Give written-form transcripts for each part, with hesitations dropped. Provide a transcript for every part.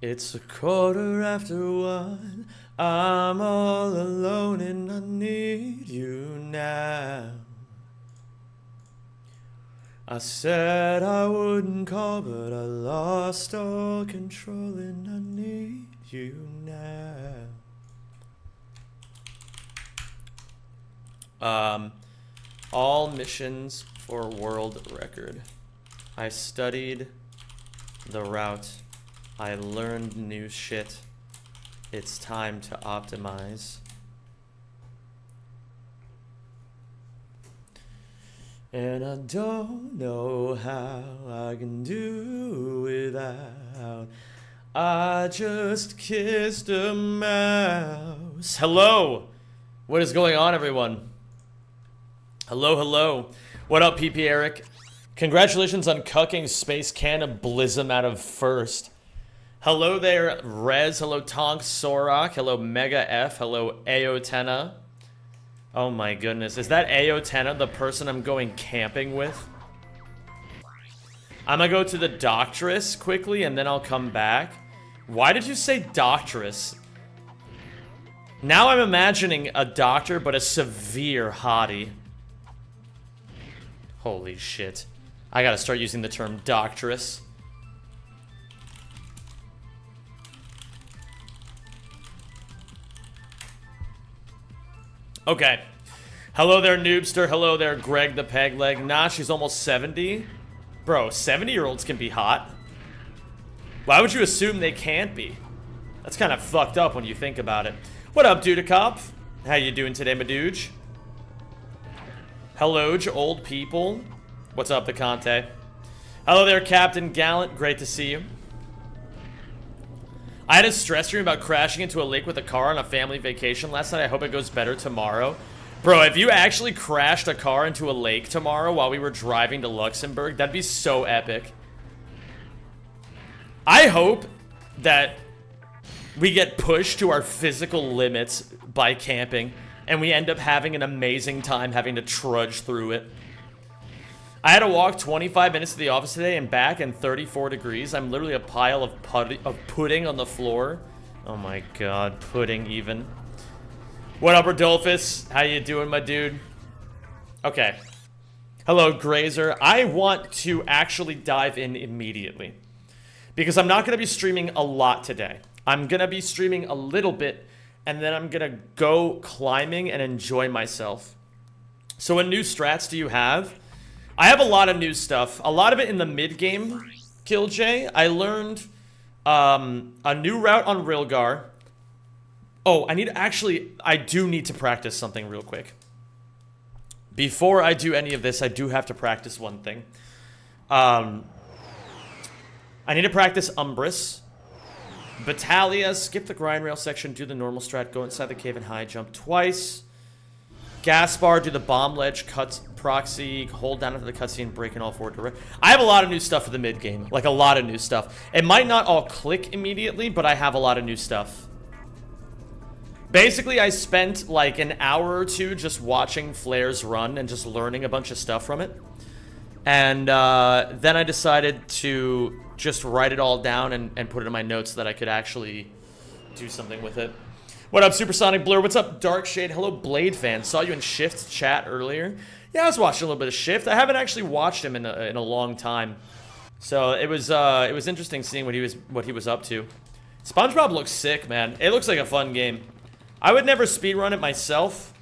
It's 1:15. I'm all alone and I need you now. I said I wouldn't call, but I lost all control and I need you now. All missions for world record. I studied the route. I learned new shit. It's time to optimize. And I don't know how I can do without. I just kissed a mouse. Hello! What is going on, everyone? Hello, hello. What up, PP Eric? Congratulations on cucking Space Cannibalism out of first. Hello there, Rez. Hello, Tonk Sorok. Hello, Mega F. Hello, Aotena. Oh my goodness. Is that Aotena the person I'm going camping with? I'm gonna go to the Doctress quickly and then I'll come back. Why did you say Doctress? Now I'm imagining a doctor, but a severe hottie. Holy shit. I gotta start using the term Doctress. Okay. Hello there, Noobster. Hello there, Greg the Peg Leg. Nah, she's almost 70. Bro, 70-year-olds can be hot. Why would you assume they can't be? That's kind of fucked up when you think about it. What up, Dudekopf? How you doing today, my dude? Hello, old people. What's up, the Conte? Hello there, Captain Gallant. Great to see you. I had a stress dream about crashing into a lake with a car on a family vacation last night. I hope it goes better tomorrow. Bro, if you actually crashed a car into a lake tomorrow while we were driving to Luxembourg, that'd be so epic. I hope that we get pushed to our physical limits by camping, and we end up having an amazing time having to trudge through it. I had to walk 25 minutes to the office today and back in 34 degrees. I'm literally a pile of pudding on the floor. Oh my god, pudding even. What up, Rodolphus? How you doing, my dude? Okay. Hello, Grazer. I want to actually dive in immediately, because I'm not going to be streaming a lot today. I'm going to be streaming a little bit, and then I'm going to go climbing and enjoy myself. So what new strats do you have? I have a lot of new stuff. A lot of it in the mid-game, Killj. I learned a new route on Rilgar. Oh, I do need to practice something real quick. Before I do any of this, I do have to practice one thing. I need to practice Umbrus. Battalia, skip the grind rail section, do the normal strat, go inside the cave and high jump twice. Gaspar, do the bomb ledge, cut proxy, hold down into the cutscene, breaking all forward direct. I have a lot of new stuff for the mid game, like a lot of new stuff. It might not all click immediately, but I have a lot of new stuff. Basically, I spent like an hour or two just watching Flares run and just learning a bunch of stuff from it. And then I decided to just write it all down and put it in my notes so that I could actually do something with it. What up, Supersonic Blur? What's up, Dark Shade? Hello, Blade fan. Saw you in Shift's chat earlier. Yeah, I was watching a little bit of Shift. I haven't actually watched him in a long time, so it was interesting seeing what he was up to. SpongeBob looks sick, man. It looks like a fun game. I would never speedrun it myself.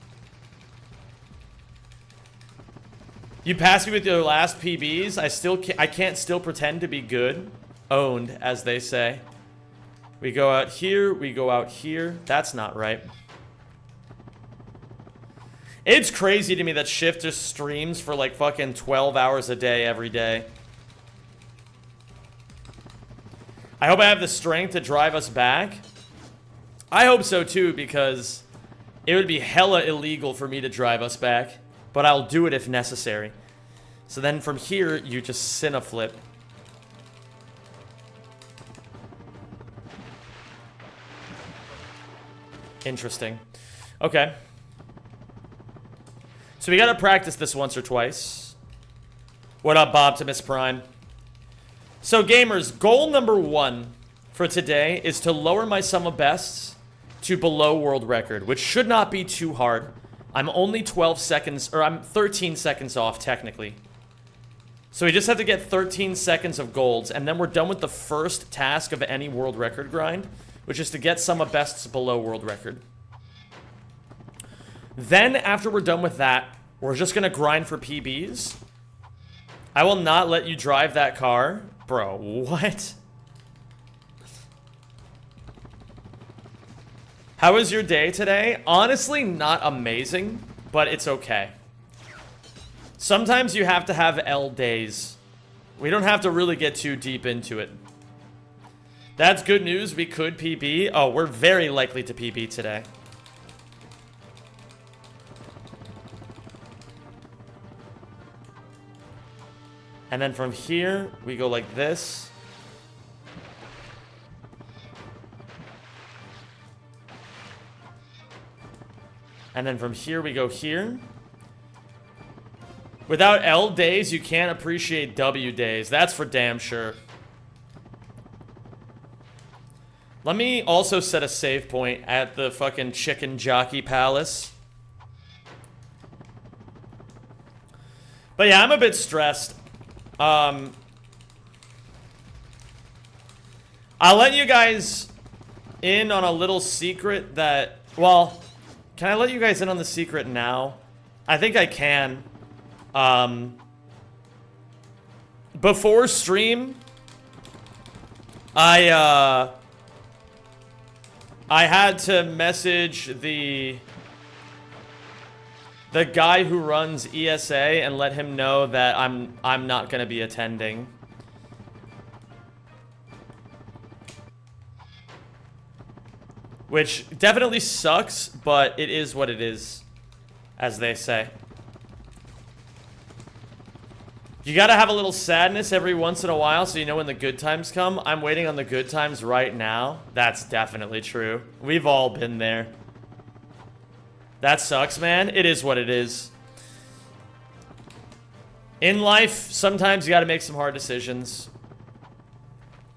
You passed me with your last PBs. I can't still pretend to be good. Owned, as they say. We go out here, we go out here. That's not right. It's crazy to me that Shift just streams for like fucking 12 hours a day every day. I hope I have the strength to drive us back. I hope so too, because it would be hella illegal for me to drive us back. But I'll do it if necessary. So then from here, you just Cineflip. Interesting. Okay. So we gotta practice this once or twice. What up, Optimus Prime? So gamers, goal number 1 for today is to lower my sum of bests to below world record, which should not be too hard. I'm only 12 seconds, or I'm 13 seconds off technically. So we just have to get 13 seconds of golds, and then we're done with the first task of any world record grind, which is to get sum of bests below world record. Then, after we're done with that, we're just gonna grind for PBs. I will not let you drive that car. Bro, what? How was your day today? Honestly, not amazing, but it's okay. Sometimes you have to have L days. We don't have to really get too deep into it. That's good news. We could PB. Oh, we're very likely to PB today. And then from here, we go like this. And then from here, we go here. Without L days, you can't appreciate W days. That's for damn sure. Let me also set a save point at the fucking Chicken Jockey Palace. But yeah, I'm a bit stressed. I'll let you guys in on a little secret that, well, can I let you guys in on the secret now? I think I can. Before stream, I had to message the guy who runs ESA and let him know that I'm not gonna be attending. Which definitely sucks, but it is what it is, as they say. You gotta have a little sadness every once in a while so you know when the good times come. I'm waiting on the good times right now. That's definitely true. We've all been there. That sucks, man. It is what it is. In life, sometimes you gotta make some hard decisions.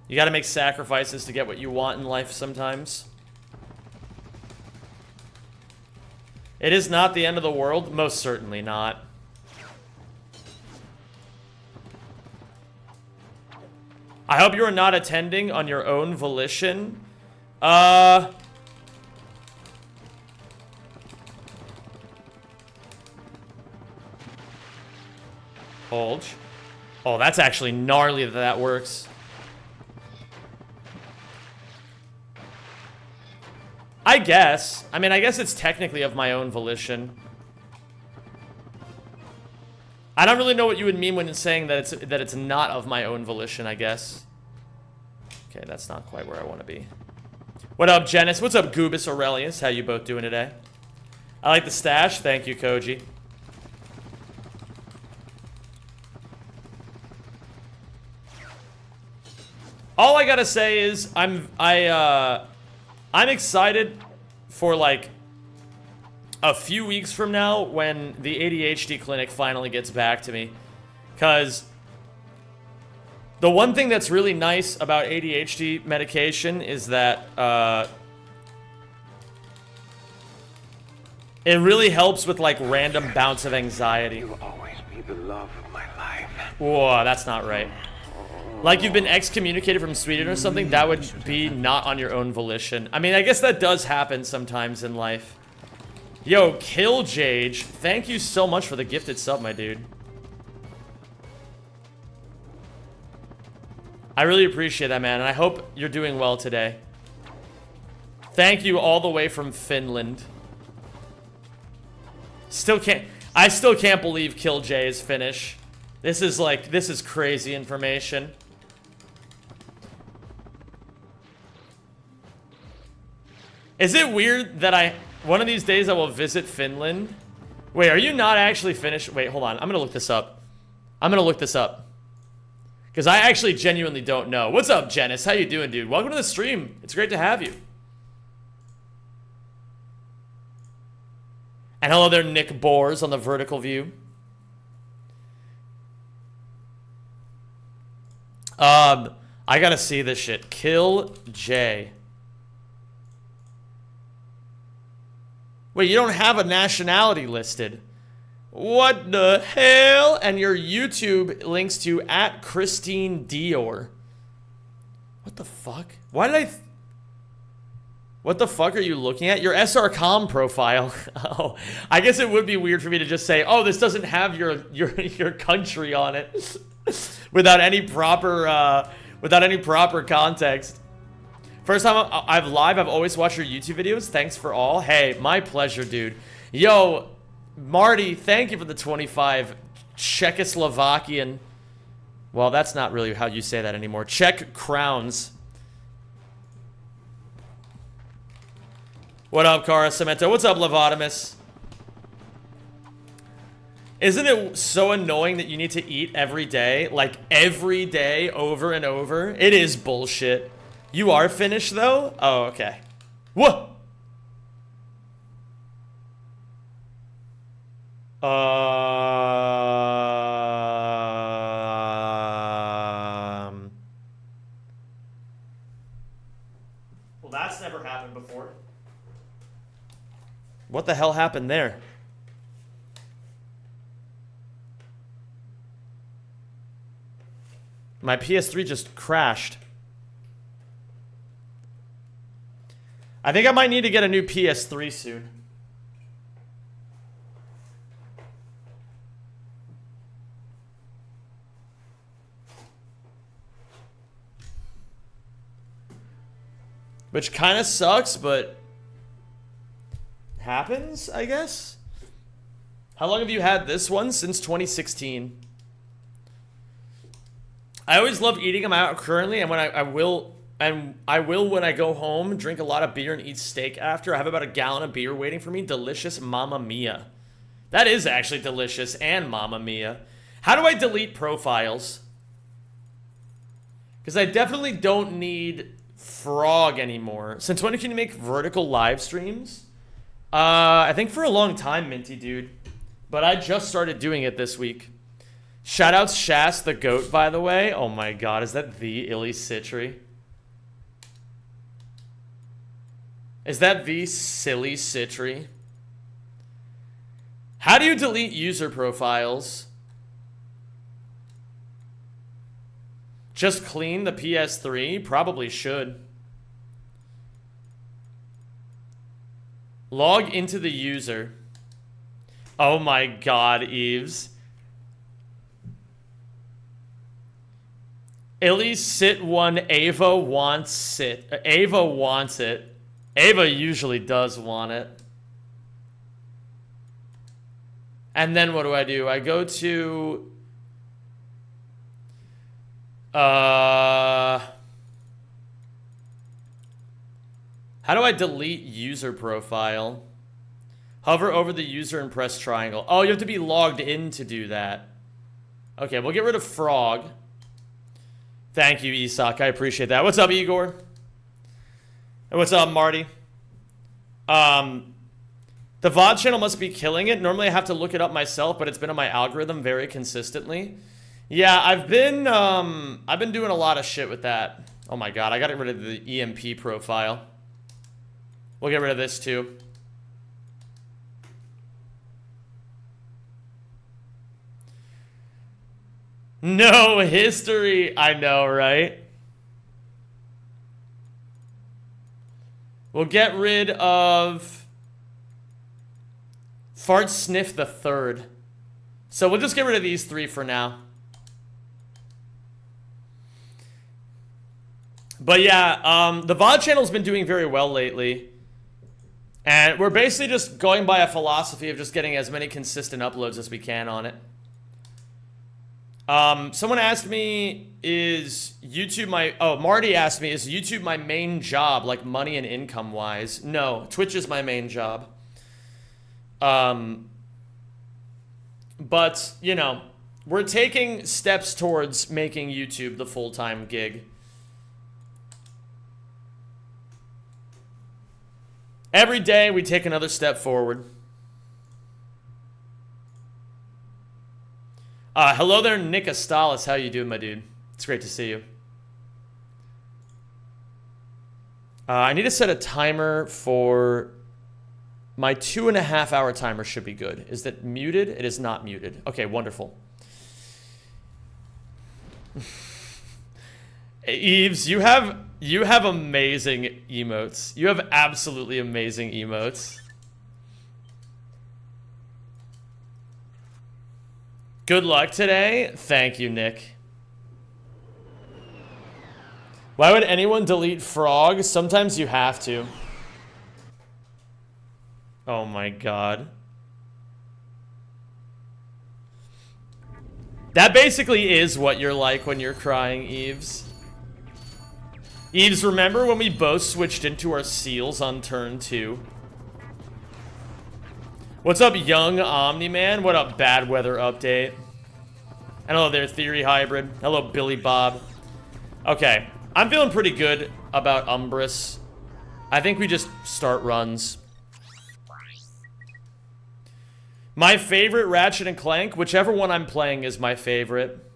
You gotta make sacrifices to get what you want in life sometimes. It is not the end of the world. Most certainly not. I hope you are not attending on your own volition. Bulge. Oh, that's actually gnarly that that works. I guess. I mean, I guess it's technically of my own volition. I don't really know what you would mean when it's saying that it's not of my own volition, I guess. Okay, that's not quite where I want to be. What up, Janice? What's up, Goobus Aurelius? How you both doing today? I like the stash. Thank you, Koji. All I gotta say is I'm excited for like a few weeks from now when the ADHD clinic finally gets back to me. Because the one thing that's really nice about ADHD medication is that it really helps with like random bouts of anxiety. You will always be the love of my life. Whoa, that's not right. Like you've been excommunicated from Sweden or something, that would be not on your own volition. I mean, I guess that does happen sometimes in life. Yo, Killjage, thank you so much for the gifted sub, my dude. I really appreciate that, man, and I hope you're doing well today. Thank you all the way from Finland. I still can't believe Killjay is Finnish. This is crazy information. Is it weird that one of these days I will visit Finland? Wait, are you not actually Finnish? Wait, hold on. I'm gonna look this up. Because I actually genuinely don't know. What's up, Janice? How you doing, dude? Welcome to the stream. It's great to have you. And hello there, Nick Boers on the vertical view. I gotta see this shit. Kill J. Wait, you don't have a nationality listed. What the hell? And your YouTube links to @Christine Dior. What the fuck? Why did I... What the fuck are you looking at? Your SRCom profile. Oh, I guess it would be weird for me to just say, oh, this doesn't have your country on it without any proper context. First time I've always watched your YouTube videos. Thanks for all. Hey, my pleasure, dude. Yo, Marty, thank you for the 25 Czechoslovakian. Well, that's not really how you say that anymore. Czech crowns. What up, Cara Cemento? What's up, Lobotomus? Isn't it so annoying that you need to eat every day? Like, every day, over and over? It is bullshit. You are finished, though? Oh, okay. Whoa! Well, that's never happened before. What the hell happened there? My PS3 just crashed. I think I might need to get a new PS3 soon. Which kind of sucks, but happens, I guess. How long have you had this one? Since 2016. I always love eating them out currently, and when I will when I go home drink a lot of beer and eat steak after. I have about a gallon of beer waiting for me. Delicious Mamma Mia. That is actually delicious and Mamma Mia. How do I delete profiles? Because I definitely don't need Frog anymore. Since when can you make vertical live streams? I think for a long time, Minty dude. But I just started doing it this week. Shoutouts Shas the goat, by the way. Oh my god, is that the Illy Citry? Is that the silly Citry? How do you delete user profiles? Just clean the PS3? Probably should. Log into the user. Oh my god, Eves. Illy sit one, Ava wants it. Ava wants it. Ava usually does want it. And then what do? I go to... How do I delete user profile? Hover over the user and press triangle. Oh, you have to be logged in to do that. Okay, we'll get rid of Frog. Thank you, Isak. I appreciate that. What's up, Igor? And what's up, Marty? The VOD channel must be killing it. Normally I have to look it up myself, but it's been on my algorithm very consistently. Yeah, I've been doing a lot of shit with that. Oh my god, I got rid of the EMP profile. We'll get rid of this too. No history. I know, right? We'll get rid of Fart Sniff the Third. So we'll just get rid of these three for now. But yeah, the VOD channel's been doing very well lately. And we're basically just going by a philosophy of just getting as many consistent uploads as we can on it. Someone asked me, is YouTube my... Oh, Marty asked me, is YouTube my main job, like money and income-wise? No, Twitch is my main job. But, you know, we're taking steps towards making YouTube the full-time gig. Every day, we take another step forward. Hello there, Nick Astalis. How you doing, my dude? It's great to see you. I need to set a timer for... My 2.5 hour timer should be good. Is that muted? It is not muted. Okay, wonderful. Eves, you have amazing emotes. You have absolutely amazing emotes. Good luck today. Thank you, Nick. Why would anyone delete frog? Sometimes you have to. Oh my god. That basically is what you're like when you're crying, Eves. Eves, remember when we both switched into our seals on turn 2? What's up, young Omni-Man? What up, Bad Weather Update? And hello there, Theory Hybrid. Hello, Billy Bob. Okay, I'm feeling pretty good about Umbrus. I think we just start runs. My favorite Ratchet and Clank, whichever one I'm playing is my favorite.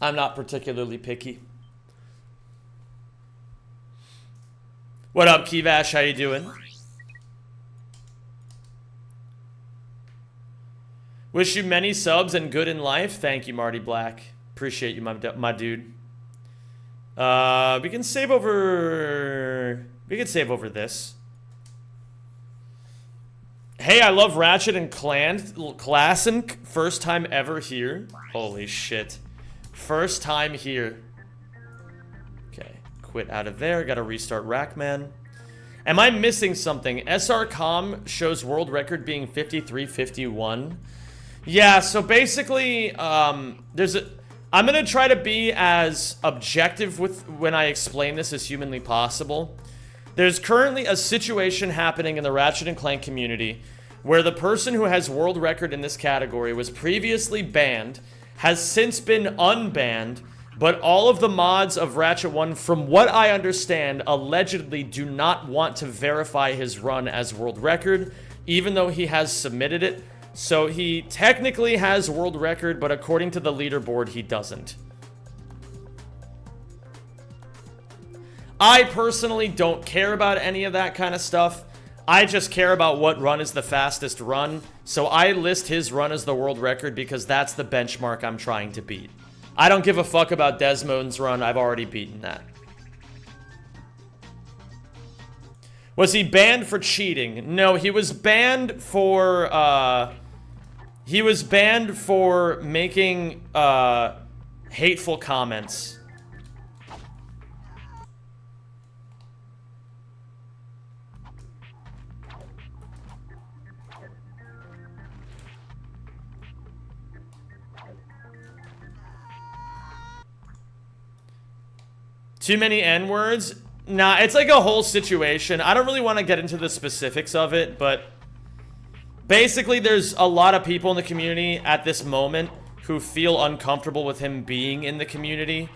I'm not particularly picky. What up, Kivash? How you doing? Wish you many subs and good in life. Thank you, Marty Black. Appreciate you, my dude. We can save over... We can save over this. Hey, I love Ratchet and Clank. First time ever here. Holy shit. First time here. Okay, quit out of there. Gotta restart Rackman. Am I missing something? SR-Com shows world record being 53:51. Yeah, so basically, I'm gonna try to be as objective when I explain this as humanly possible. There's currently a situation happening in the Ratchet and Clank community where the person who has world record in this category was previously banned, has since been unbanned, but all of the mods of Ratchet 1, from what I understand, allegedly do not want to verify his run as world record, even though he has submitted it. So he technically has world record, but according to the leaderboard, he doesn't. I personally don't care about any of that kind of stuff. I just care about what run is the fastest run. So I list his run as the world record because that's the benchmark I'm trying to beat. I don't give a fuck about Desmond's run. I've already beaten that. Was he banned for cheating? No, he was banned for, making, hateful comments. Too many N-words? Nah, it's like a whole situation. I don't really want to get into the specifics of it, but basically there's a lot of people in the community at this moment who feel uncomfortable with him being in the community.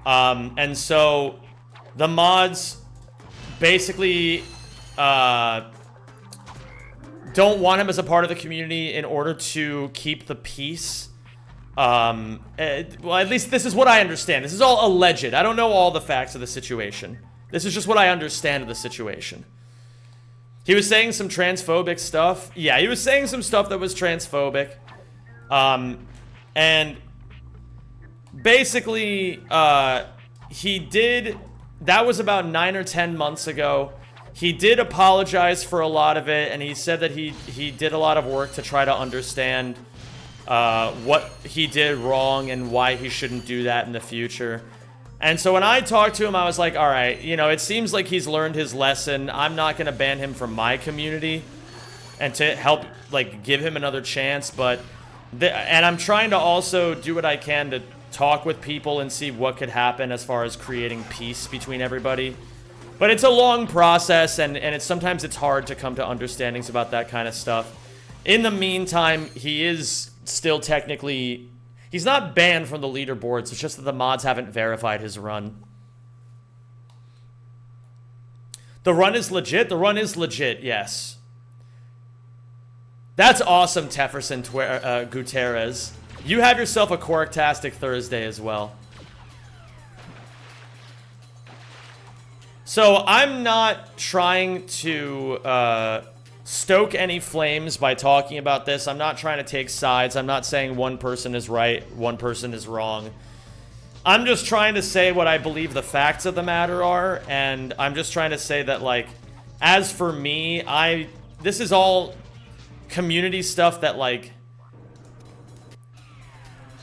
And so the mods basically don't want him as a part of the community in order to keep the peace. Well, at least this is what I understand. This is all alleged. I don't know all the facts of the situation. This is just what I understand of the situation. He was saying some transphobic stuff. Yeah, he was saying some stuff that was transphobic. And basically, he did... That was about 9 or 10 months ago. He did apologize for a lot of it, and he said that he did a lot of work to try to understand what he did wrong and why he shouldn't do that in the future. And so when I talked to him, I was like, all right, you know, it seems like he's learned his lesson. I'm not going to ban him from my community and to help, like, give him another chance. But, and I'm trying to also do what I can to talk with people and see what could happen as far as creating peace between everybody. But it's a long process, and sometimes it's hard to come to understandings about that kind of stuff. In the meantime, he is still technically... He's not banned from the leaderboards, it's just that the mods haven't verified his run. The run is legit? The run is legit, yes. That's awesome, Tefferson Gutierrez. You have yourself a Quarktastic Thursday as well. So I'm not trying to stoke any flames by talking about this. I'm not trying to take sides. I'm not saying one person is right, one person is wrong. I'm just trying to say what I believe the facts of the matter are, and I'm just trying to say that, like, as for me, this is all community stuff that, like,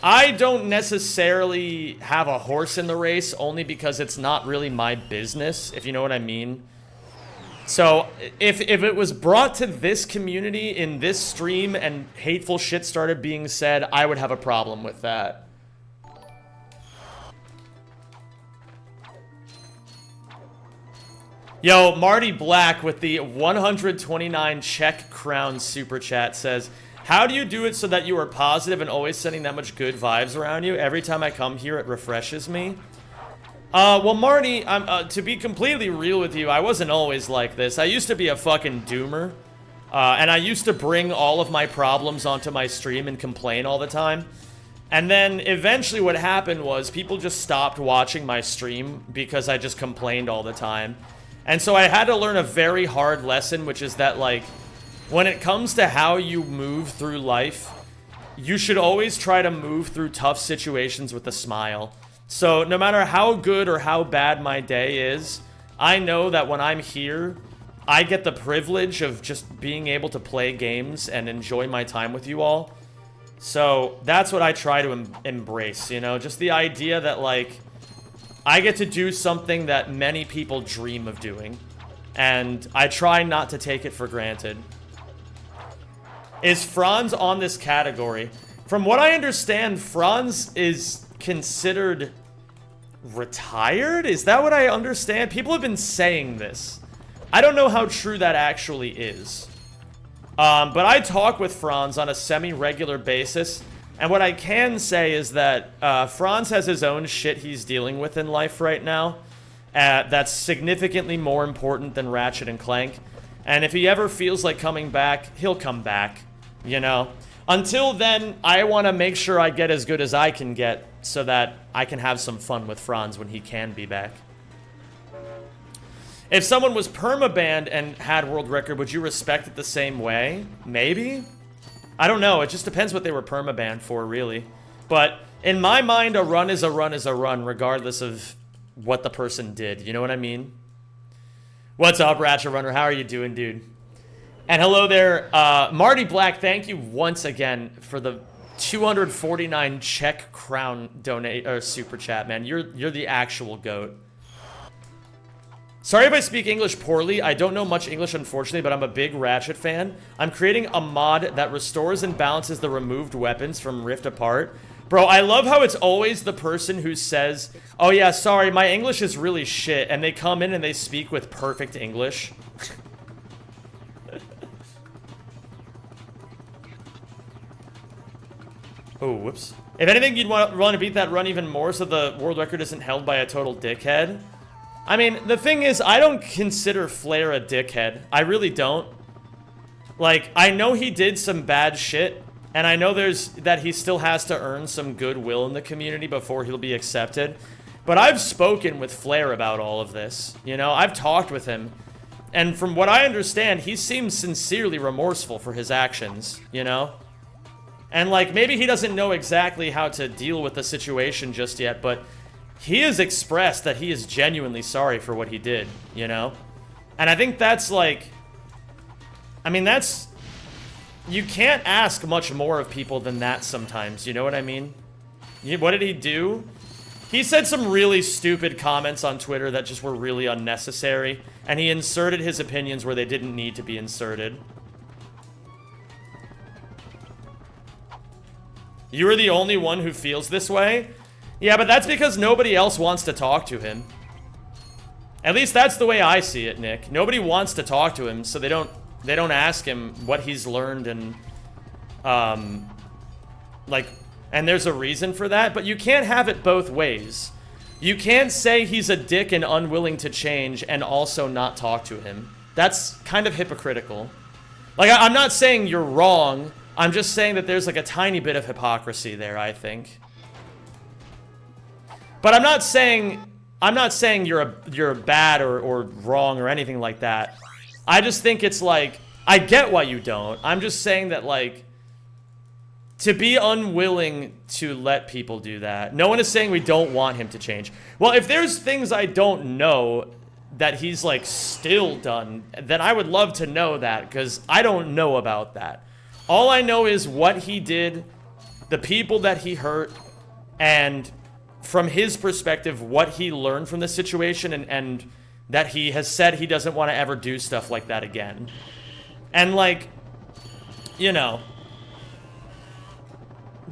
I don't necessarily have a horse in the race, only because it's not really my business, if you know what I mean. So, if it was brought to this community in this stream and hateful shit started being said, I would have a problem with that. Yo, Marty Black with the 129 Czech crown super chat says, how do you do it so that you are positive and always sending that much good vibes around you? Every time I come here, it refreshes me. Well, Marty, to be completely real with you, I wasn't always like this. I used to be a fucking doomer. And I used to bring all of my problems onto my stream and complain all the time. And then eventually what happened was people just stopped watching my stream because I just complained all the time. And so I had to learn a very hard lesson, which is that, like, when it comes to how you move through life, you should always try to move through tough situations with a smile. So no matter how good or how bad my day is, I know that when I'm here, I get the privilege of just being able to play games and enjoy my time with you all. So that's what I try to embrace, you know? Just the idea that, like, I get to do something that many people dream of doing. And I try not to take it for granted. Is Franz on this category? From what I understand, Franz is considered retired? Is that what I understand? People have been saying this. I don't know how true that actually is. But I talk with Franz on a semi-regular basis. And what I can say is that Franz has his own shit he's dealing with in life right now. That's significantly more important than Ratchet and Clank. And if he ever feels like coming back, he'll come back, you know? Until then, I want to make sure I get as good as I can get so that I can have some fun with Franz when he can be back. If someone was permabanned and had world record, would you respect it the same way? Maybe? I don't know. It just depends what they were permabanned for, really. But in my mind, a run is a run is a run, regardless of what the person did. You know what I mean? What's up, Ratchet Runner? How are you doing, dude? And hello there, Marty Black. Thank you once again for the 249 Czech crown donate or super chat, man. You're the actual GOAT. Sorry if I speak English poorly. I don't know much English, unfortunately, but I'm a big Ratchet fan. I'm creating a mod that restores and balances the removed weapons from Rift Apart. Bro, I love how it's always the person who says, oh yeah, sorry, my English is really shit, and they come in and they speak with perfect English. Oh, whoops. If anything, you'd want to beat that run even more so the world record isn't held by a total dickhead. I mean, the thing is, I don't consider Flair a dickhead. I really don't. Like, I know he did some bad shit, and I know that he still has to earn some goodwill in the community before he'll be accepted. But I've spoken with Flair about all of this. You know, I've talked with him. And from what I understand, he seems sincerely remorseful for his actions, you know? And, like, maybe he doesn't know exactly how to deal with the situation just yet, but he has expressed that he is genuinely sorry for what he did, you know? And I think that's, like... I mean, that's... You can't ask much more of people than that sometimes, you know what I mean? What did he do? He said some really stupid comments on Twitter that just were really unnecessary, and he inserted his opinions where they didn't need to be inserted. You are the only one who feels this way? Yeah, but that's because nobody else wants to talk to him. At least that's the way I see it, Nick. Nobody wants to talk to him, so they don't ask him what he's learned and, like, and there's a reason for that, but you can't have it both ways. You can't say he's a dick and unwilling to change and also not talk to him. That's kind of hypocritical. Like, I'm not saying you're wrong. I'm just saying that there's, like, a tiny bit of hypocrisy there, I think. But I'm not saying I'm not saying you're bad or wrong or anything like that. I just think it's like, I get why you don't. I'm just saying that, like, to be unwilling to let people do that. No one is saying we don't want him to change. Well, if there's things I don't know that he's, like, still done, then I would love to know that, because I don't know about that. All I know is what he did, the people that he hurt, and from his perspective, what he learned from the situation, and that he has said he doesn't want to ever do stuff like that again. And, like, you know,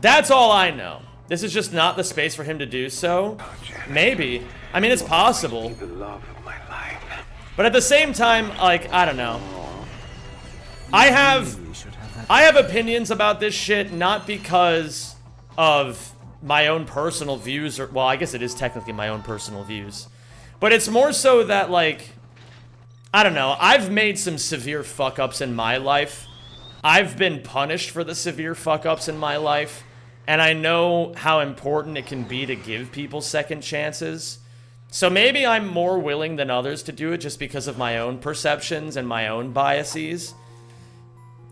that's all I know. This is just not the space for him to do so. Maybe. I mean, it's possible. The love of my life. But at the same time, like, I don't know. I have opinions about this shit, not because of my own personal views, or, well, I guess it is technically my own personal views. But it's more so that, like, I don't know, I've made some severe fuck-ups in my life. I've been punished for the severe fuck-ups in my life, and I know how important it can be to give people second chances. So maybe I'm more willing than others to do it just because of my own perceptions and my own biases.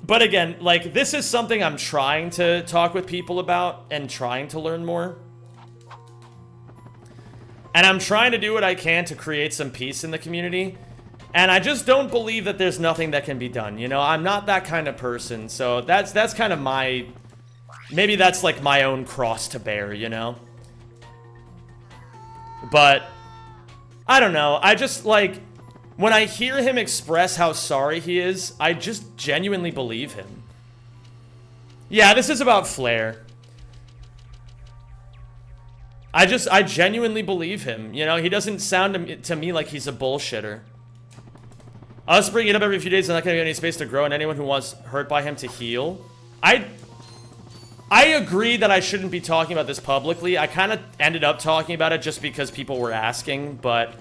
But again, like, this is something I'm trying to talk with people about and trying to learn more. And I'm trying to do what I can to create some peace in the community. And I just don't believe that there's nothing that can be done, you know? I'm not that kind of person, so that's kind of my... Maybe that's, like, my own cross to bear, you know? But, I don't know, I just, like... When I hear him express how sorry he is, I just genuinely believe him. Yeah, this is about Flair. I genuinely believe him. You know, he doesn't sound to me like he's a bullshitter. Us bringing it up every few days is not going to give any space to grow, and anyone who was hurt by him to heal. I agree that I shouldn't be talking about this publicly. I kind of ended up talking about it just because people were asking, but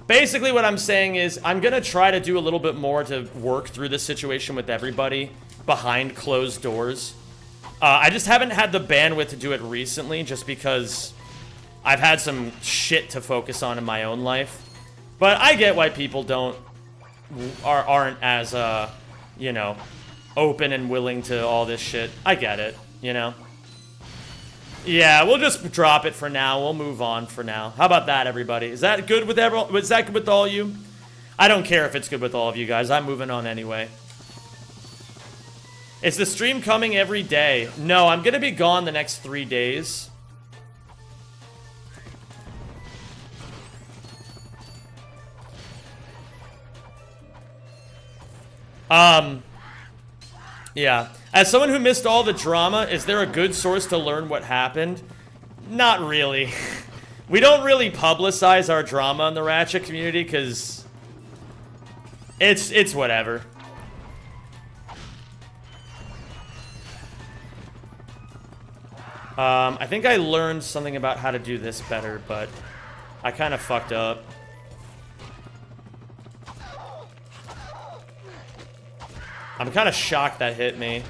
basically what I'm saying is I'm going to try to do a little bit more to work through this situation with everybody behind closed doors. I just haven't had the bandwidth to do it recently just because I've had some shit to focus on in my own life. But I get why people aren't as, you know, open and willing to all this shit. I get it, you know? Yeah, we'll just drop it for now. We'll move on for now. How about that, everybody? Is that good with everyone? Is that good with all you? I don't care if it's good with all of you guys. I'm moving on anyway. Is the stream coming every day? No, I'm gonna be gone the next 3 days. Yeah. As someone who missed all the drama, is there a good source to learn what happened? Not really. We don't really publicize our drama in the Ratchet community because it's whatever. I think I learned something about how to do this better, but I kind of fucked up. I'm kind of shocked that hit me.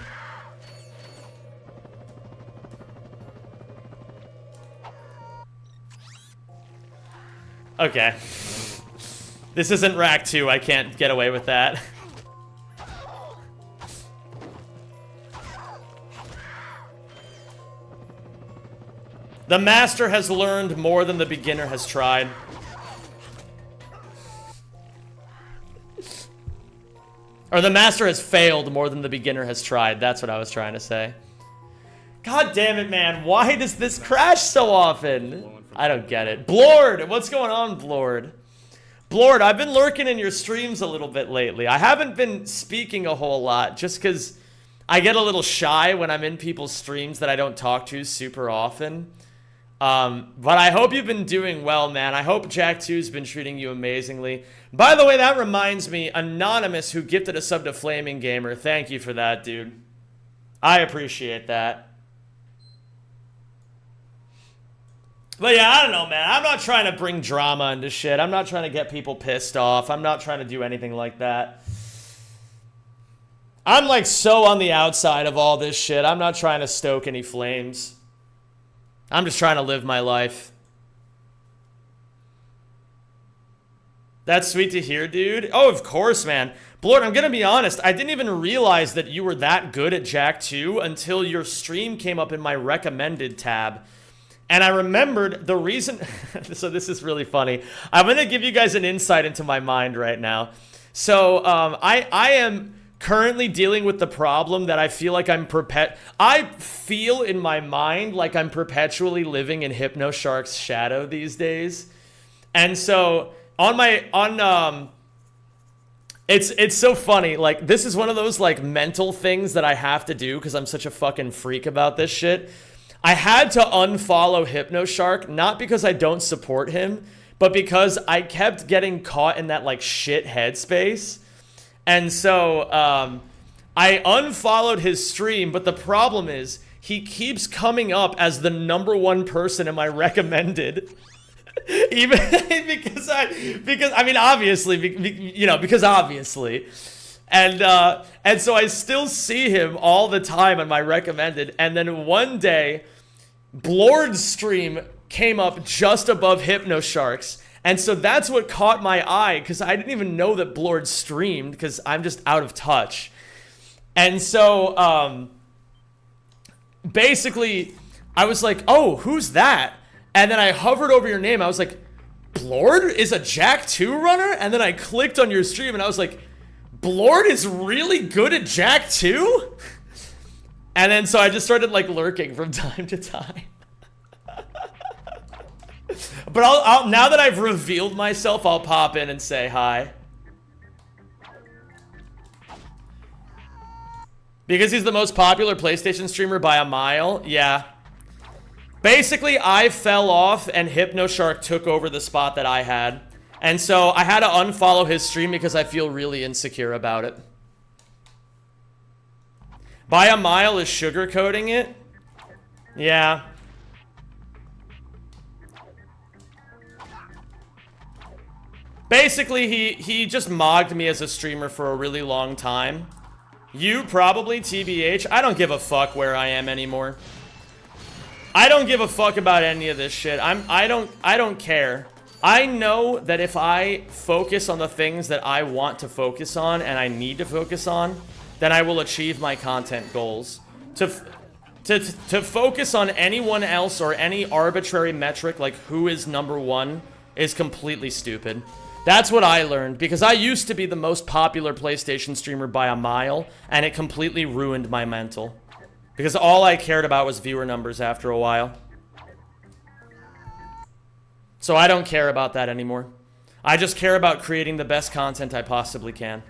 Okay. This isn't Rack 2. I can't get away with that. The master has learned more than the beginner has tried. Or the master has failed more than the beginner has tried. That's what I was trying to say. God damn it, man. Why does this crash so often? I don't get it. Blord! What's going on, Blord? Blord, I've been lurking in your streams a little bit lately. I haven't been speaking a whole lot just because I get a little shy when I'm in people's streams that I don't talk to super often. But I hope you've been doing well, man. I hope Jack 2's been treating you amazingly. By the way, that reminds me, Anonymous, who gifted a sub to Flaming Gamer. Thank you for that, dude. I appreciate that. But yeah, I don't know, man. I'm not trying to bring drama into shit. I'm not trying to get people pissed off. I'm not trying to do anything like that. I'm like so on the outside of all this shit. I'm not trying to stoke any flames. I'm just trying to live my life. That's sweet to hear, dude. Oh, of course, man. Blord, I'm gonna be honest, I didn't even realize that you were that good at Jak 2 until your stream came up in my recommended tab. And I remembered the reason... So this is really funny. I'm gonna give you guys an insight into my mind right now. So, I am currently dealing with the problem that I feel like I feel in my mind like I'm perpetually living in Hypnoshark's shadow these days. And so... It's so funny, like, this is one of those, like, mental things that I have to do because I'm such a fucking freak about this shit. I had to unfollow Hypnoshark, not because I don't support him, but because I kept getting caught in that, like, shit headspace. And so, I unfollowed his stream, but the problem is, he keeps coming up as the #1 person in my recommended. Even because I mean, obviously, because obviously, and so I still see him all the time on my recommended, and then one day, Blord's stream came up just above Hypnoshark's, and so that's what caught my eye, because I didn't even know that Blord streamed, because I'm just out of touch, and so, basically, I was like, oh, who's that? And then I hovered over your name. I was like, Blord is a Jak 2 runner? And then I clicked on your stream and I was like, Blord is really good at Jak 2? And then so I just started like lurking from time to time. But I'll now that I've revealed myself, I'll pop in and say hi. Because he's the most popular PlayStation streamer by a mile? Yeah. Basically, I fell off and Hypnoshark took over the spot that I had. And so I had to unfollow his stream because I feel really insecure about it. By a mile is sugarcoating it? Yeah. Basically, he just mogged me as a streamer for a really long time. You probably, TBH. I don't give a fuck where I am anymore. I don't give a fuck about any of this shit. I don't care. I know that if I focus on the things that I want to focus on and I need to focus on, then I will achieve my content goals. To focus on anyone else or any arbitrary metric like who is #1 is completely stupid. That's what I learned because I used to be the most popular PlayStation streamer by a mile and it completely ruined my mental. Because all I cared about was viewer numbers after a while. So I don't care about that anymore. I just care about creating the best content I possibly can.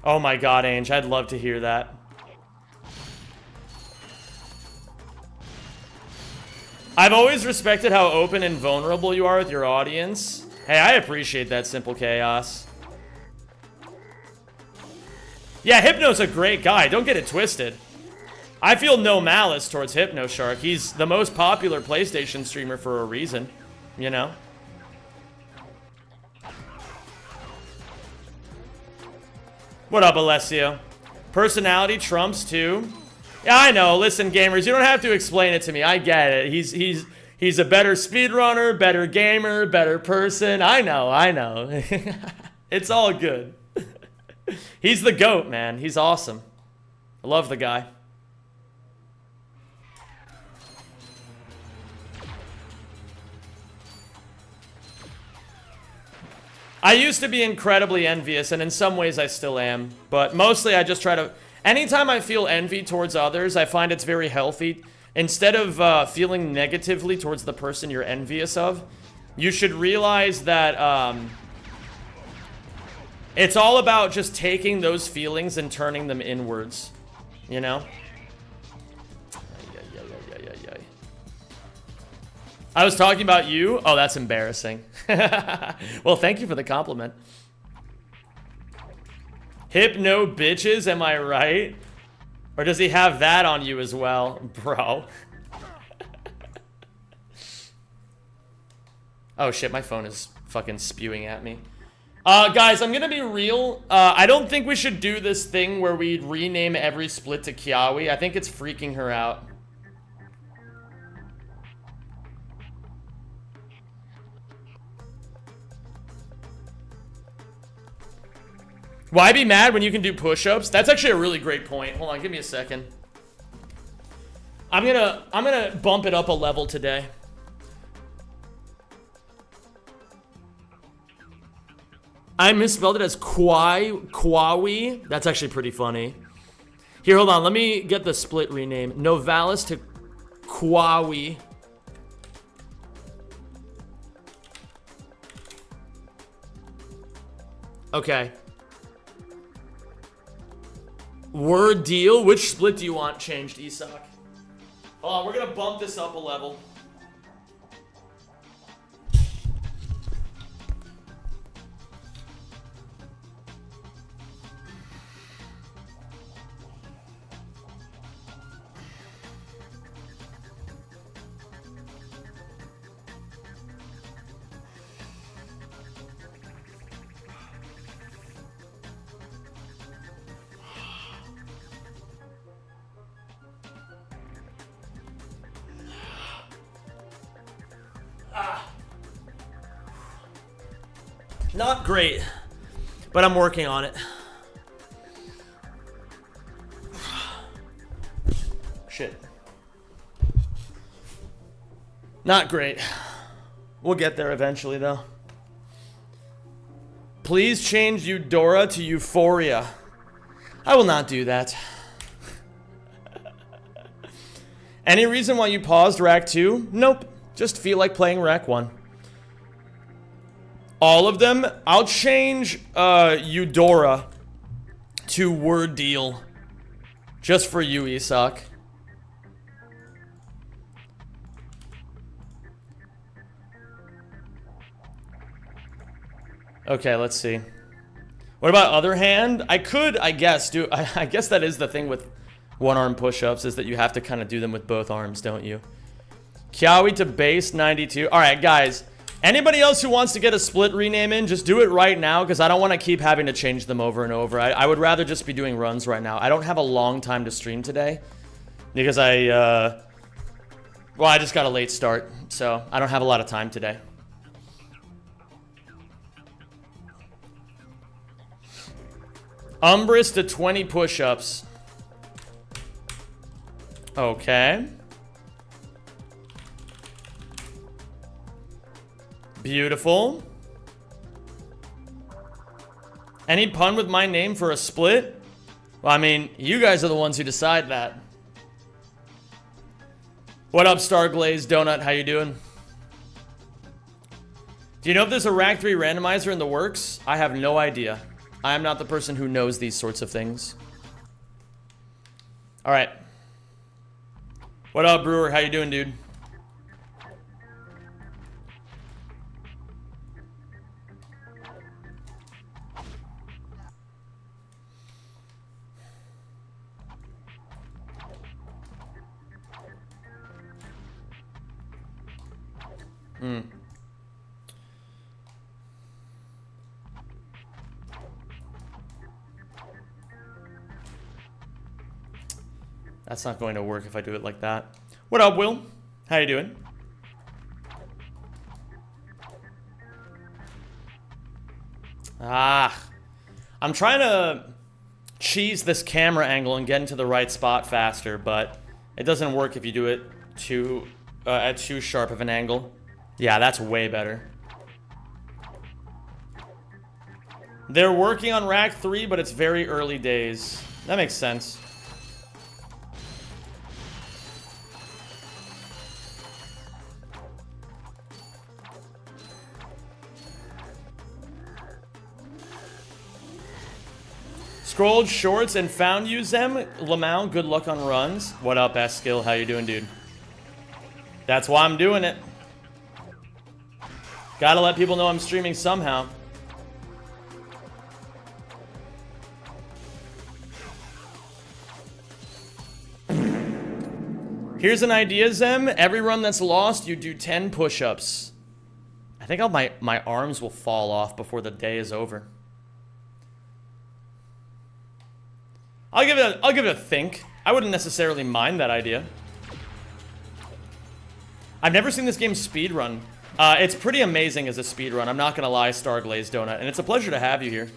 Oh my god, Ange, I'd love to hear that. I've always respected how open and vulnerable you are with your audience. Hey, I appreciate that, Simple Chaos. Yeah, Hypno's a great guy. Don't get it twisted. I feel no malice towards Hypnoshark. He's the most popular PlayStation streamer for a reason, you know? What up, Alessio? Personality trumps too. Yeah, I know. Listen, gamers, you don't have to explain it to me. I get it. He's a better speedrunner, better gamer, better person. I know. It's all good. He's the GOAT, man. He's awesome. I love the guy. I used to be incredibly envious, and in some ways I still am. But mostly I just try to... Anytime I feel envy towards others, I find it's very healthy. Instead of feeling negatively towards the person you're envious of, you should realize that it's all about just taking those feelings and turning them inwards. You know? I was talking about you? Oh, that's embarrassing. Well, thank you for the compliment. Hypno bitches, am I right? Or does he have that on you as well, bro? Oh shit, my phone is fucking spewing at me. Guys, I'm gonna be real. I don't think we should do this thing where we rename every split to Kiawe. I think it's freaking her out. Why be mad when you can do push-ups? That's actually a really great point. Hold on, give me a second. I'm gonna bump it up a level today. I misspelled it as Kwawi. That's actually pretty funny. Here, hold on. Let me get the split rename. Novalis to Kwawi. Okay. Word deal. Which split do you want changed, Isak? Hold on, we're gonna bump this up a level. Not great, but I'm working on it. Shit. Not great. We'll get there eventually, though. Please change Eudora to Euphoria. I will not do that. Any reason why you paused Rack 2? Nope. Just feel like playing Rack 1. All of them? I'll change Eudora to Word Deal. Just for you, Isak. Okay, let's see. What about other hand? I could, I guess, do... I guess that is the thing with one-arm push-ups, is that you have to kind of do them with both arms, don't you? Kiawe to base 92. Alright, guys. Anybody else who wants to get a split rename in, just do it right now, because I don't want to keep having to change them over and over. I would rather just be doing runs right now. I don't have a long time to stream today, because well, I just got a late start, so I don't have a lot of time today. Umbrus to 20 push-ups. Okay. Beautiful. Any pun with my name for a split? Well, I mean, you guys are the ones who decide that. What up, Starglaze Donut? How you doing? Do you know if there's a Rack 3 randomizer in the works? I have no idea. I am not the person who knows these sorts of things. All right. What up, Brewer? How you doing, dude? That's not going to work if I do it like that. What up, Will? How you doing? I'm trying to cheese this camera angle and get into the right spot faster, but it doesn't work if you do it at too sharp of an angle. Yeah, that's way better. They're working on Rack 3, but it's very early days. That makes sense. Scrolled shorts and found you, Zem. Lamau, good luck on runs. What up, Skill? How you doing, dude? That's why I'm doing it. Gotta let people know I'm streaming somehow. Here's an idea, Zem. Every run that's lost, you do 10 push-ups. think my arms will fall off before the day is over. I'll give it a think. I wouldn't necessarily mind that idea. I've never seen this game speedrun. It's pretty amazing as a speedrun. I'm not gonna lie, Starglazed Donut, and it's a pleasure to have you here.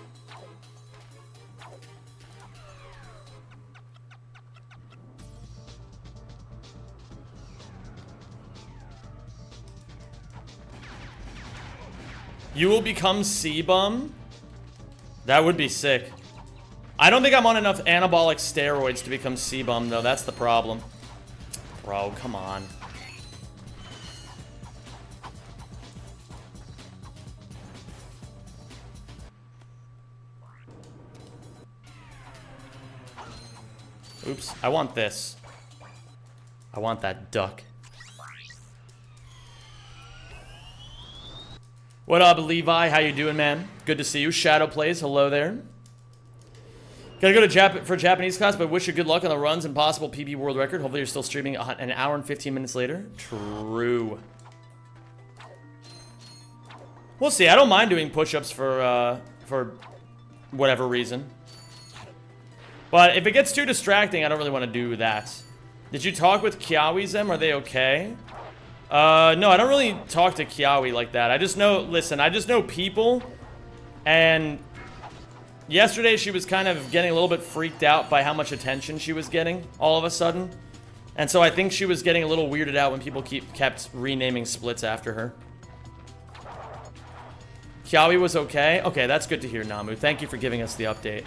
You will become C-Bum? That would be sick. I don't think I'm on enough anabolic steroids to become C-Bum, though. That's the problem. Bro, come on. Oops, I want this. I want that duck. What up, Levi? How you doing, man? Good to see you. Shadow Plays, hello there. Gotta go to for Japanese class, but wish you good luck on the runs and possible PB world record. Hopefully you're still streaming an hour and 15 minutes later. True. We'll see. I don't mind doing push-ups for whatever reason. But if it gets too distracting, I don't really want to do that. Did you talk with Kiawi Zem? Are they okay? No, I don't really talk to Kiawi like that. I just know, listen, I just know people. And yesterday she was kind of getting a little bit freaked out by how much attention she was getting all of a sudden. And so I think she was getting a little weirded out when people kept renaming splits after her. Kiawi was okay? Okay, that's good to hear, Namu. Thank you for giving us the update.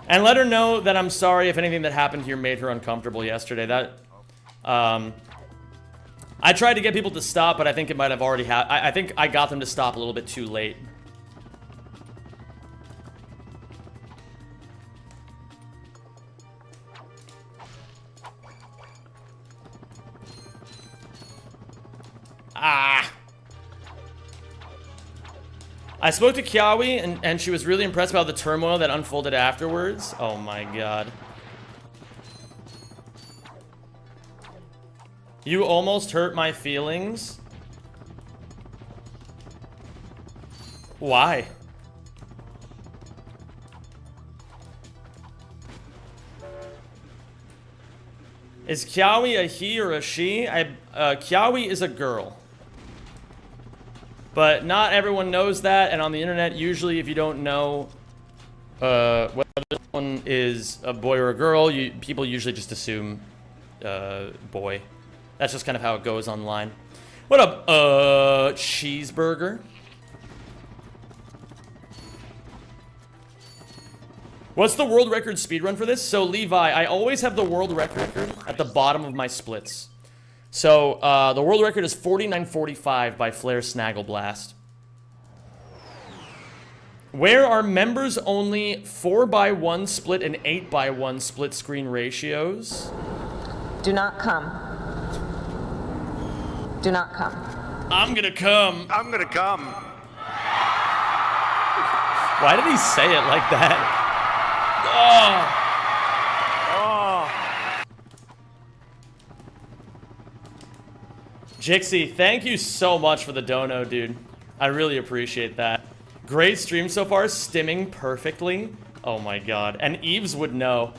And let her know that I'm sorry if anything that happened here made her uncomfortable yesterday. I tried to get people to stop, but I think it might have already happened. I think I got them to stop a little bit too late. Ah! I spoke to Kiawi, and she was really impressed about the turmoil that unfolded afterwards. Oh my god. You almost hurt my feelings. Why? Is Kiawi a he or a she? Kiawi is a girl. But not everyone knows that, and on the internet, usually if you don't know whether one is a boy or a girl, people usually just assume boy. That's just kind of how it goes online. What up, cheeseburger? What's the world record speedrun for this? So, Levi, I always have the world record at the bottom of my splits. So, the world record is 49:45 by Flare Snaggleblast. Where are members only 4:1 split and 8:1 split screen ratios? Do not come. Do not come. I'm gonna come. I'm gonna come. Why did he say it like that? Oh. Jixie, thank you so much for the dono, dude. I really appreciate that. Great stream so far, stimming perfectly. Oh my god. And Eves would know.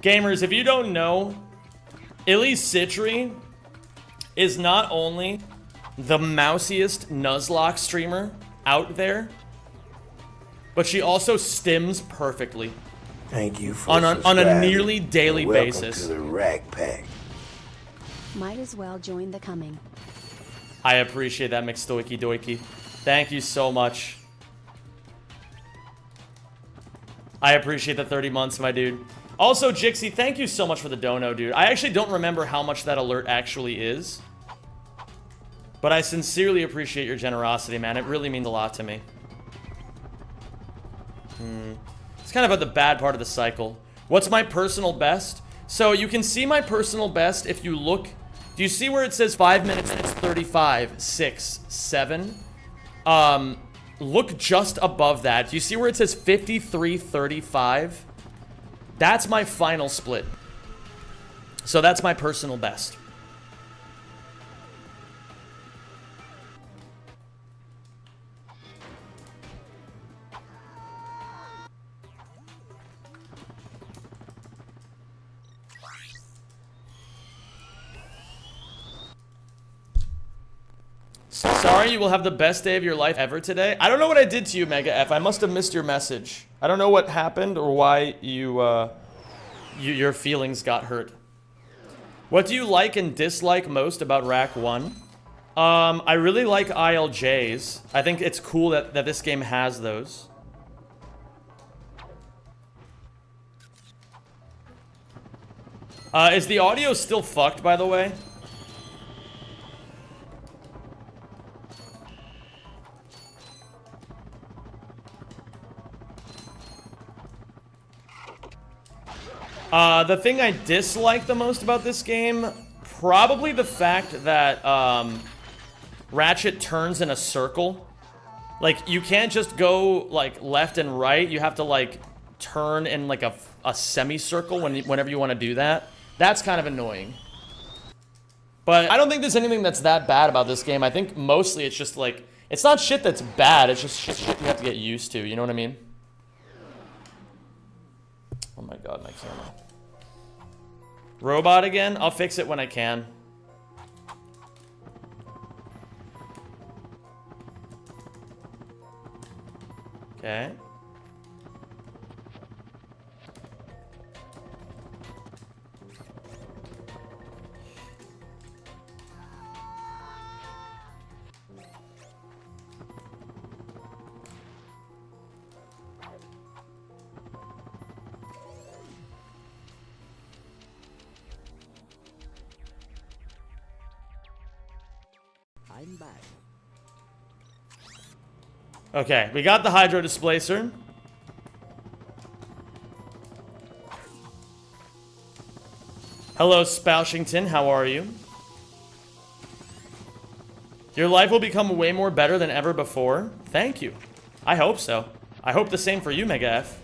Gamers, if you don't know, Illy Citri is not only the mousiest Nuzlocke streamer out there, but she also stims perfectly. Thank you for on a nearly daily basis. Welcome to the Rack Pack. Might as well join the coming. I appreciate that, McStoiky Doiky. Thank you so much. I appreciate the 30 months, my dude. Also, Jixie, thank you so much for the dono, dude. I actually don't remember how much that alert actually is. But I sincerely appreciate your generosity, man. It really means a lot to me. It's kind of at the bad part of the cycle. What's my personal best? So you can see my personal best if you look. Do you see where it says 5 minutes 35, 6, 7? Look just above that. Do you see where it says 53:35? That's my final split. So that's my personal best. Sorry, you will have the best day of your life ever today. I don't know what I did to you, Mega F. I must have missed your message. I don't know what happened or why your feelings got hurt. What do you like and dislike most about Rack 1? I really like ILJs. I think it's cool that this game has those. Is the audio still fucked, by the way? The thing I dislike the most about this game, probably the fact that Ratchet turns in a circle. Like, you can't just go, like, left and right. You have to, like, turn in, like, a semicircle whenever you want to do that. That's kind of annoying. But I don't think there's anything that's that bad about this game. I think mostly it's just, like, it's not shit that's bad. It's just shit you have to get used to. You know what I mean? Oh my god, my camera. Robot again? I'll fix it when I can. Okay. I'm back. Okay, we got the Hydro Displacer. Hello, Spoushington. How are you? Your life will become way more better than ever before. Thank you. I hope so. I hope the same for you, Mega F.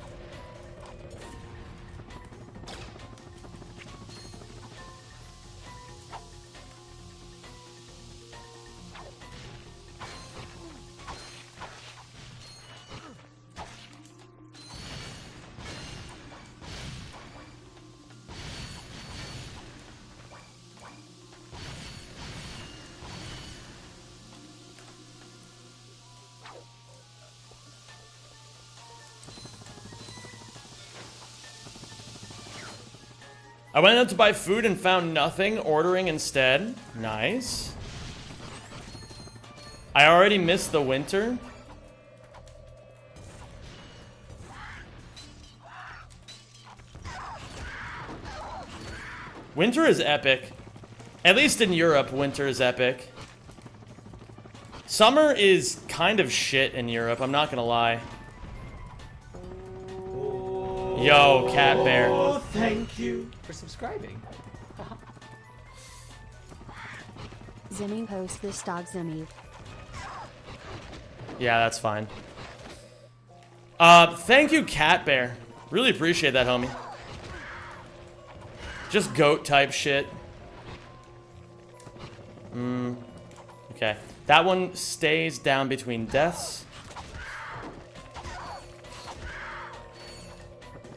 I went out to buy food and found nothing, ordering instead. Nice. I already missed the winter. Winter is epic. At least in Europe, winter is epic. Summer is kind of shit in Europe, I'm not gonna lie. Yo, Cat Bear. Oh, thank you for subscribing. Zimmy post this dog Zimmy. Yeah, that's fine. Thank you, Cat Bear. Really appreciate that, homie. Just goat type shit. Okay. That one stays down between deaths.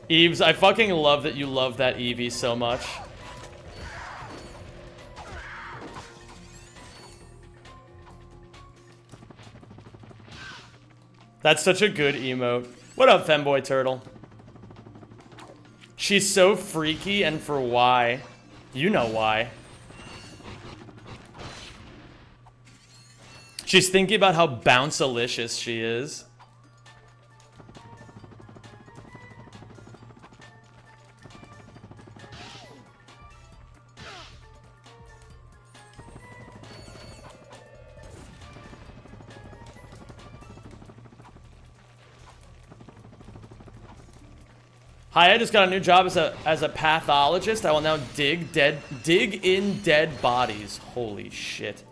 Eves, I fucking love that you love that Eevee so much. That's such a good emote. What up, Femboy Turtle? She's so freaky, and for why? You know why. She's thinking about how bounce-alicious she is. Hi, I just got a new job as a pathologist. I will now dig in dead bodies. Holy shit.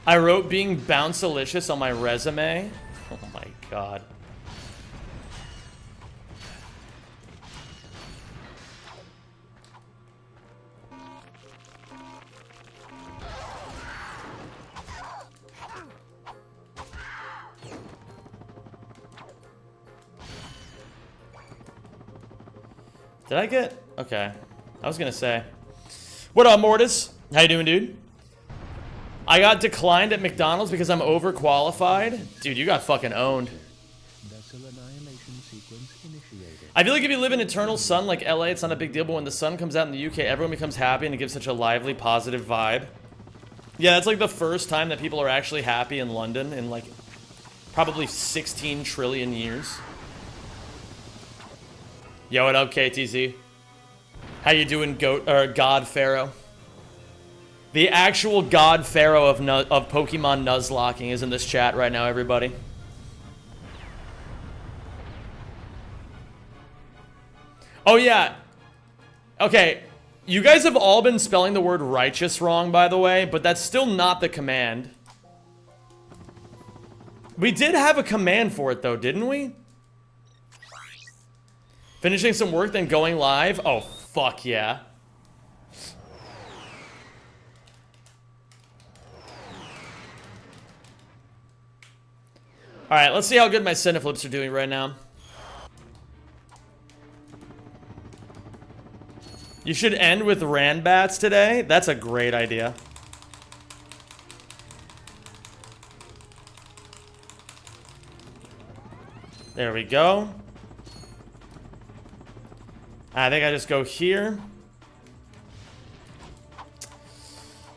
I wrote being bounce-alicious on my resume. Oh my god. Did I get... Okay. I was gonna say. What up, Mortis? How you doing, dude? I got declined at McDonald's because I'm overqualified? Dude, you got fucking owned. I feel like if you live in eternal sun like LA, it's not a big deal, but when the sun comes out in the UK, everyone becomes happy and it gives such a lively, positive vibe. Yeah, that's like the first time that people are actually happy in London in like probably 16 trillion years. Yo, what up, KTZ? How you doing, God Pharaoh? The actual God Pharaoh of Pokemon Nuzlocking is in this chat right now, everybody. Oh, yeah. Okay. You guys have all been spelling the word righteous wrong, by the way, but that's still not the command. We did have a command for it, though, didn't we? Finishing some work, then going live? Oh, fuck yeah. Alright, let's see how good my Cineflips are doing right now. You should end with Ranbats today. That's a great idea. There we go. I think I just go here.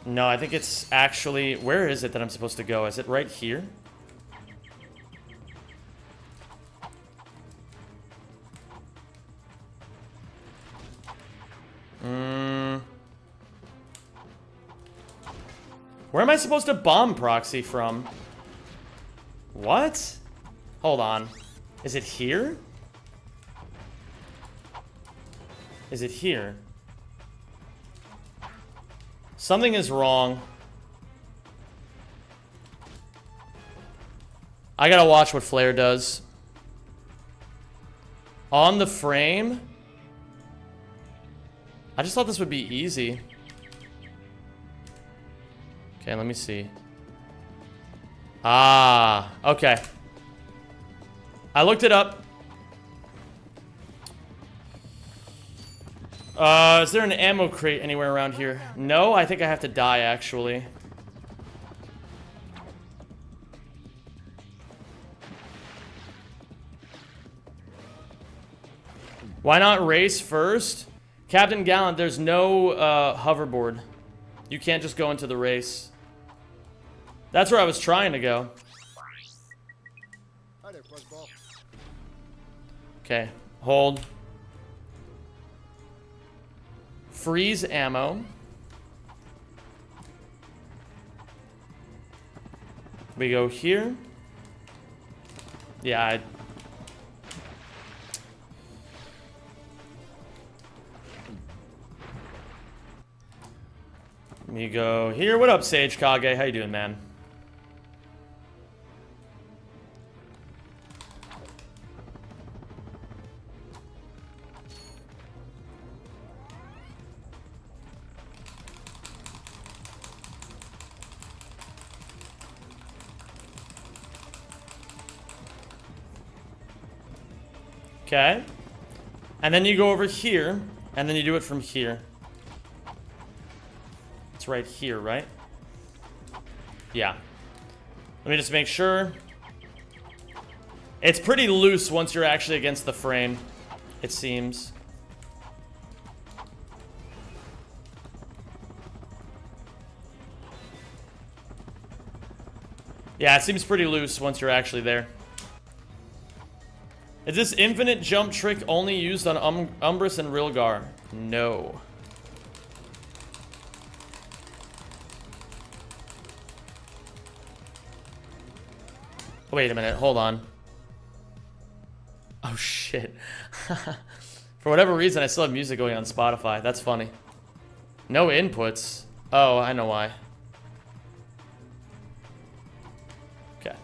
No, I think it's actually... Where is it that I'm supposed to go? Is it right here? Where am I supposed to bomb proxy from? What? Hold on. Is it here? Is it here? Something is wrong. I gotta watch what Flare does. On the frame? I just thought this would be easy. Okay, let me see. Ah, okay. I looked it up. Is there an ammo crate anywhere around here? No, I think I have to die, actually. Why not race first? Captain Gallant, there's no hoverboard. You can't just go into the race. That's where I was trying to go. Okay, hold. Freeze ammo. We go here. Yeah, me go here. What up, Sage Kage? How you doing, man? Okay. And then you go over here, and then you do it from here. It's right here, right? Yeah. Let me just make sure. It's pretty loose once you're actually against the frame, it seems. Yeah, it seems pretty loose once you're actually there. Is this infinite jump trick only used on Umbrus and Rilgar? No. Wait a minute, hold on. Oh shit. For whatever reason, I still have music going on Spotify. That's funny. No inputs. Oh, I know why. Okay.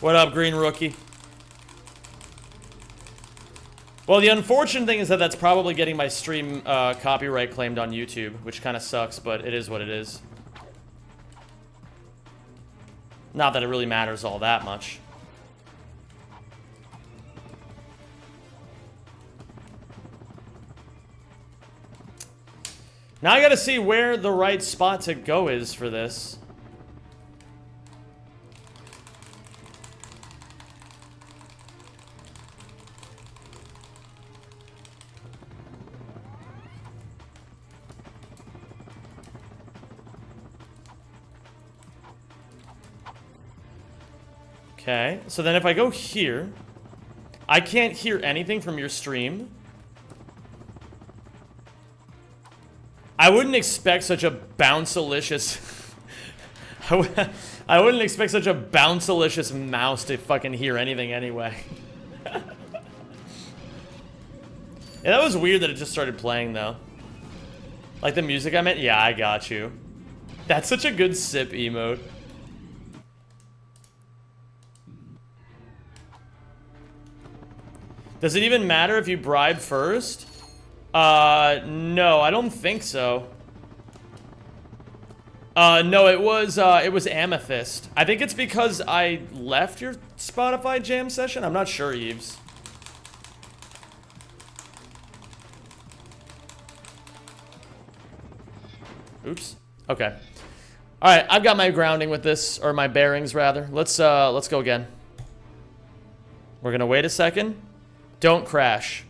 What up, Green Rookie? Well, the unfortunate thing is that that's probably getting my stream copyright claimed on YouTube, which kind of sucks, but it is what it is. Not that it really matters all that much. Now I gotta see where the right spot to go is for this. Okay, so then if I go here, I can't hear anything from your stream. I wouldn't expect such a bounce-alicious... I wouldn't expect such a bounce-alicious mouse to fucking hear anything anyway. Yeah, that was weird that it just started playing, though. Like the music I meant? Yeah, I got you. That's such a good sip emote. Does it even matter if you bribe first? No, I don't think so. No, it was Amethyst. I think it's because I left your Spotify jam session. I'm not sure, Yves. Oops. Okay. All right, I've got my grounding with this, or my bearings rather. Let's go again. We're gonna wait a second. Don't crash.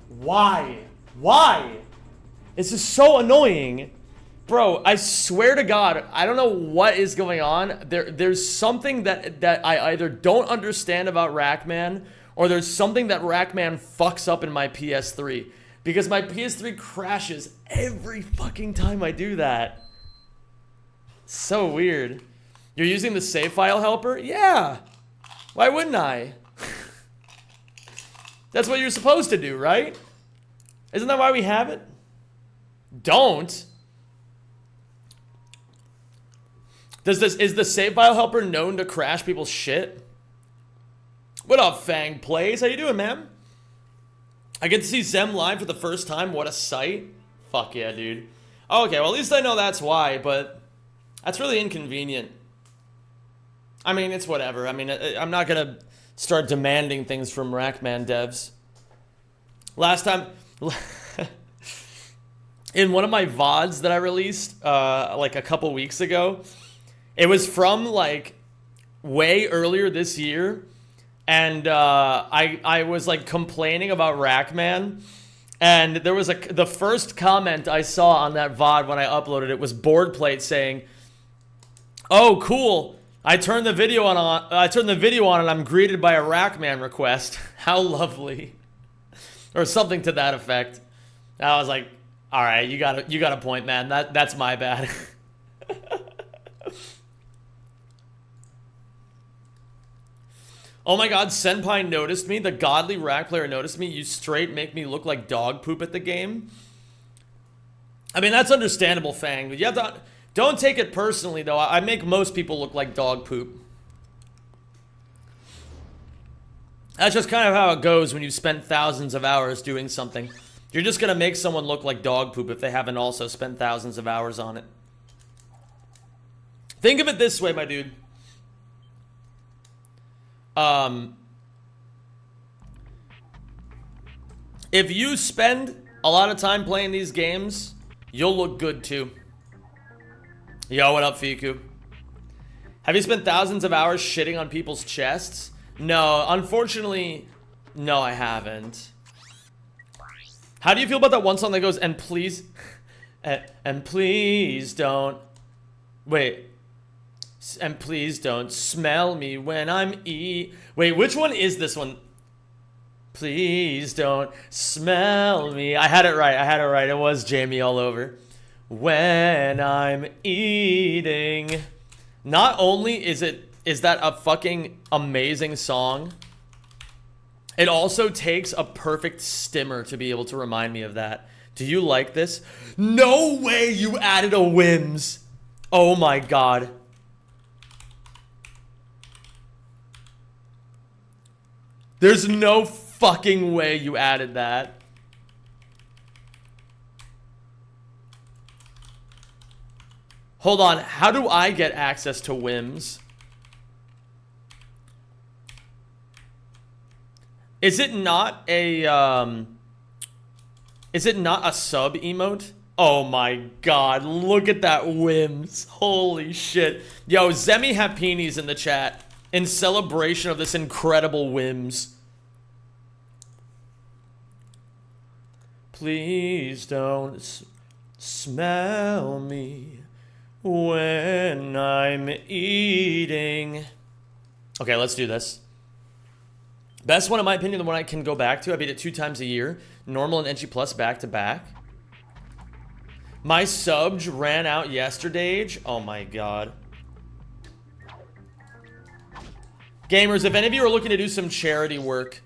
Why? Why? This is so annoying. Bro, I swear to God, I don't know what is going on. There's something that I either don't understand about Rackman, or there's something that Rackman fucks up in my PS3. Because my PS3 crashes every fucking time I do that. So weird. You're using the save file helper? Yeah. Why wouldn't I? That's what you're supposed to do, right? Isn't that why we have it? Don't. Is the save file helper known to crash people's shit? What up, Fang Plays? How you doing, man? I get to see Zem live for the first time. What a sight. Fuck yeah, dude. Okay, well, at least I know that's why, but that's really inconvenient. I mean, it's whatever. I mean, I'm not gonna start demanding things from Rackman devs. Last time, in one of my VODs that I released, like a couple weeks ago, it was from, like, way earlier this year, and I was, like, complaining about Rackman, and there was the first comment I saw on that VOD when I uploaded it was Boardplate saying, "Oh, cool. I turned the video on and I'm greeted by a Rackman request. How lovely." Or something to that effect. I was like, all right, you got a point, man. That's my bad. Oh my god, Senpai noticed me. The godly Rack player noticed me. You straight make me look like dog poop at the game. I mean, that's understandable, Fang. But you have to... Don't take it personally, though. I make most people look like dog poop. That's just kind of how it goes when you've spent thousands of hours doing something. You're just going to make someone look like dog poop if they haven't also spent thousands of hours on it. Think of it this way, my dude. If you spend a lot of time playing these games, you'll look good too. Yo, what up, Fiku? Have you spent thousands of hours shitting on people's chests? No, unfortunately, no, I haven't. How do you feel about that one song that goes, and please, and please don't, wait, and please don't smell me when I'm wait, which one is this one? Please don't smell me. I had it right. It was Jamie all over. When I'm eating. Not only is that a fucking amazing song, it also takes a perfect stimmer to be able to remind me of that. Do you like this? No way you added a Wims. Oh my god. There's no fucking way you added that. Hold on, how do I get access to whims? Is it not a sub emote? Oh my god, look at that whims. Holy shit. Yo, Zemi Hapini's in the chat in celebration of this incredible whims. Please don't smell me when I'm eating. Okay, let's do this. Best one, in my opinion, the one I can go back to. I beat it 2 times a year. Normal and NG Plus back to back. My subs ran out yesterday. Oh my god. Gamers, if any of you are looking to do some charity work,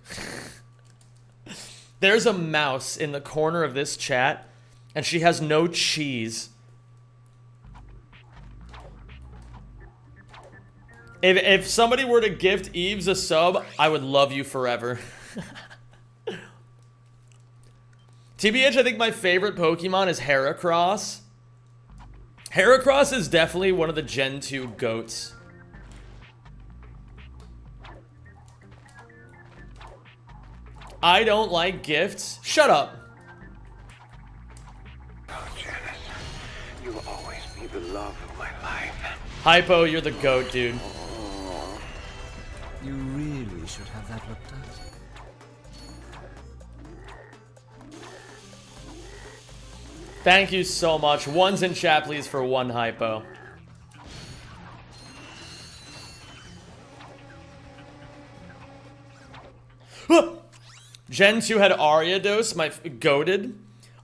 there's a mouse in the corner of this chat, and she has no cheese. If somebody were to gift Eves a sub, I would love you forever. TBH, I think my favorite Pokemon is Heracross. Heracross is definitely one of the Gen 2 goats. I don't like gifts. Shut up. Oh, Janice, you will always be the love of my life. Hypo, you're the goat, dude. You really should have that looked at. Thank you so much. Ones in chat, please, for 1 hypo. Gen 2 had Ariados, my goated.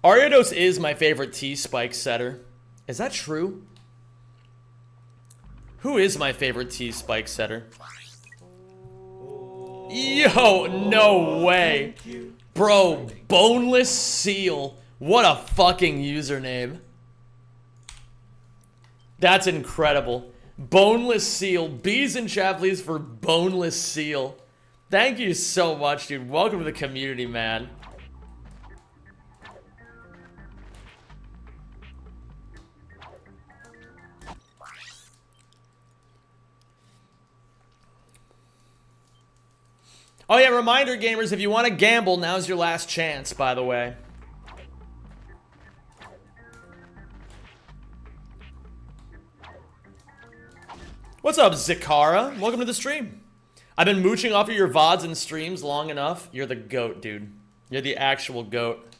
Ariados is my favorite T-Spike setter. Is that true? Who is my favorite T-Spike setter? Yo, no way. Bro, Boneless Seal. What a fucking username. That's incredible. Boneless Seal. Bees in chat, please, for Boneless Seal. Thank you so much, dude. Welcome to the community, man. Oh yeah, reminder gamers, if you want to gamble, now's your last chance, by the way. What's up, Zakara? Welcome to the stream. I've been mooching off of your VODs and streams long enough. You're the goat, dude. You're the actual goat.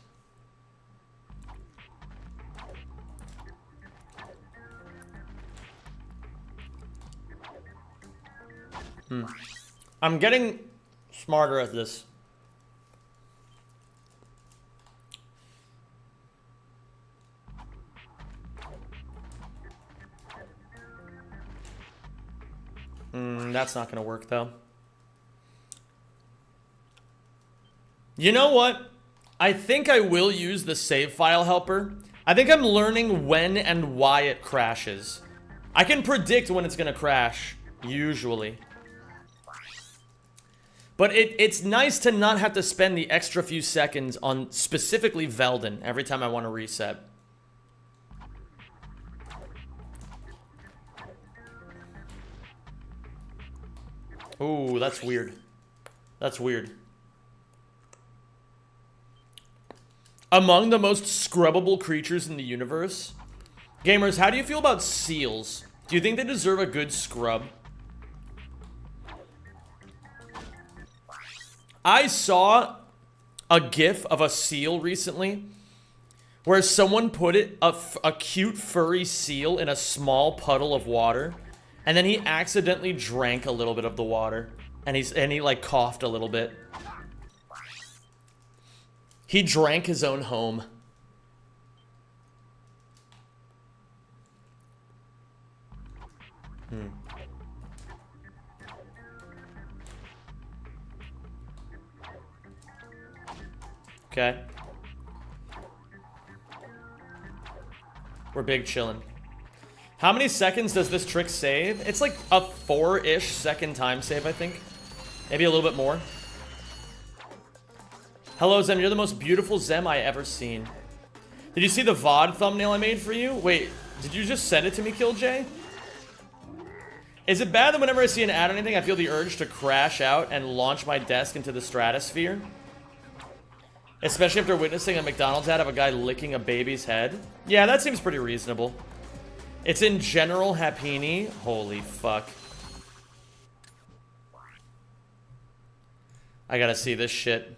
I'm getting smarter at this. That's not gonna work though. You know what? I think I will use the save file helper. I think I'm learning when and why it crashes. I can predict when it's gonna crash, usually. But it's nice to not have to spend the extra few seconds on specifically Velden every time I want to reset. Ooh, that's weird. That's weird. Among the most scrubbable creatures in the universe? Gamers, how do you feel about seals? Do you think they deserve a good scrub? I saw a gif of a seal recently where someone put a cute furry seal in a small puddle of water, and then he accidentally drank a little bit of the water, and he like coughed a little bit. He drank his own home. Okay. We're big chillin'. How many seconds does this trick save? It's like a 4-ish second time save, I think. Maybe a little bit more. Hello, Zem. You're the most beautiful Zem I ever seen. Did you see the VOD thumbnail I made for you? Wait, did you just send it to me, Killjay? Is it bad that whenever I see an ad or anything, I feel the urge to crash out and launch my desk into the stratosphere? Especially after witnessing a McDonald's ad of a guy licking a baby's head? Yeah, that seems pretty reasonable. It's in General Happini. Holy fuck. I gotta see this shit.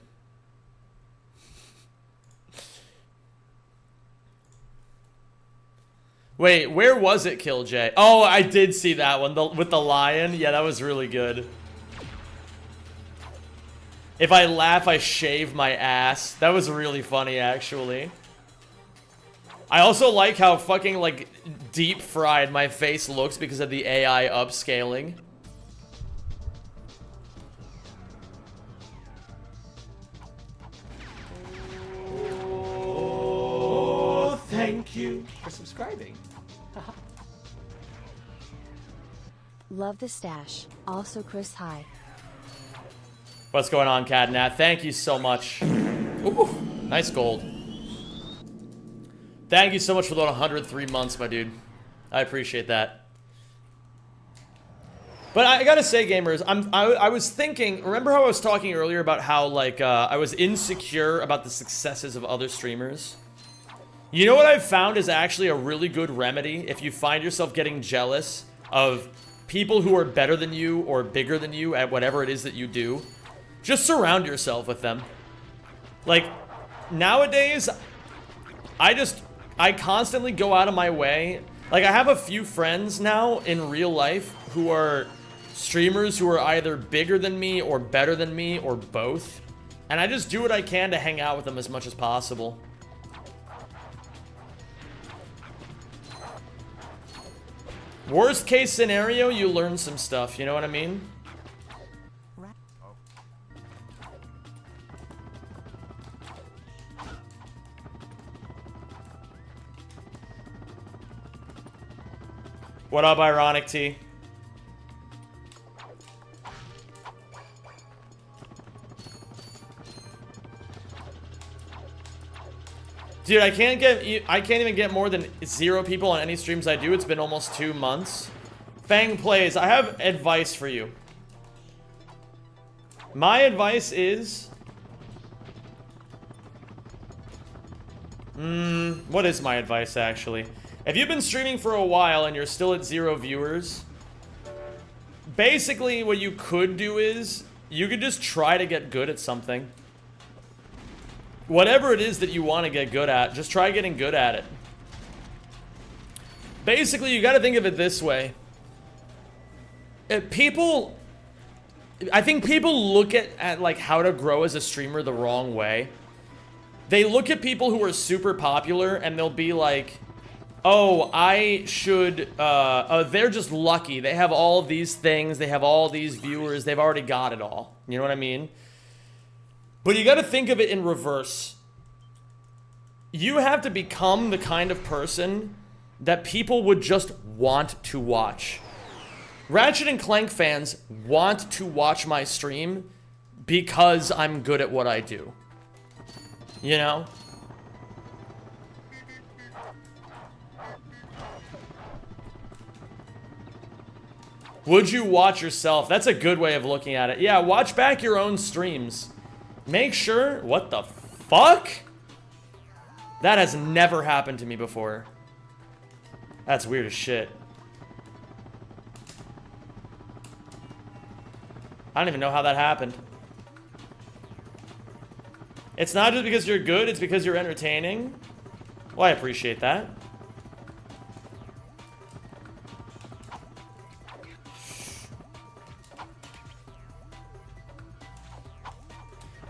Wait, where was it, Killjay? Oh, I did see that one, with the lion. Yeah, that was really good. If I laugh, I shave my ass. That was really funny, actually. I also like how fucking, like, deep fried my face looks because of the AI upscaling. Oh, thank you for subscribing. Love the stash. Also, Chris, hi. What's going on, Cadnat? Thank you so much. Ooh, nice gold. Thank you so much for the 103 months, my dude. I appreciate that. But I gotta say, gamers, I was thinking, remember how I was talking earlier about how, like, I was insecure about the successes of other streamers? You know what I've found is actually a really good remedy if you find yourself getting jealous of people who are better than you or bigger than you at whatever it is that you do? Just surround yourself with them. Like, nowadays, I constantly go out of my way. Like, I have a few friends now in real life who are streamers who are either bigger than me or better than me or both. And I just do what I can to hang out with them as much as possible. Worst case scenario, you learn some stuff, you know what I mean? What up, Ironic T? Dude, I can't even get more than 0 people on any streams I do. It's been almost 2 months. Fang Plays, I have advice for you. My advice is... what is my advice, actually? If you've been streaming for a while and you're still at 0 viewers, basically what you could do is, you could just try to get good at something. Whatever it is that you want to get good at, just try getting good at it. Basically, you got to think of it this way. I think people look at like how to grow as a streamer the wrong way. They look at people who are super popular and they'll be like, oh, I should, they're just lucky. They have all these things. They have all these viewers. They've already got it all. You know what I mean? But you got to think of it in reverse. You have to become the kind of person that people would just want to watch. Ratchet and Clank fans want to watch my stream because I'm good at what I do. You know? Would you watch yourself? That's a good way of looking at it. Yeah, watch back your own streams. Make sure... What the fuck? That has never happened to me before. That's weird as shit. I don't even know how that happened. It's not just because you're good, it's because you're entertaining. Well, I appreciate that.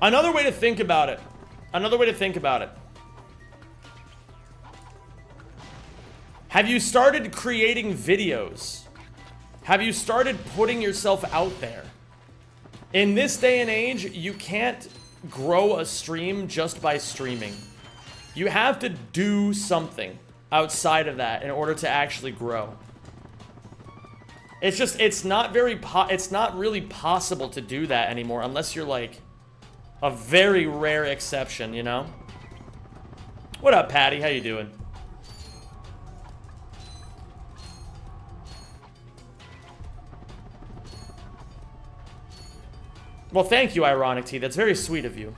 Another way to think about it. Have you started creating videos? Have you started putting yourself out there? In this day and age, you can't grow a stream just by streaming. You have to do something outside of that in order to actually grow. It's not really possible to do that anymore unless you're like a very rare exception, you know? What up, Patty? How you doing? Well, thank you, Ironic T. That's very sweet of you.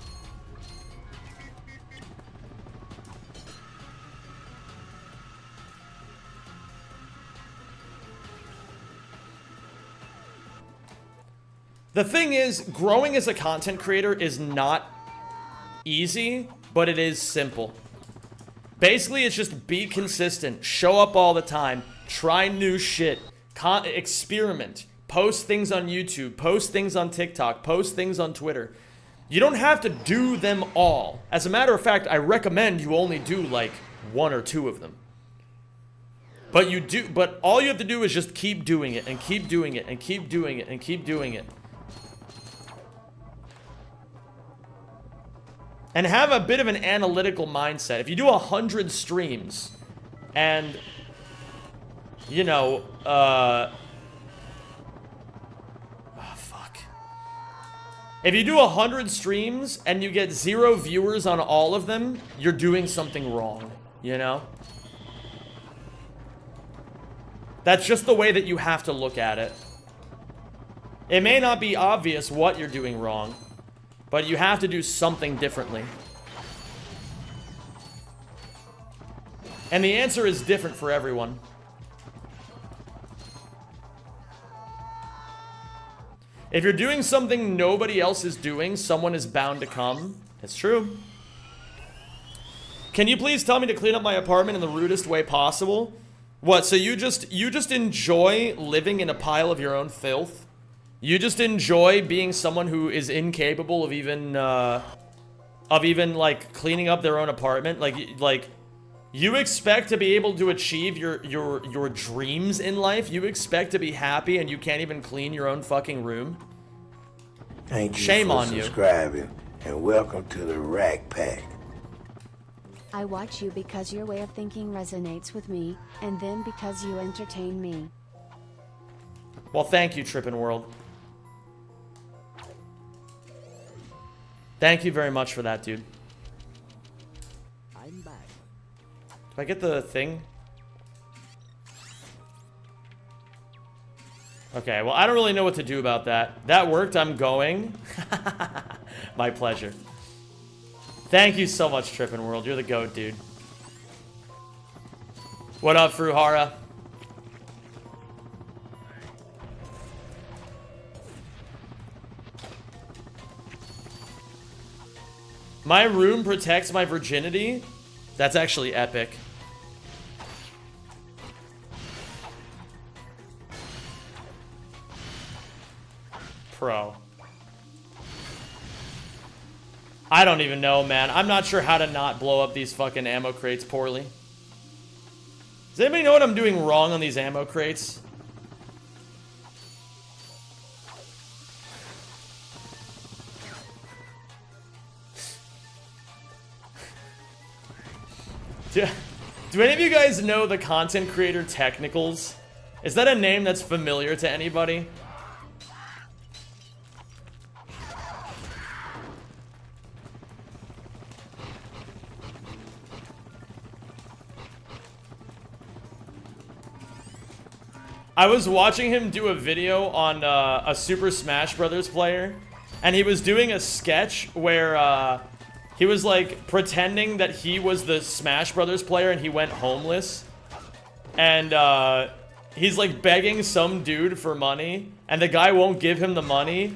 The thing is, growing as a content creator is not easy, but it is simple. Basically, it's just be consistent, show up all the time, try new shit, experiment, post things on YouTube, post things on TikTok, post things on Twitter. You don't have to do them all. As a matter of fact, I recommend you only do like 1 or 2 of them. But all you have to do is just keep doing it and keep doing it and keep doing it and keep doing it. And have a bit of an analytical mindset. If you do 100 streams and, you know, if you do 100 streams and you get 0 viewers on all of them, you're doing something wrong, you know? That's just the way that you have to look at it. It may not be obvious what you're doing wrong, but you have to do something differently. And the answer is different for everyone. If you're doing something nobody else is doing, someone is bound to come. It's true. Can you please tell me to clean up my apartment in the rudest way possible? What, so you just enjoy living in a pile of your own filth? You just enjoy being someone who is incapable of even like cleaning up their own apartment? Like you expect to be able to achieve your dreams in life? You expect to be happy and you can't even clean your own fucking room? Thank you Shame for on you. subscribing, and welcome to the Rack Pack. I watch you because your way of thinking resonates with me, and then because you entertain me. Well, thank you, Trippin' World. Thank you very much for that, dude. I'm back. Do I get the thing? Okay, well, I don't really know what to do about that. That worked, I'm going. My pleasure. Thank you so much, Trippin' World. You're the GOAT, dude. What up, Fruhara? My room protects my virginity? That's actually epic. Pro. I don't even know, man. I'm not sure how to not blow up these fucking ammo crates poorly. Does anybody know what I'm doing wrong on these ammo crates? Do any of you guys know the content creator technicals? Is that a name that's familiar to anybody? I was watching him do a video on a Super Smash Brothers player, and he was doing a sketch where he was like pretending that he was the Smash Brothers player and he went homeless. And he's like begging some dude for money, and the guy won't give him the money.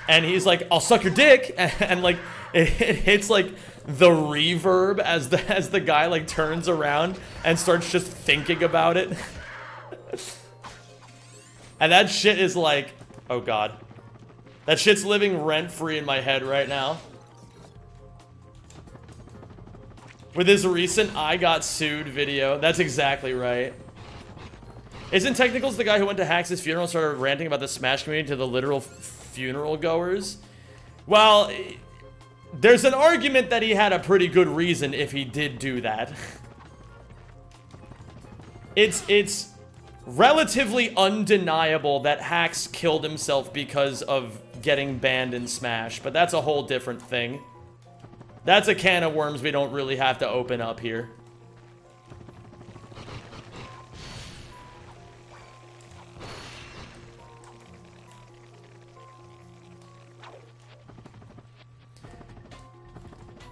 And he's like, "I'll suck your dick," and like it hits like the reverb as the guy like turns around and starts just thinking about it. And that shit is like, oh god. That shit's living rent-free in my head right now. With his recent I got sued video. That's exactly right. Isn't Technicals the guy who went to Hax's funeral and started ranting about the Smash community to the literal funeral goers? Well, there's an argument that he had a pretty good reason if he did do that. It's relatively undeniable that Hax killed himself because of getting banned in Smash, but that's a whole different thing. That's a can of worms we don't really have to open up here.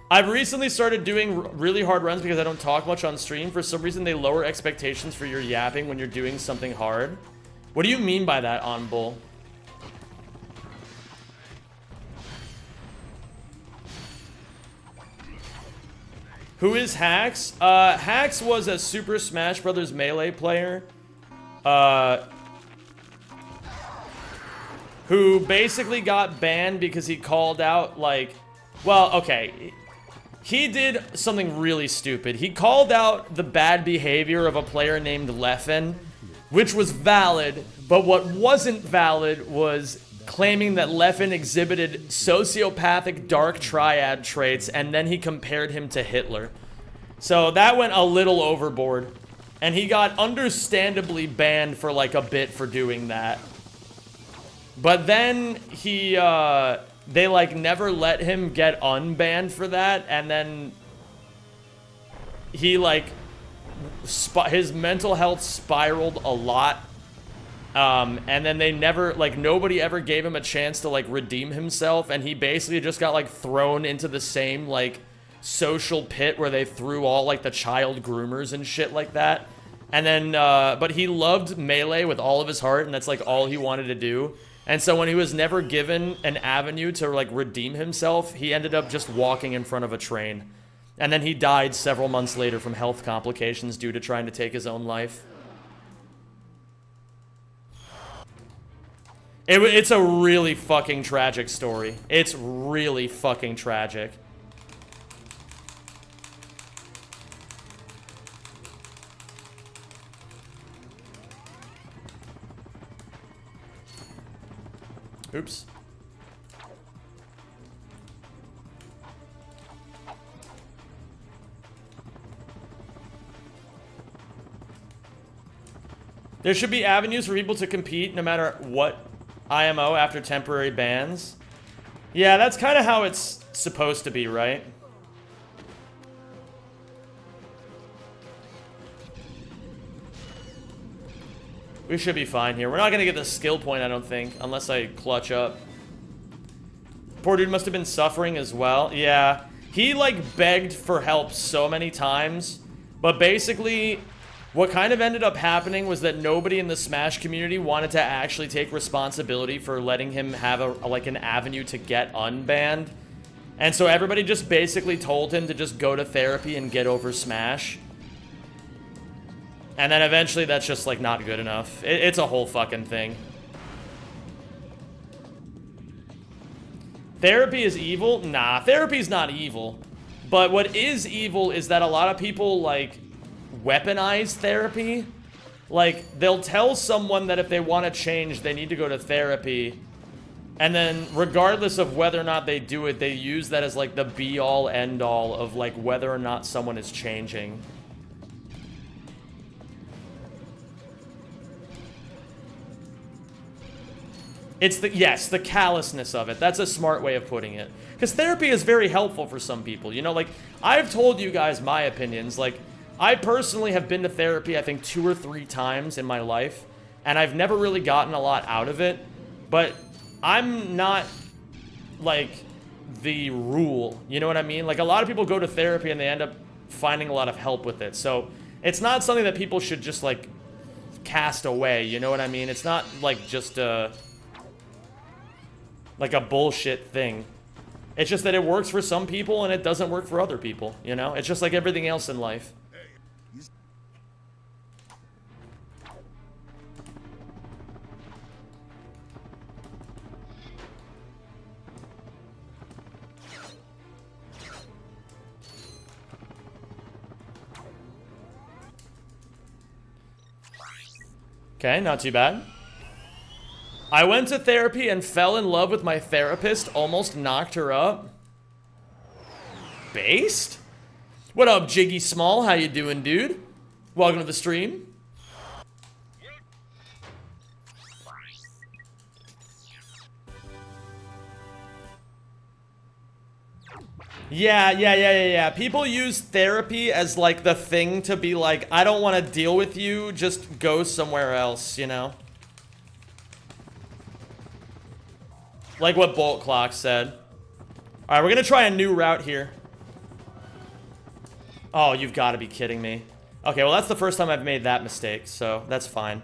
I've recently started doing really hard runs because I don't talk much on stream. For some reason, they lower expectations for your yapping when you're doing something hard. What do you mean by that, On Bull? Who is Hax? Hax was a Super Smash Bros. Melee player. Who basically got banned because he called out, like... Well, okay. He did something really stupid. He called out the bad behavior of a player named Leffen, which was valid, but what wasn't valid was claiming that Leffen exhibited sociopathic dark triad traits, and then he compared him to Hitler. So that went a little overboard, and he got understandably banned for like a bit for doing that. But then he, they like never let him get unbanned for that, and then he like his mental health spiraled a lot, and then they never, like, nobody ever gave him a chance to like redeem himself, and he basically just got like thrown into the same like social pit where they threw all like the child groomers and shit like that. And then but he loved Melee with all of his heart, and that's like all he wanted to do. And so when he was never given an avenue to, like, redeem himself, he ended up just walking in front of a train. And then he died several months later from health complications due to trying to take his own life. It's a really fucking tragic story. It's really fucking tragic. Oops. There should be avenues for people to compete no matter what IMO after temporary bans. Yeah, that's kind of how it's supposed to be, right? We should be fine here. We're not going to get the skill point, I don't think, unless I clutch up. Poor dude must have been suffering as well. Yeah. He, like, begged for help so many times. But basically, what kind of ended up happening was that nobody in the Smash community wanted to actually take responsibility for letting him have, like, an avenue to get unbanned. And so everybody just basically told him to just go to therapy and get over Smash. And then eventually that's just, like, not good enough. It's a whole fucking thing. Therapy is evil? Nah, therapy's not evil. But what is evil is that a lot of people, like, weaponize therapy. Like, they'll tell someone that if they want to change, they need to go to therapy. And then, regardless of whether or not they do it, they use that as, like, the be-all, end-all of, like, whether or not someone is changing. It's the, yes, the callousness of it. That's a smart way of putting it. Because therapy is very helpful for some people. You know, like, I've told you guys my opinions. Like, I personally have been to therapy, I think, 2 or 3 times in my life. And I've never really gotten a lot out of it. But I'm not, like, the rule. You know what I mean? Like, a lot of people go to therapy and they end up finding a lot of help with it. So, it's not something that people should just, like, cast away. You know what I mean? It's not, like, just a... like a bullshit thing. It's just that it works for some people and it doesn't work for other people, you know? It's just like everything else in life. Okay, not too bad. I went to therapy and fell in love with my therapist, almost knocked her up. Based? What up, Jiggy Small? How you doing, dude? Welcome to the stream. Yeah. People use therapy as like the thing to be like, I don't want to deal with you, just go somewhere else, you know? Like what Bolt Clock said. Alright, we're gonna try a new route here. Oh, you've got to be kidding me. Okay, well that's the first time I've made that mistake, so that's fine.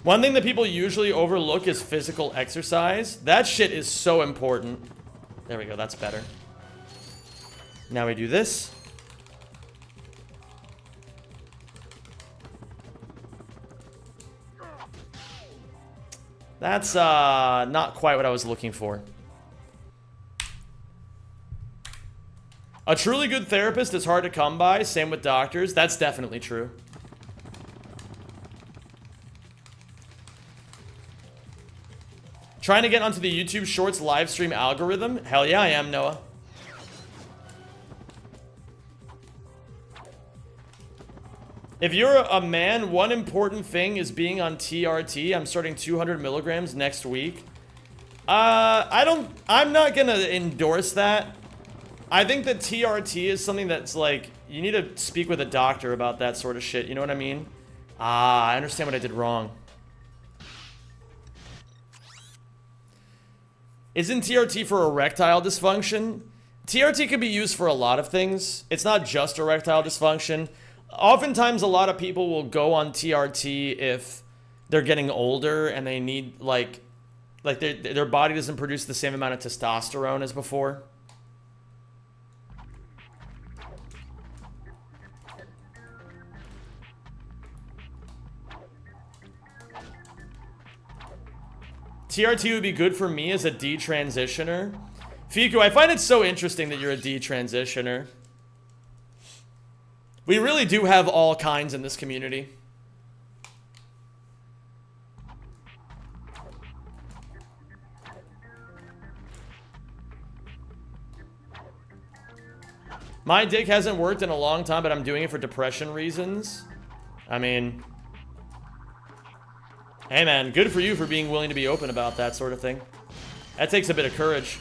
One thing that people usually overlook is physical exercise. That shit is so important. There we go, that's better. Now we do this. That's not quite what I was looking for. A truly good therapist is hard to come by, same with doctors. That's definitely true. Trying to get onto the YouTube Shorts live stream algorithm? Hell yeah, I am, Noah. If you're a man, one important thing is being on TRT. I'm starting 200 milligrams next week. I'm not gonna endorse that. I think that TRT is something that's like, you need to speak with a doctor about that sort of shit. You know what I mean? Ah, I understand what I did wrong. Isn't TRT for erectile dysfunction? TRT can be used for a lot of things. It's not just erectile dysfunction. Oftentimes, a lot of people will go on TRT if they're getting older and they need, like their body doesn't produce the same amount of testosterone as before. TRT would be good for me as a detransitioner. Fiku, I find it so interesting that you're a detransitioner. We really do have all kinds in this community. My dick hasn't worked in a long time, but I'm doing it for depression reasons. I mean, hey man, good for you for being willing to be open about that sort of thing. That takes a bit of courage.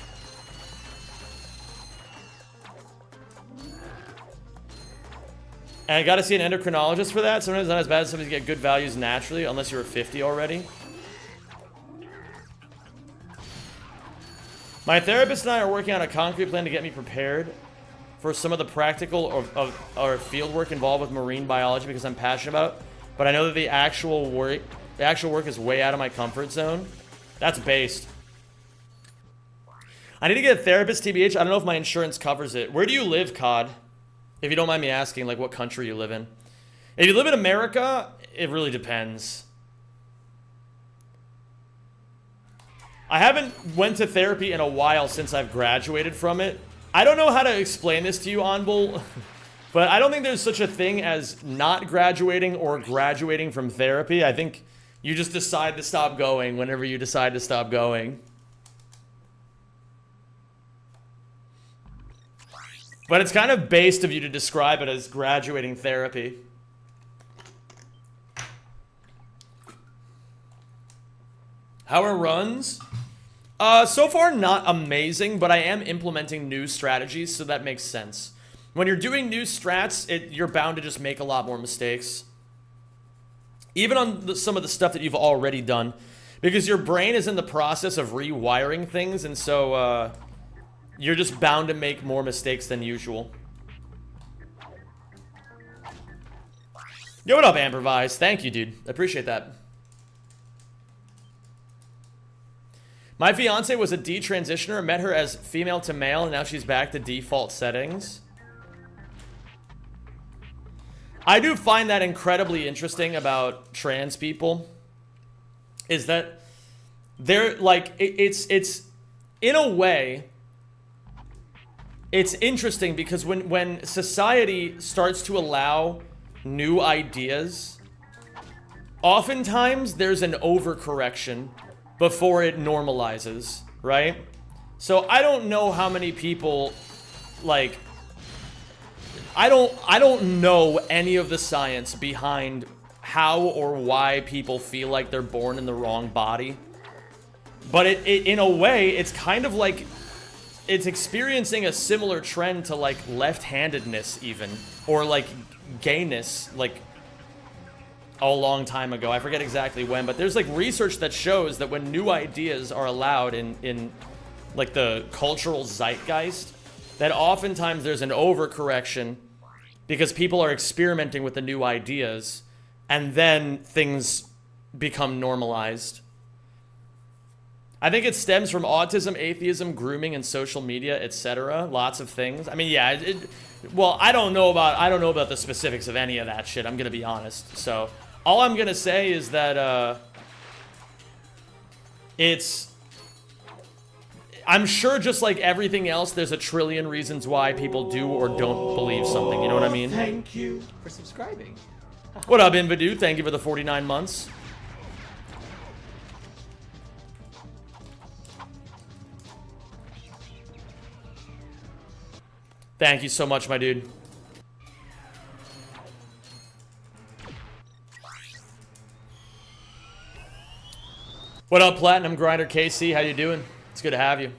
And I gotta see an endocrinologist for that. Sometimes it's not as bad as somebody get good values naturally, unless you're 50 already. My therapist and I are working on a concrete plan to get me prepared for some of the practical or field work involved with marine biology because I'm passionate about it. But I know that the actual work is way out of my comfort zone. That's based. I need to get a therapist, TBH. I don't know if my insurance covers it. Where do you live, COD? If you don't mind me asking, like, what country you live in. If you live in America, it really depends. I haven't went to therapy in a while since I've graduated from it. I don't know how to explain this to you, Onbull, but I don't think there's such a thing as not graduating or graduating from therapy. I think you just decide to stop going whenever you decide to stop going. But it's kind of based of you to describe it as graduating therapy. How are runs? So far, not amazing, but I am implementing new strategies, so that makes sense. When you're doing new strats, you're bound to just make a lot more mistakes. Even on some of the stuff that you've already done. Because your brain is in the process of rewiring things, and so, you're just bound to make more mistakes than usual. Yo, what up, Ampervise? Thank you, dude. I appreciate that. My fiance was a detransitioner. Met her as female to male, and now she's back to default settings. I do find that incredibly interesting about trans people. Is that they're like, it's in a way, it's interesting because when society starts to allow new ideas, oftentimes there's an overcorrection before it normalizes, right? So I don't know how many people, like, I don't know any of the science behind how or why people feel like they're born in the wrong body. But it in a way, it's kind of like it's experiencing a similar trend to like left-handedness even, or like gayness, like a long time ago. I forget exactly when, but there's like research that shows that when new ideas are allowed in like the cultural zeitgeist, that oftentimes there's an overcorrection because people are experimenting with the new ideas, and then things become normalized. I think it stems from autism, atheism, grooming, and social media, etc. Lots of things. I mean, yeah. Well, I don't know about the specifics of any of that shit. I'm gonna be honest. So all I'm gonna say is that I'm sure just like everything else, there's a trillion reasons why people do or don't believe something. You know what I mean? Thank you for subscribing. What up, Invadu? Thank you for the 49 months. Thank you so much, my dude. What up, Platinum Grinder KC? How you doing? It's good to have you.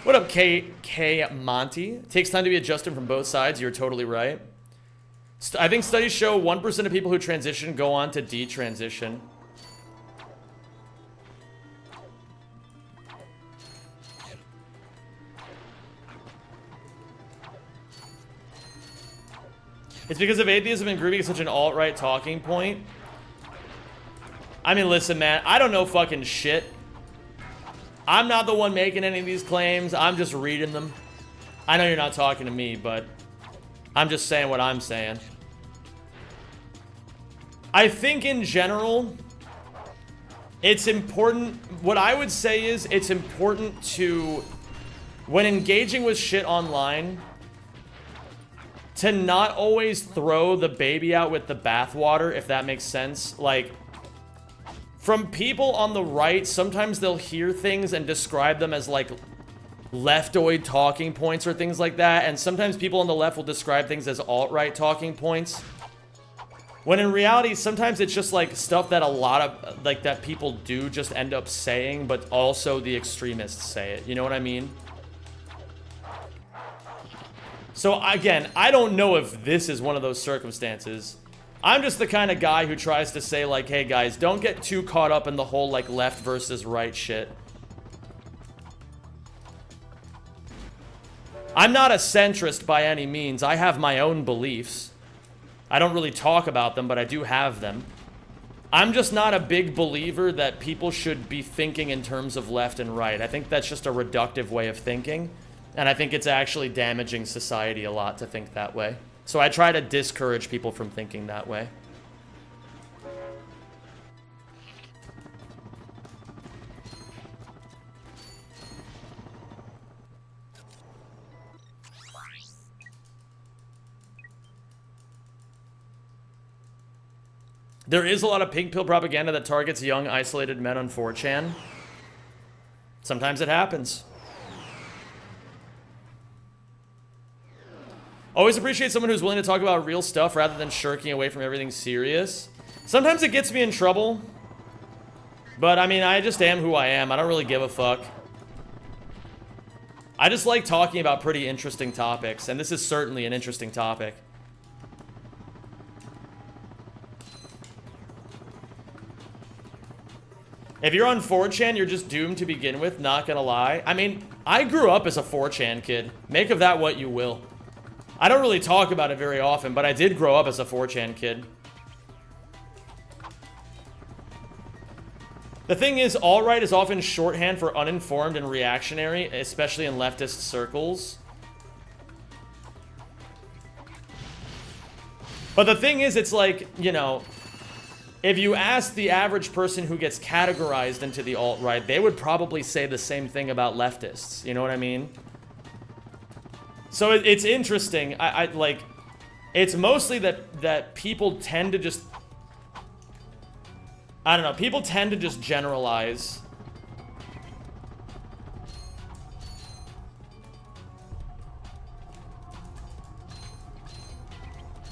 What up, K Monty? It takes time to be adjusted from both sides. You're totally right. I think studies show 1% of people who transition go on to detransition. It's because of atheism and grooming is such an alt-right talking point. I mean, listen, man, I don't know fucking shit. I'm not the one making any of these claims. I'm just reading them. I know you're not talking to me, but I'm just saying what I'm saying. I think in general, it's important. What I would say is it's important to, when engaging with shit online, to not always throw the baby out with the bathwater, if that makes sense. Like, from people on the right, sometimes they'll hear things and describe them as like leftoid talking points or things like that, and sometimes people on the left will describe things as alt-right talking points. When in reality, sometimes it's just like stuff that a lot of, like, that people do just end up saying, but also the extremists say it. You know what I mean? So again, I don't know if this is one of those circumstances. I'm just the kind of guy who tries to say like, hey guys, don't get too caught up in the whole like left versus right shit. I'm not a centrist by any means. I have my own beliefs. I don't really talk about them, but I do have them. I'm just not a big believer that people should be thinking in terms of left and right. I think that's just a reductive way of thinking. And I think it's actually damaging society a lot to think that way. So I try to discourage people from thinking that way. There is a lot of pink pill propaganda that targets young, isolated men on 4chan. Sometimes it happens. Always appreciate someone who's willing to talk about real stuff rather than shirking away from everything serious. Sometimes it gets me in trouble. But, I mean, I just am who I am. I don't really give a fuck. I just like talking about pretty interesting topics, and this is certainly an interesting topic. If you're on 4chan, you're just doomed to begin with, not gonna lie. I mean, I grew up as a 4chan kid. Make of that what you will. I don't really talk about it very often, but I did grow up as a 4chan kid. The thing is, alt-right is often shorthand for uninformed and reactionary, especially in leftist circles. But the thing is, it's like, you know, if you ask the average person who gets categorized into the alt-right, they would probably say the same thing about leftists. You know what I mean? So it's interesting. I like, it's mostly that people tend to just, I don't know, people tend to just generalize.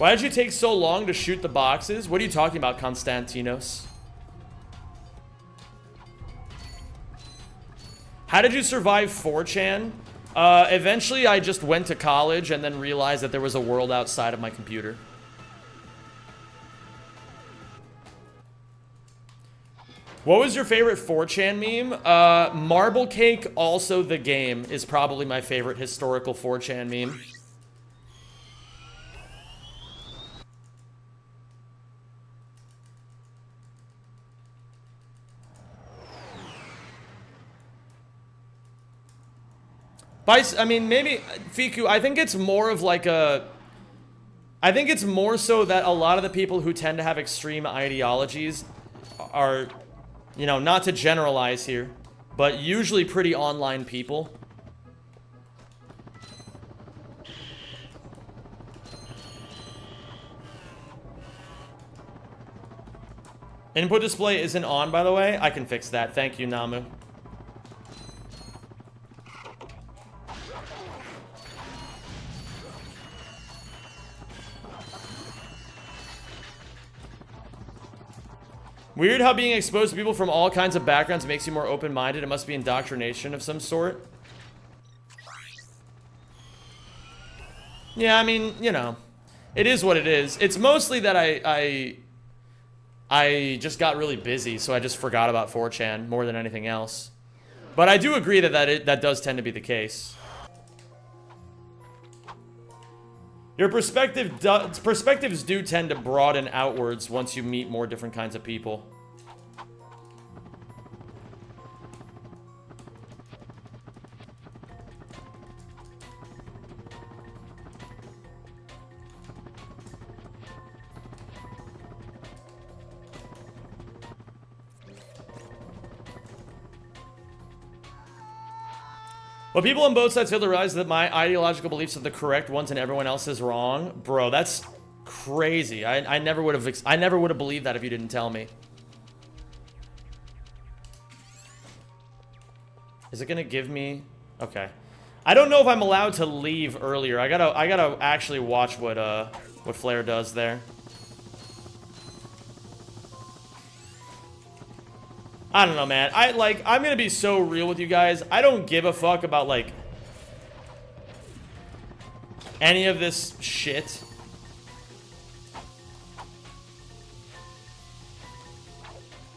Why did you take so long to shoot the boxes? What are you talking about, Konstantinos? How did you survive 4chan? Eventually I just went to college and then realized that there was a world outside of my computer. What was your favorite 4chan meme? Marble Cake, also the game, is probably my favorite historical 4chan meme. I mean, maybe, Fiku, I think it's more of like a... I think it's more so that a lot of the people who tend to have extreme ideologies are, you know, not to generalize here, but usually pretty online people. Input display isn't on, by the way. I can fix that. Thank you, Namu. Weird how being exposed to people from all kinds of backgrounds makes you more open-minded. It must be indoctrination of some sort. Yeah, I mean, you know, it is what it is. It's mostly that I just got really busy, so I just forgot about 4chan more than anything else. But I do agree that that does tend to be the case. Your perspectives do tend to broaden outwards once you meet more different kinds of people. But people on both sides fail to realize that my ideological beliefs are the correct ones and everyone else is wrong. Bro, that's crazy. I never would have believed that if you didn't tell me. Is it gonna give me? Okay. I don't know if I'm allowed to leave earlier. I gotta actually watch what Flair does there. I don't know, man. I'm gonna be so real with you guys. I don't give a fuck about, like, any of this shit.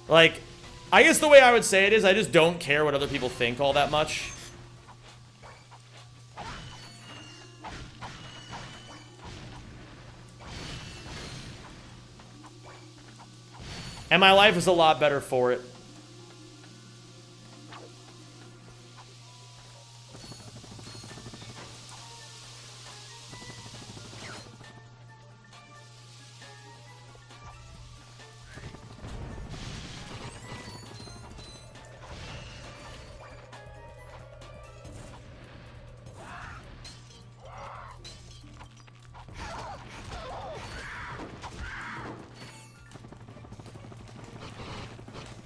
Like, I guess the way I would say it is I just don't care what other people think all that much. And my life is a lot better for it.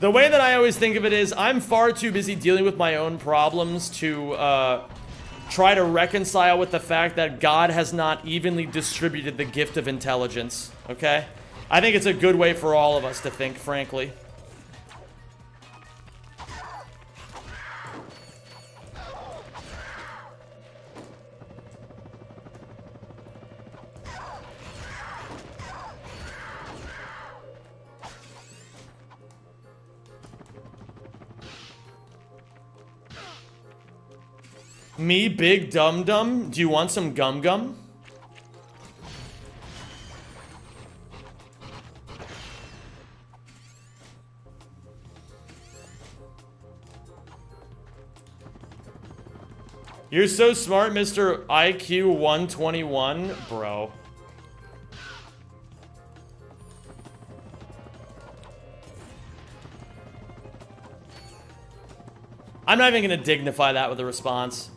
The way that I always think of it is I'm far too busy dealing with my own problems to try to reconcile with the fact that God has not evenly distributed the gift of intelligence, okay? I think it's a good way for all of us to think, frankly. Me, big dum-dum? Do you want some gum-gum? You're so smart, Mr. IQ 121, bro. I'm not even gonna dignify that with a response.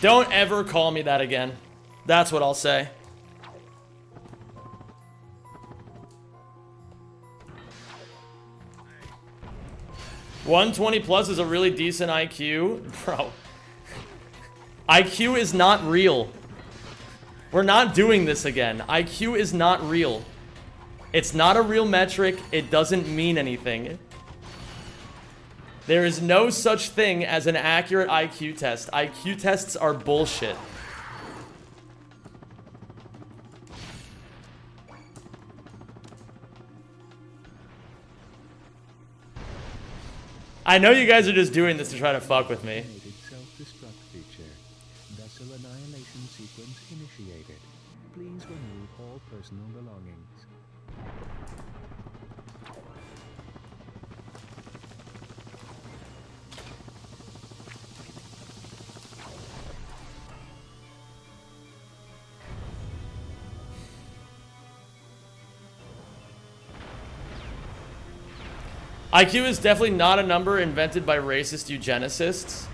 Don't ever call me that again. That's what I'll say. +120 is a really decent IQ. Bro. IQ is not real. We're not doing this again. IQ is not real. It's not a real metric. It doesn't mean anything. There is no such thing as an accurate IQ test. IQ tests are bullshit. I know you guys are just doing this to try to fuck with me. Self-destruct feature. Vessel annihilation sequence initiated. Please remove all personal belongings. IQ is definitely not a number invented by racist eugenicists.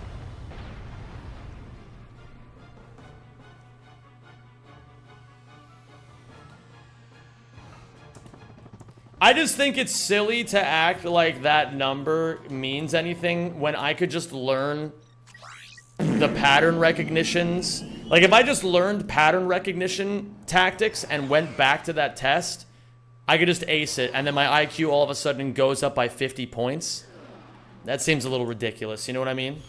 I just think it's silly to act like that number means anything when I could just learn the pattern recognitions. Like, if I just learned pattern recognition tactics and went back to that test, I could just ace it, and then my IQ all of a sudden goes up by 50 points. That seems a little ridiculous, you know what I mean?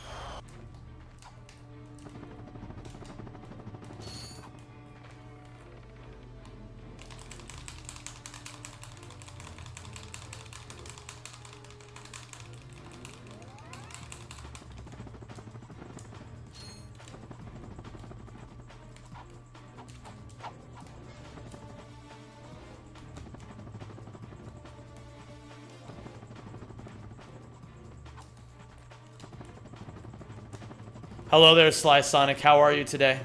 Hello there, Sly Sonic. How are you today?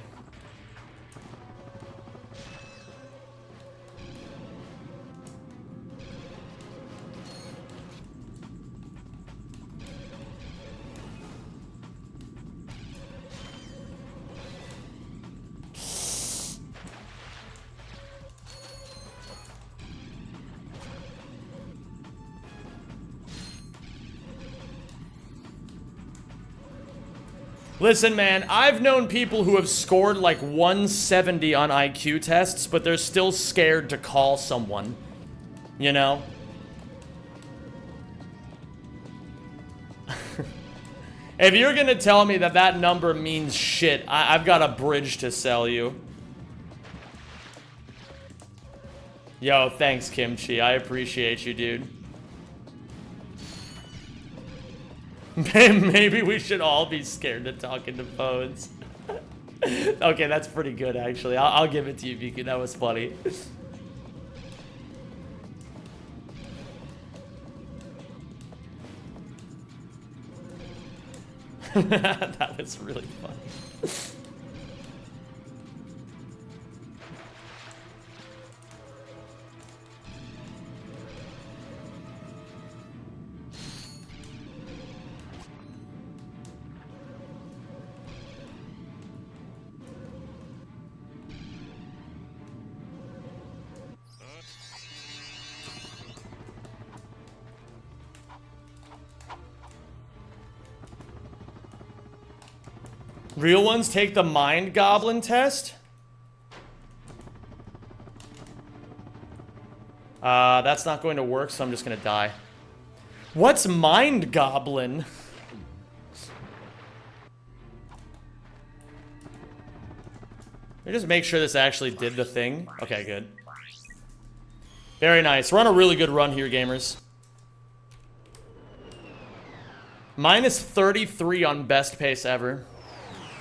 Listen, man, I've known people who have scored like 170 on IQ tests, but they're still scared to call someone. You know? If you're gonna tell me that that number means shit, I've got a bridge to sell you. Yo, thanks, Kimchi. I appreciate you, dude. Maybe we should all be scared to talk into phones. Okay, that's pretty good, actually. I'll give it to you, Vicky. That was funny. That was really funny. Real ones take the Mind Goblin test? That's not going to work, so I'm just gonna die. What's Mind Goblin? Let me just make sure this actually did the thing. Okay, good. Very nice. We're on a really good run here, gamers. Minus 33 on best pace ever.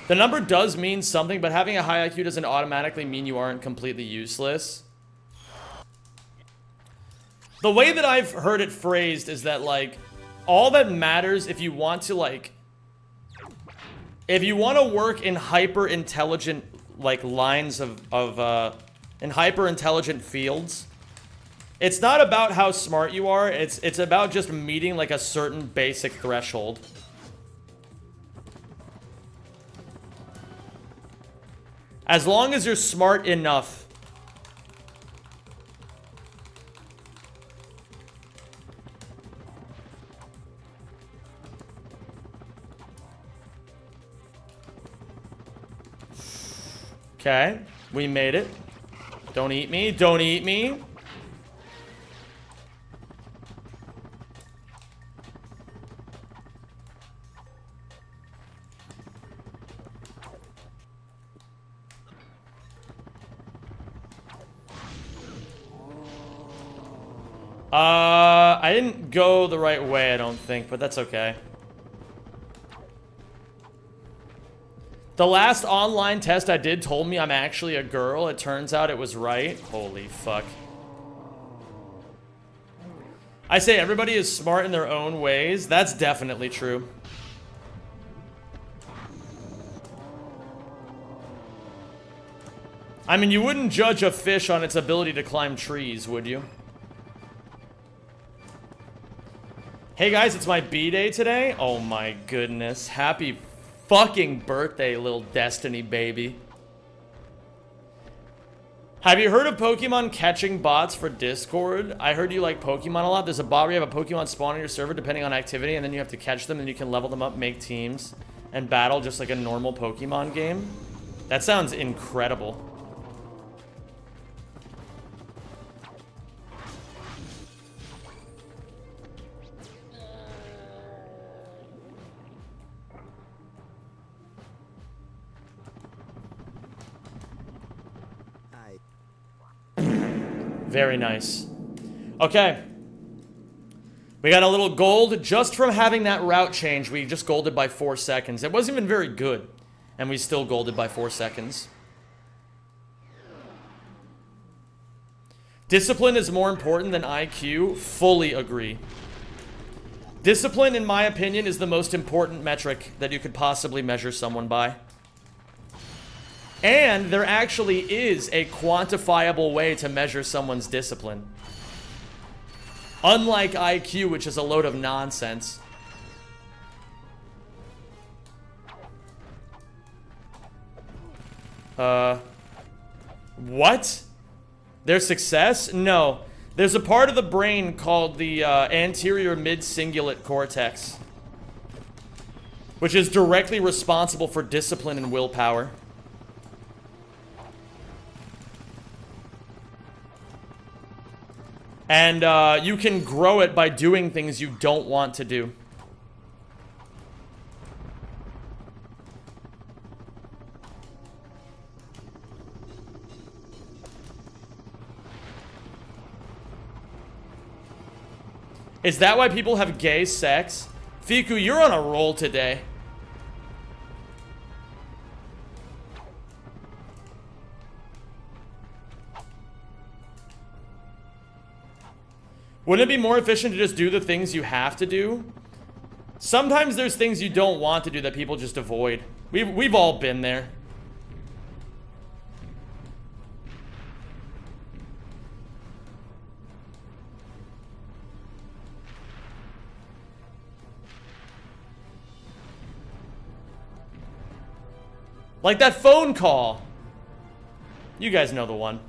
The number does mean something, but having a high IQ doesn't automatically mean you aren't completely useless. The way that I've heard it phrased is that, like, all that matters if you want to, like... If you want to work in hyper-intelligent, like, lines in hyper-intelligent fields, it's not about how smart you are, it's about just meeting, like, a certain basic threshold. As long as you're smart enough. Okay, we made it. Don't eat me, don't eat me. I didn't go the right way, I don't think, but that's okay. The last online test I did told me I'm actually a girl. It turns out it was right. Holy fuck. I say everybody is smart in their own ways. That's definitely true. I mean, you wouldn't judge a fish on its ability to climb trees, would you? Hey guys, it's my B-Day today. Oh my goodness. Happy fucking birthday, little Destiny baby. Have you heard of Pokemon catching bots for Discord? I heard you like Pokemon a lot. There's a bot where you have a Pokemon spawn on your server depending on activity, and then you have to catch them, and you can level them up, make teams, and battle just like a normal Pokemon game. That sounds incredible. Very nice. Okay. We got a little gold just from having that route change. We just golded by 4 seconds. It wasn't even very good, and we still golded by 4 seconds. Discipline is more important than IQ. Fully agree. Discipline, in my opinion, is the most important metric that you could possibly measure someone by. And there actually is a quantifiable way to measure someone's discipline. Unlike IQ, which is a load of nonsense. What? Their success? No. There's a part of the brain called the anterior mid-cingulate cortex, which is directly responsible for discipline and willpower. And you can grow it by doing things you don't want to do. Is that why people have gay sex? Fiku, you're on a roll today. Wouldn't it be more efficient to just do the things you have to do? Sometimes there's things you don't want to do that people just avoid. We've all been there. Like that phone call. You guys know the one.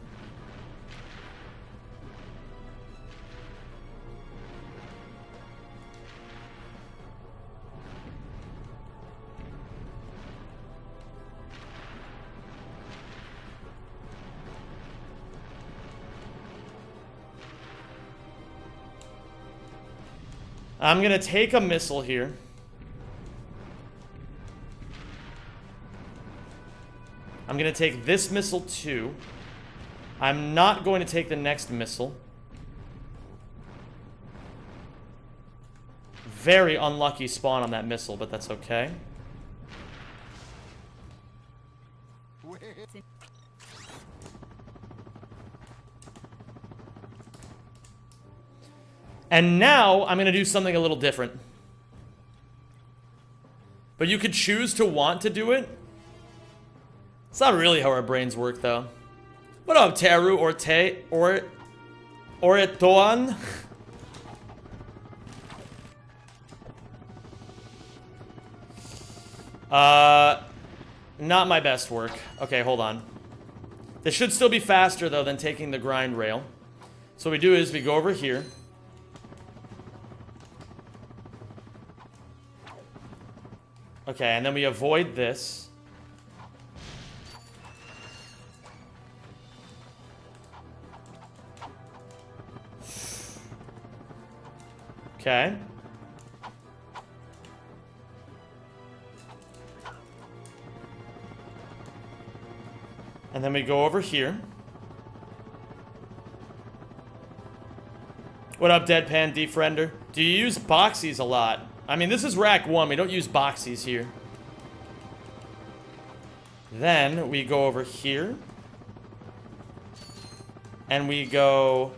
I'm gonna take a missile here. I'm gonna take this missile too. I'm not going to take the next missile. Very unlucky spawn on that missile, but that's okay. And now, I'm going to do something a little different. But you could choose to want to do it. It's not really how our brains work, though. What up, Teru or Oretoan? Not my best work. Okay, hold on. This should still be faster, though, than taking the grind rail. So what we do is we go over here. Okay, and then we avoid this. Okay. And then we go over here. What up, Deadpan Defriender? Do you use boxies a lot? I mean, this is rack 1. We don't use boxies here. Then we go over here. And we go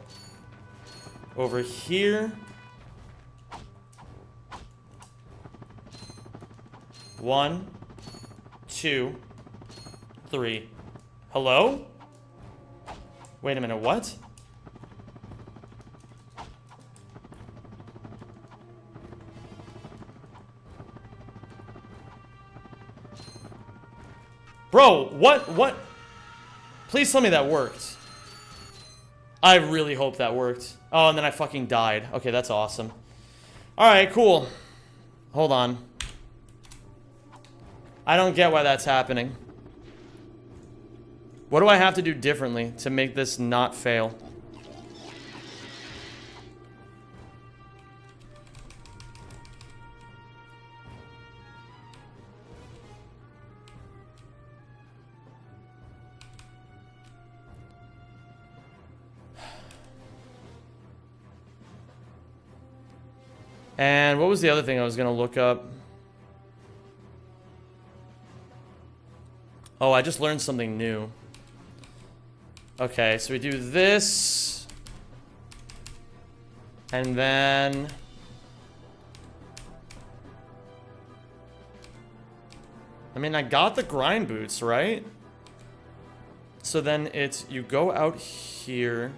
over here. 1, 2, 3. Hello? Wait a minute, what? Bro, what? Please tell me that worked. I really hope that worked. Oh, and then I fucking died. Okay, that's awesome. Alright, cool. Hold on. I don't get why that's happening. What do I have to do differently to make this not fail? And what was the other thing I was gonna look up? Oh, I just learned something new. Okay, so we do this. And then... I mean, I got the grind boots, right? So then it's... You go out here.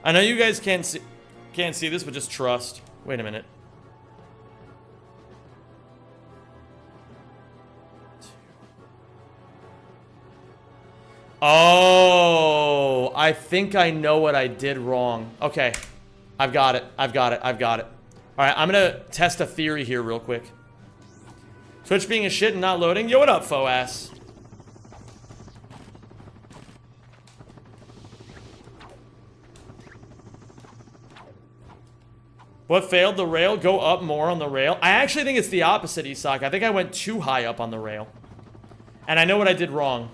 I know you guys can't see this, but just trust. Wait a minute. Oh, I think I know what I did wrong. Okay, I've got it. All right, I'm gonna test a theory here real quick. Twitch being a shit and not loading. Yo, what up, faux ass? What failed the rail? Go up more on the rail. I actually think it's the opposite, Isak. I think I went too high up on the rail. And I know what I did wrong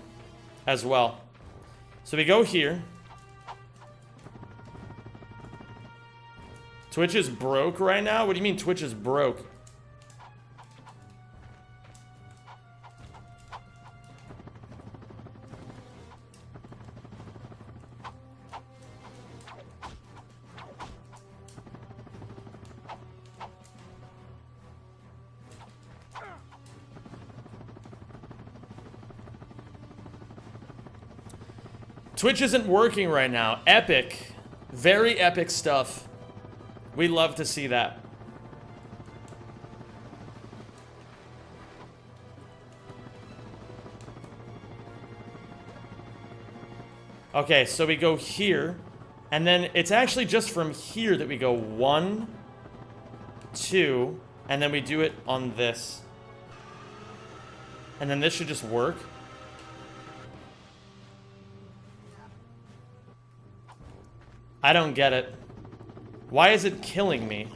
as well. So we go here. Twitch is broke right now? What do you mean Twitch is broke? Twitch isn't working right now. Epic. Very epic stuff. We love to see that. Okay, so we go here. And then it's actually just from here that we go 1, 2, and then we do it on this. And then this should just work. I don't get it. Why is it killing me?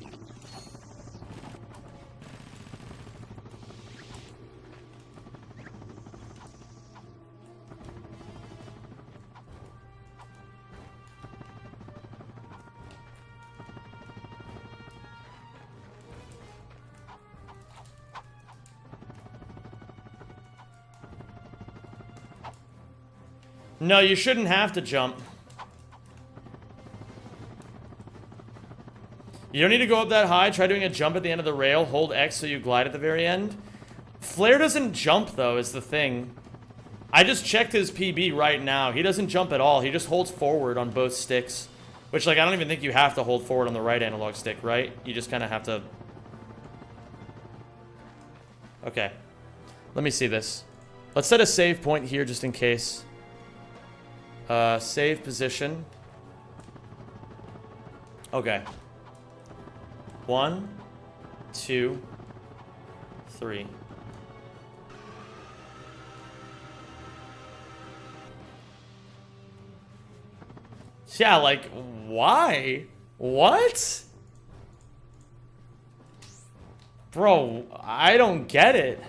No, you shouldn't have to jump. You don't need to go up that high. Try doing a jump at the end of the rail. Hold X so you glide at the very end. Flare doesn't jump, though, is the thing. I just checked his PB right now. He doesn't jump at all. He just holds forward on both sticks. Which, like, I don't even think you have to hold forward on the right analog stick, right? You just kind of have to... Okay. Let me see this. Let's set a save point here just in case. Save position. Okay. 1, 2, 3. Yeah, like, why? What? Bro, I don't get it.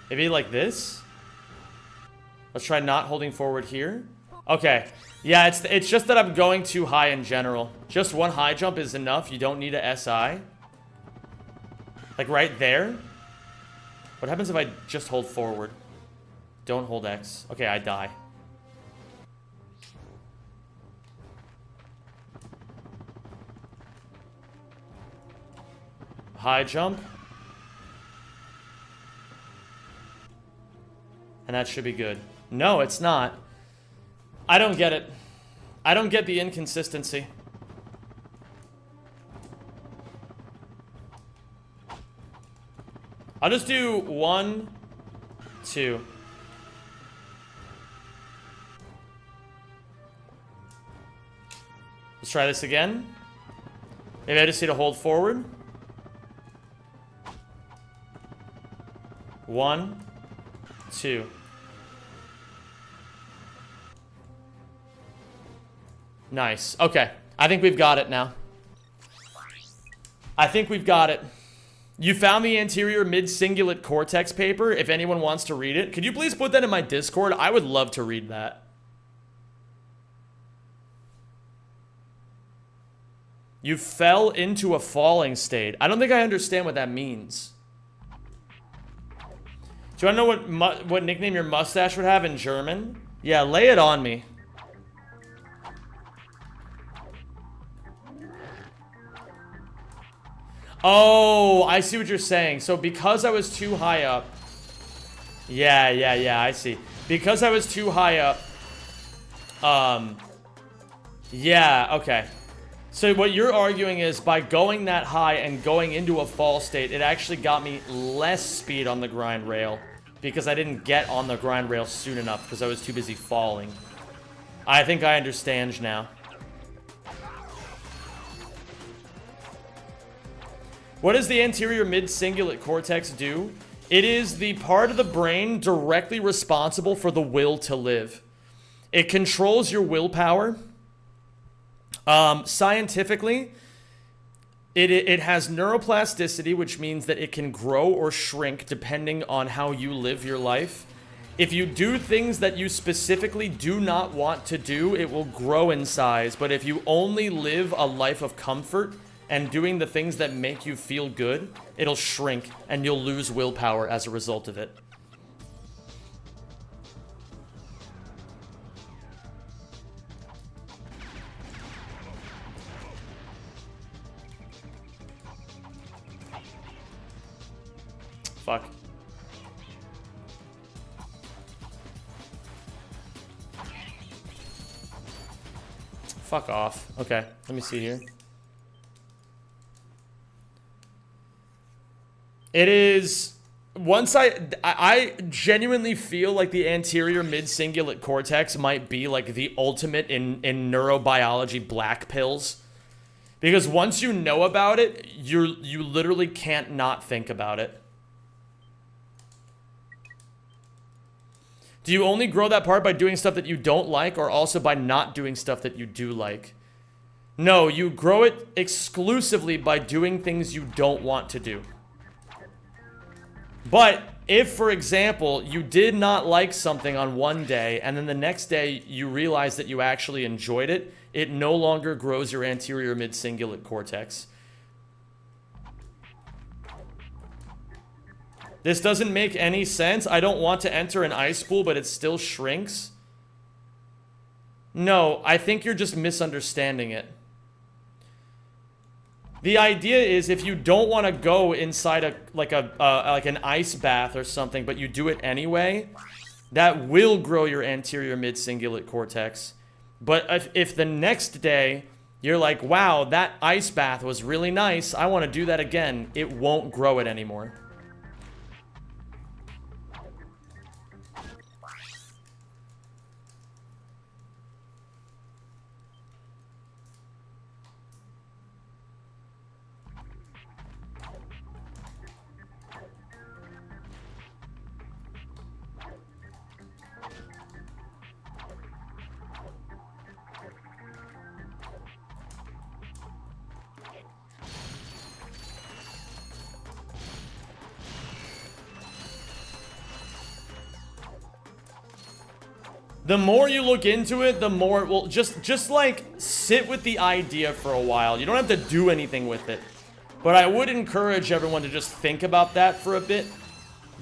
Maybe like this? Let's try not holding forward here. Okay. Yeah, it's just that I'm going too high in general. Just one high jump is enough. You don't need a SI. Like right there. What happens if I just hold forward? Don't hold X. Okay, I die. High jump. And that should be good. No, it's not. I don't get it. I don't get the inconsistency. I'll just do 1, 2. Let's try this again. Maybe I just need to hold forward. 1, 2. Nice. Okay. I think we've got it now. I think we've got it. You found the anterior mid-cingulate cortex paper. If anyone wants to read it, could you please put that in my Discord? I would love to read that. You fell into a falling state. I don't think I understand what that means. Do you want to know what nickname your mustache would have in German? Yeah, lay it on me. Oh, I see what you're saying. So because I was too high up. Yeah, I see. Because I was too high up. Yeah, okay. So what you're arguing is by going that high and going into a fall state, it actually got me less speed on the grind rail. Because I didn't get on the grind rail soon enough because I was too busy falling. I think I understand now. What does the anterior mid-cingulate cortex do? It is the part of the brain directly responsible for the will to live. It controls your willpower. Scientifically, it has neuroplasticity, which means that it can grow or shrink depending on how you live your life. If you do things that you specifically do not want to do, it will grow in size. But if you only live a life of comfort and doing the things that make you feel good, it'll shrink and you'll lose willpower as a result of it. Fuck. Fuck off. Okay, let me see here. It is... Once I genuinely feel like the anterior mid-cingulate cortex might be like the ultimate in neurobiology black pills. Because once you know about it, you literally can't not think about it. Do you only grow that part by doing stuff that you don't like, or also by not doing stuff that you do like? No, you grow it exclusively by doing things you don't want to do. But if, for example, you did not like something on one day, and then the next day you realize that you actually enjoyed it, it no longer grows your anterior mid-cingulate cortex. This doesn't make any sense. I don't want to enter an ice pool, but it still shrinks. No, I think you're just misunderstanding it. The idea is if you don't want to go inside like an ice bath or something, but you do it anyway, that will grow your anterior mid-cingulate cortex. But if the next day you're like, wow, that ice bath was really nice, I want to do that again, it won't grow it anymore. the more you look into it, the more, well, just like sit with the idea for a while. You don't have to do anything with it. But I would encourage everyone to just think about that for a bit,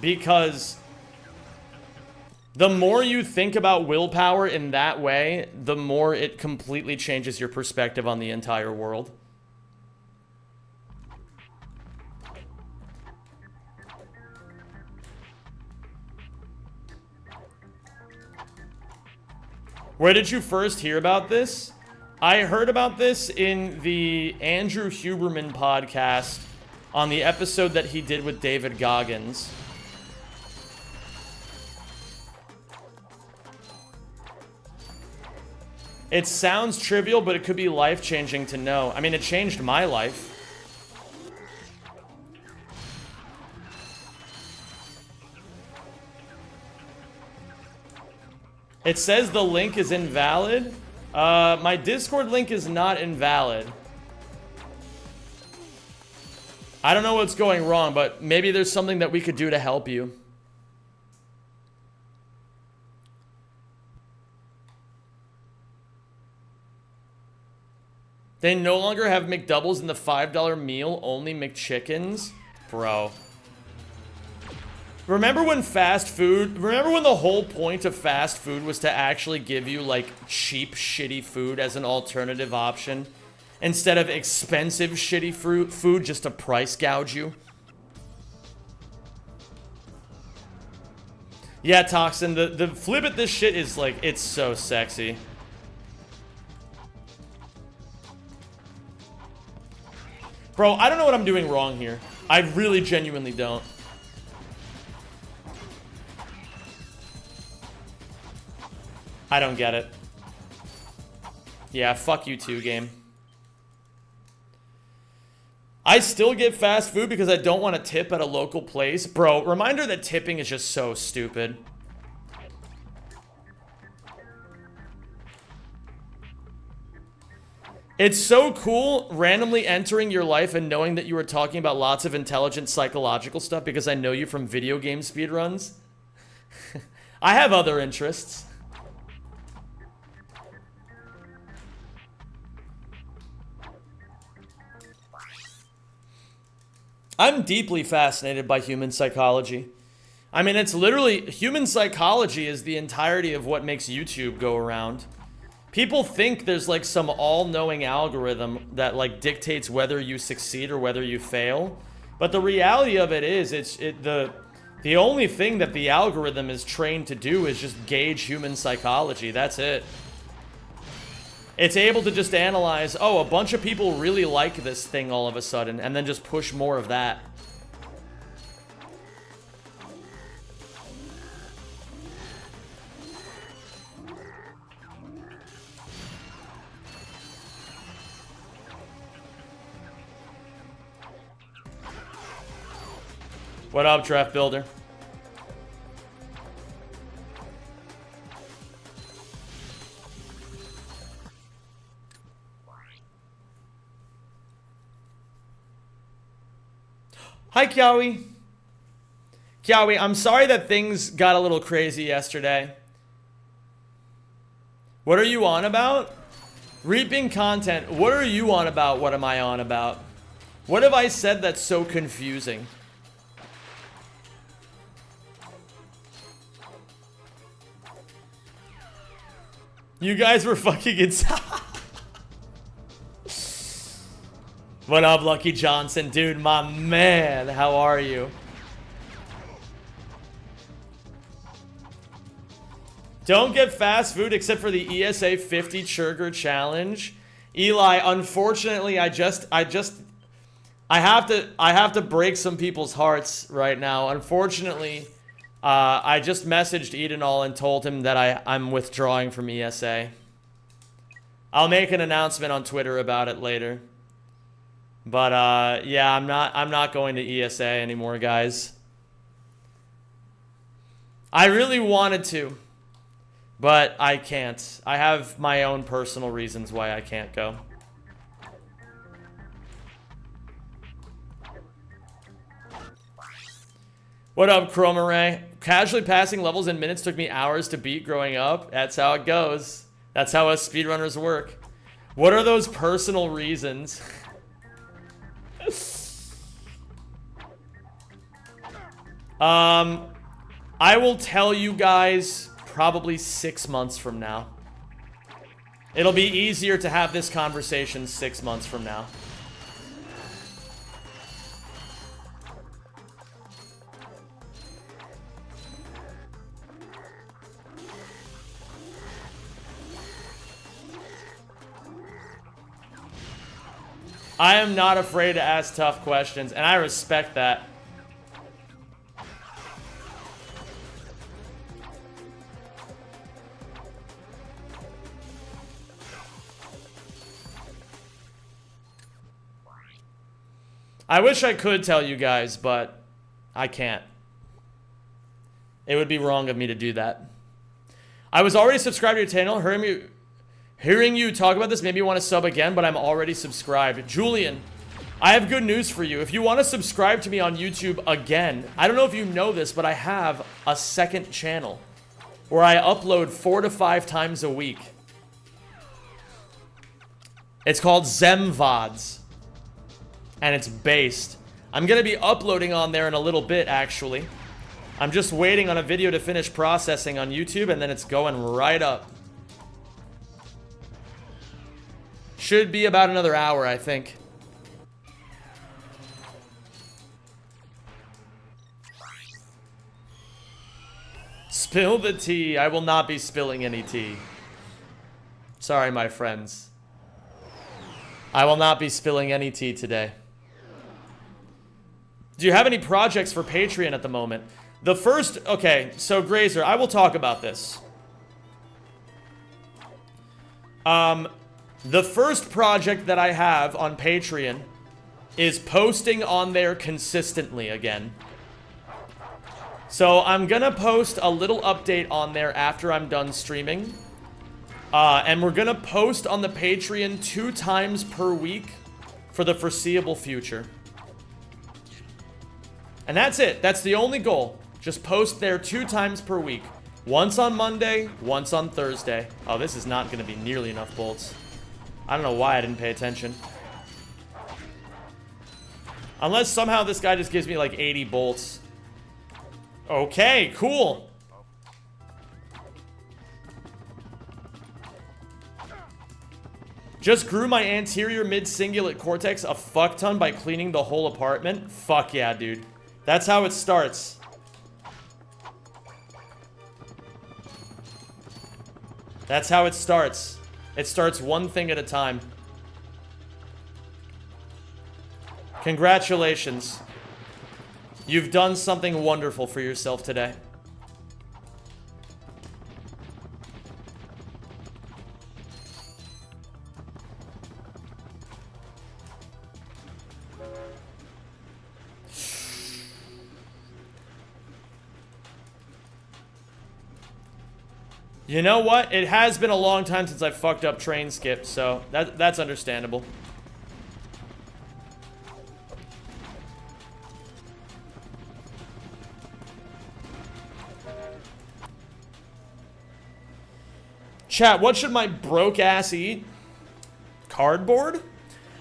because the more you think about willpower in that way, the more it completely changes your perspective on the entire world. Where did you first hear about this? I heard about this in the Andrew Huberman podcast on the episode that he did with David Goggins. It sounds trivial, but it could be life-changing to know. I mean, it changed my life. It says the link is invalid. My Discord link is not invalid. I don't know what's going wrong, but maybe there's something that we could do to help you. They no longer have McDoubles in the $5 meal, only McChickens? Bro. Remember when the whole point of fast food was to actually give you, like, cheap, shitty food as an alternative option? Instead of expensive, shitty food just to price gouge you? Yeah, Toxin, the flip at this shit is, like, it's so sexy. Bro, I don't know what I'm doing wrong here. I really genuinely don't. I don't get it. Yeah, fuck you too, game. I still get fast food because I don't want to tip at a local place. Bro, reminder that tipping is just so stupid. It's so cool randomly entering your life and knowing that you were talking about lots of intelligent psychological stuff because I know you from video game speedruns. I have other interests. I'm deeply fascinated by human psychology. I mean, it's literally, human psychology is the entirety of what makes YouTube go around. People think there's like some all-knowing algorithm that like dictates whether you succeed or whether you fail. But the reality of it is, the only thing that the algorithm is trained to do is just gauge human psychology. That's it. It's able to just analyze, oh, a bunch of people really like this thing all of a sudden, and then just push more of that. What up, Draft Builder? Hi, Kiawi. Kiawi, I'm sorry that things got a little crazy yesterday. What are you on about? Reaping content. What are you on about? What am I on about? What have I said that's so confusing? You guys were fucking inside. What up, Lucky Johnson? Dude, my man, how are you? Don't get fast food except for the ESA 50 Churger challenge. Eli, unfortunately, I have to break some people's hearts right now. Unfortunately, I just messaged Edenall and told him that I'm withdrawing from ESA. I'll make an announcement on Twitter about it later. But yeah, I'm not going to ESA anymore, guys. I really wanted to, but I can't. I have my own personal reasons why I can't go. What up, Chroma Ray? casually passing levels in minutes took me hours to beat growing up. That's how it goes. That's how us speedrunners work. What are those personal reasons? I will tell you guys probably 6 months from now. It'll be easier to have this conversation 6 months from now. I am not afraid to ask tough questions, and I respect that. I wish I could tell you guys, but I can't. It would be wrong of me to do that. I was already subscribed to your channel. Hearing you talk about this made me want to sub again, but I'm already subscribed. Julian, I have good news for you. If you want to subscribe to me on YouTube again, I don't know if you know this, but I have a second channel where I upload 4 to 5 times a week. It's called ZemVods. And it's based. I'm going to be uploading on there in a little bit, actually. I'm just waiting on a video to finish processing on YouTube, and then it's going right up. Should be about another hour, I think. Spill the tea. I will not be spilling any tea. Sorry, my friends. I will not be spilling any tea today. Do you have any projects for Patreon at the moment? The first, okay, so Grazer, I will talk about this. The first project that I have on Patreon is posting on there consistently again. So I'm gonna post a little update on there after I'm done streaming. And we're gonna post on the Patreon 2 times per week for the foreseeable future. And that's it. That's the only goal. Just post there 2 times per week. Once on Monday, once on Thursday. Oh, this is not going to be nearly enough bolts. I don't know why I didn't pay attention. Unless somehow this guy just gives me like 80 bolts. Okay, cool. Just grew my anterior mid-cingulate cortex a fuck ton by cleaning the whole apartment. Fuck yeah, dude. That's how it starts. That's how it starts. It starts one thing at a time. Congratulations. You've done something wonderful for yourself today. You know what? It has been a long time since I fucked up train skip, so that's understandable. Chat, what should my broke ass eat? Cardboard?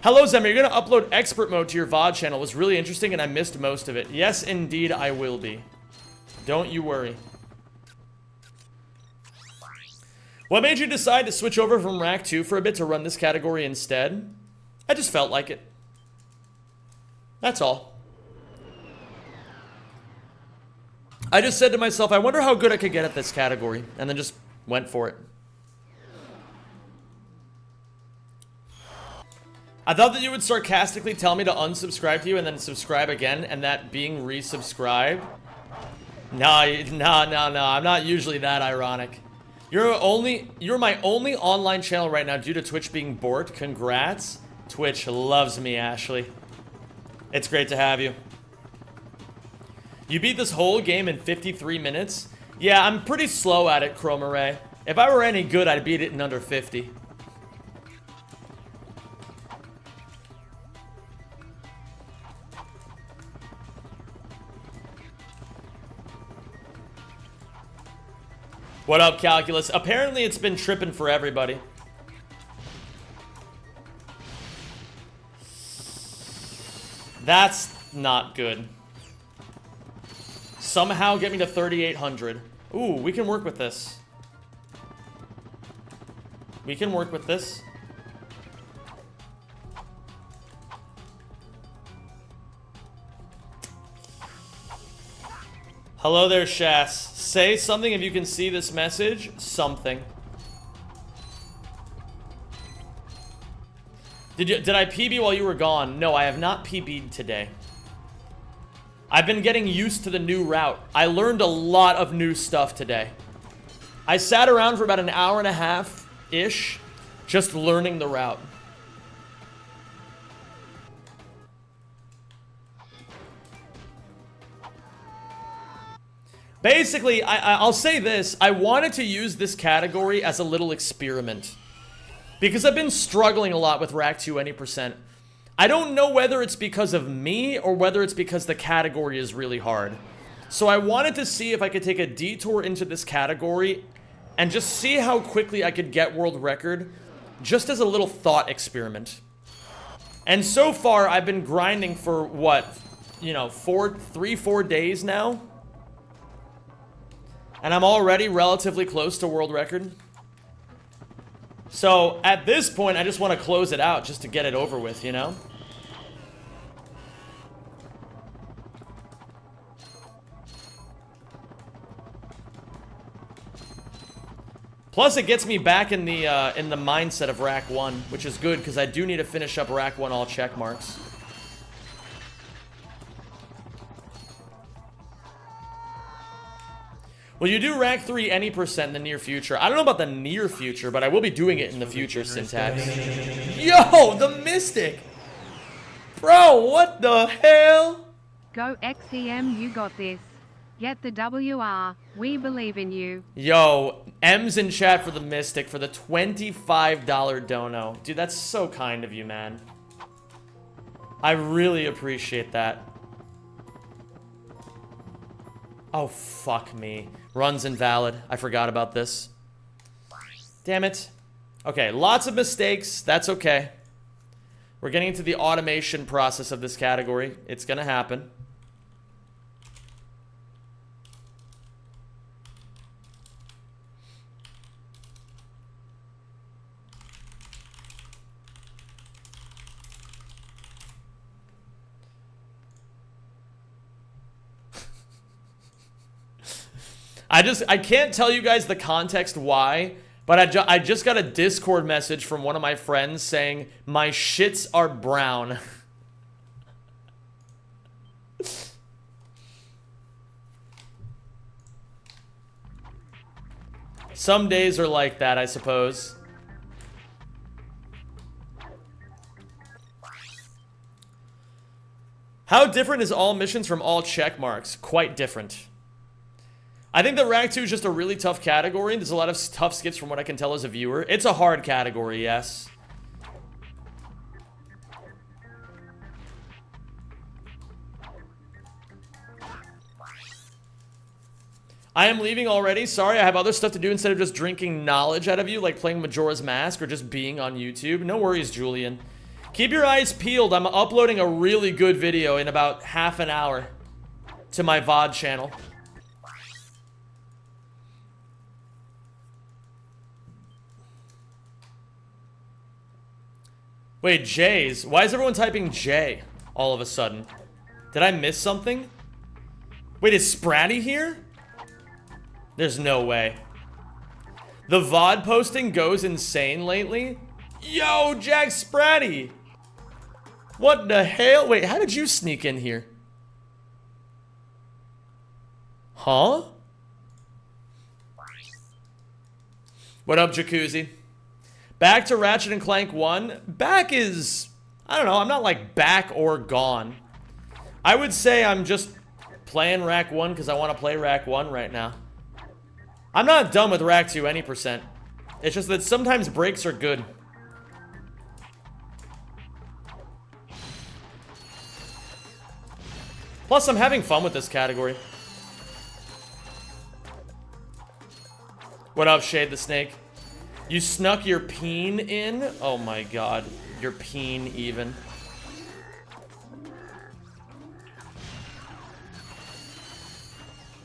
Hello, Zem. You're going to upload expert mode to your VOD channel. It was really interesting and I missed most of it. Yes, indeed, I will be. Don't you worry. What made you decide to switch over from Rack 2 for a bit to run this category instead? I just felt like it. That's all. I just said to myself, I wonder how good I could get at this category, and then just went for it. I thought that you would sarcastically tell me to unsubscribe to you and then subscribe again, and that being resubscribed. No, I'm not usually that ironic. You're my only online channel right now due to Twitch being bored. Congrats. Twitch loves me, Ashley. It's great to have you. You beat this whole game in 53 minutes? Yeah, I'm pretty slow at it, Chroma Ray. If I were any good, I'd beat it in under 50. What up, Calculus? Apparently it's been tripping for everybody. That's not good. Somehow get me to 3,800. Ooh, we can work with this. We can work with this. Hello there, Shas. Say something if you can see this message. Something. Did I PB while you were gone? No, I have not PB'd today. I've been getting used to the new route. I learned a lot of new stuff today. I sat around for about an hour and a half-ish just learning the route. Basically, I'll say this. I wanted to use this category as a little experiment. Because I've been struggling a lot with Rack 2 any percent. I don't know whether it's because of me or whether it's because the category is really hard. So I wanted to see if I could take a detour into this category and just see how quickly I could get world record just as a little thought experiment. And so far, I've been grinding for what? You know, 3-4 days now? And I'm already relatively close to world record. So, at this point, I just want to close it out just to get it over with, you know? Plus, it gets me back in the mindset of Rack 1, which is good, because I do need to finish up Rack 1 all check marks. Will you do Rack 3 any percent in the near future? I don't know about the near future, but I will be doing it in the future, Syntax. Yo, the Mystic! Bro, what the hell? Go XEM, you got this. Get the WR, we believe in you. Yo, M's in chat for the Mystic for the $25 dono. Dude, that's so kind of you, man. I really appreciate that. Oh, fuck me. Run's invalid. I forgot about this. Damn it. Okay, lots of mistakes. That's okay. We're getting into the automation process of this category. It's gonna happen. I can't tell you guys the context why, but I just got a Discord message from one of my friends saying, my shits are brown. Some days are like that, I suppose. How different is all missions from all check marks? Quite different. I think that Rack 2 is just a really tough category. There's a lot of tough skips from what I can tell as a viewer. It's a hard category, yes. I am leaving already. Sorry, I have other stuff to do instead of just drinking knowledge out of you, like playing Majora's Mask or just being on YouTube. No worries, Julian. Keep your eyes peeled. I'm uploading a really good video in about half an hour to my VOD channel. Wait, J's? Why is everyone typing J all of a sudden? Did I miss something? Wait, is Spratty here? There's no way. The VOD posting goes insane lately? Yo, Jack Spratty! What the hell? Wait, how did you sneak in here? Huh? What up, Jacuzzi? Back to Ratchet and Clank 1. Back is... I don't know, I'm not like back or gone. I would say I'm just playing Rack 1 because I want to play Rack 1 right now. I'm not done with Rack 2 any percent. It's just that sometimes breaks are good. Plus, I'm having fun with this category. What up, Shade the Snake? You snuck your peen in? Oh my god. Your peen even.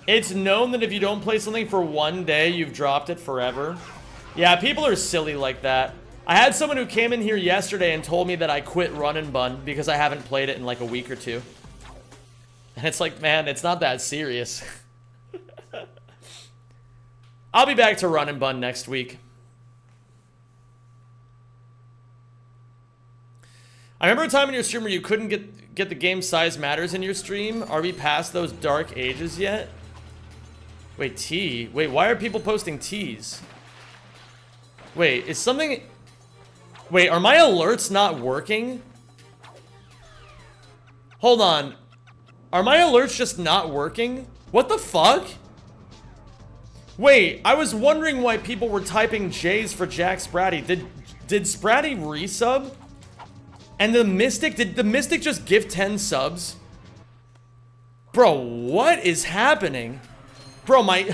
It's known that if you don't play something for one day, you've dropped it forever. Yeah, people are silly like that. I had someone who came in here yesterday and told me that I quit Run and Bun because I haven't played it in like a week or two. And it's like, man, it's not that serious. I'll be back to Run and Bun next week. I remember a time in your stream where you couldn't get the game size matters in your stream. Are we past those dark ages yet? Wait, T. Wait, why are people posting T's? Wait, is something... Wait, are my alerts not working? Hold on. Are my alerts just not working? What the fuck? Wait, I was wondering why people were typing J's for Jack Spratty. Did Spratty resub? And the Mystic, did the Mystic just give 10 subs? Bro, what is happening? Bro, my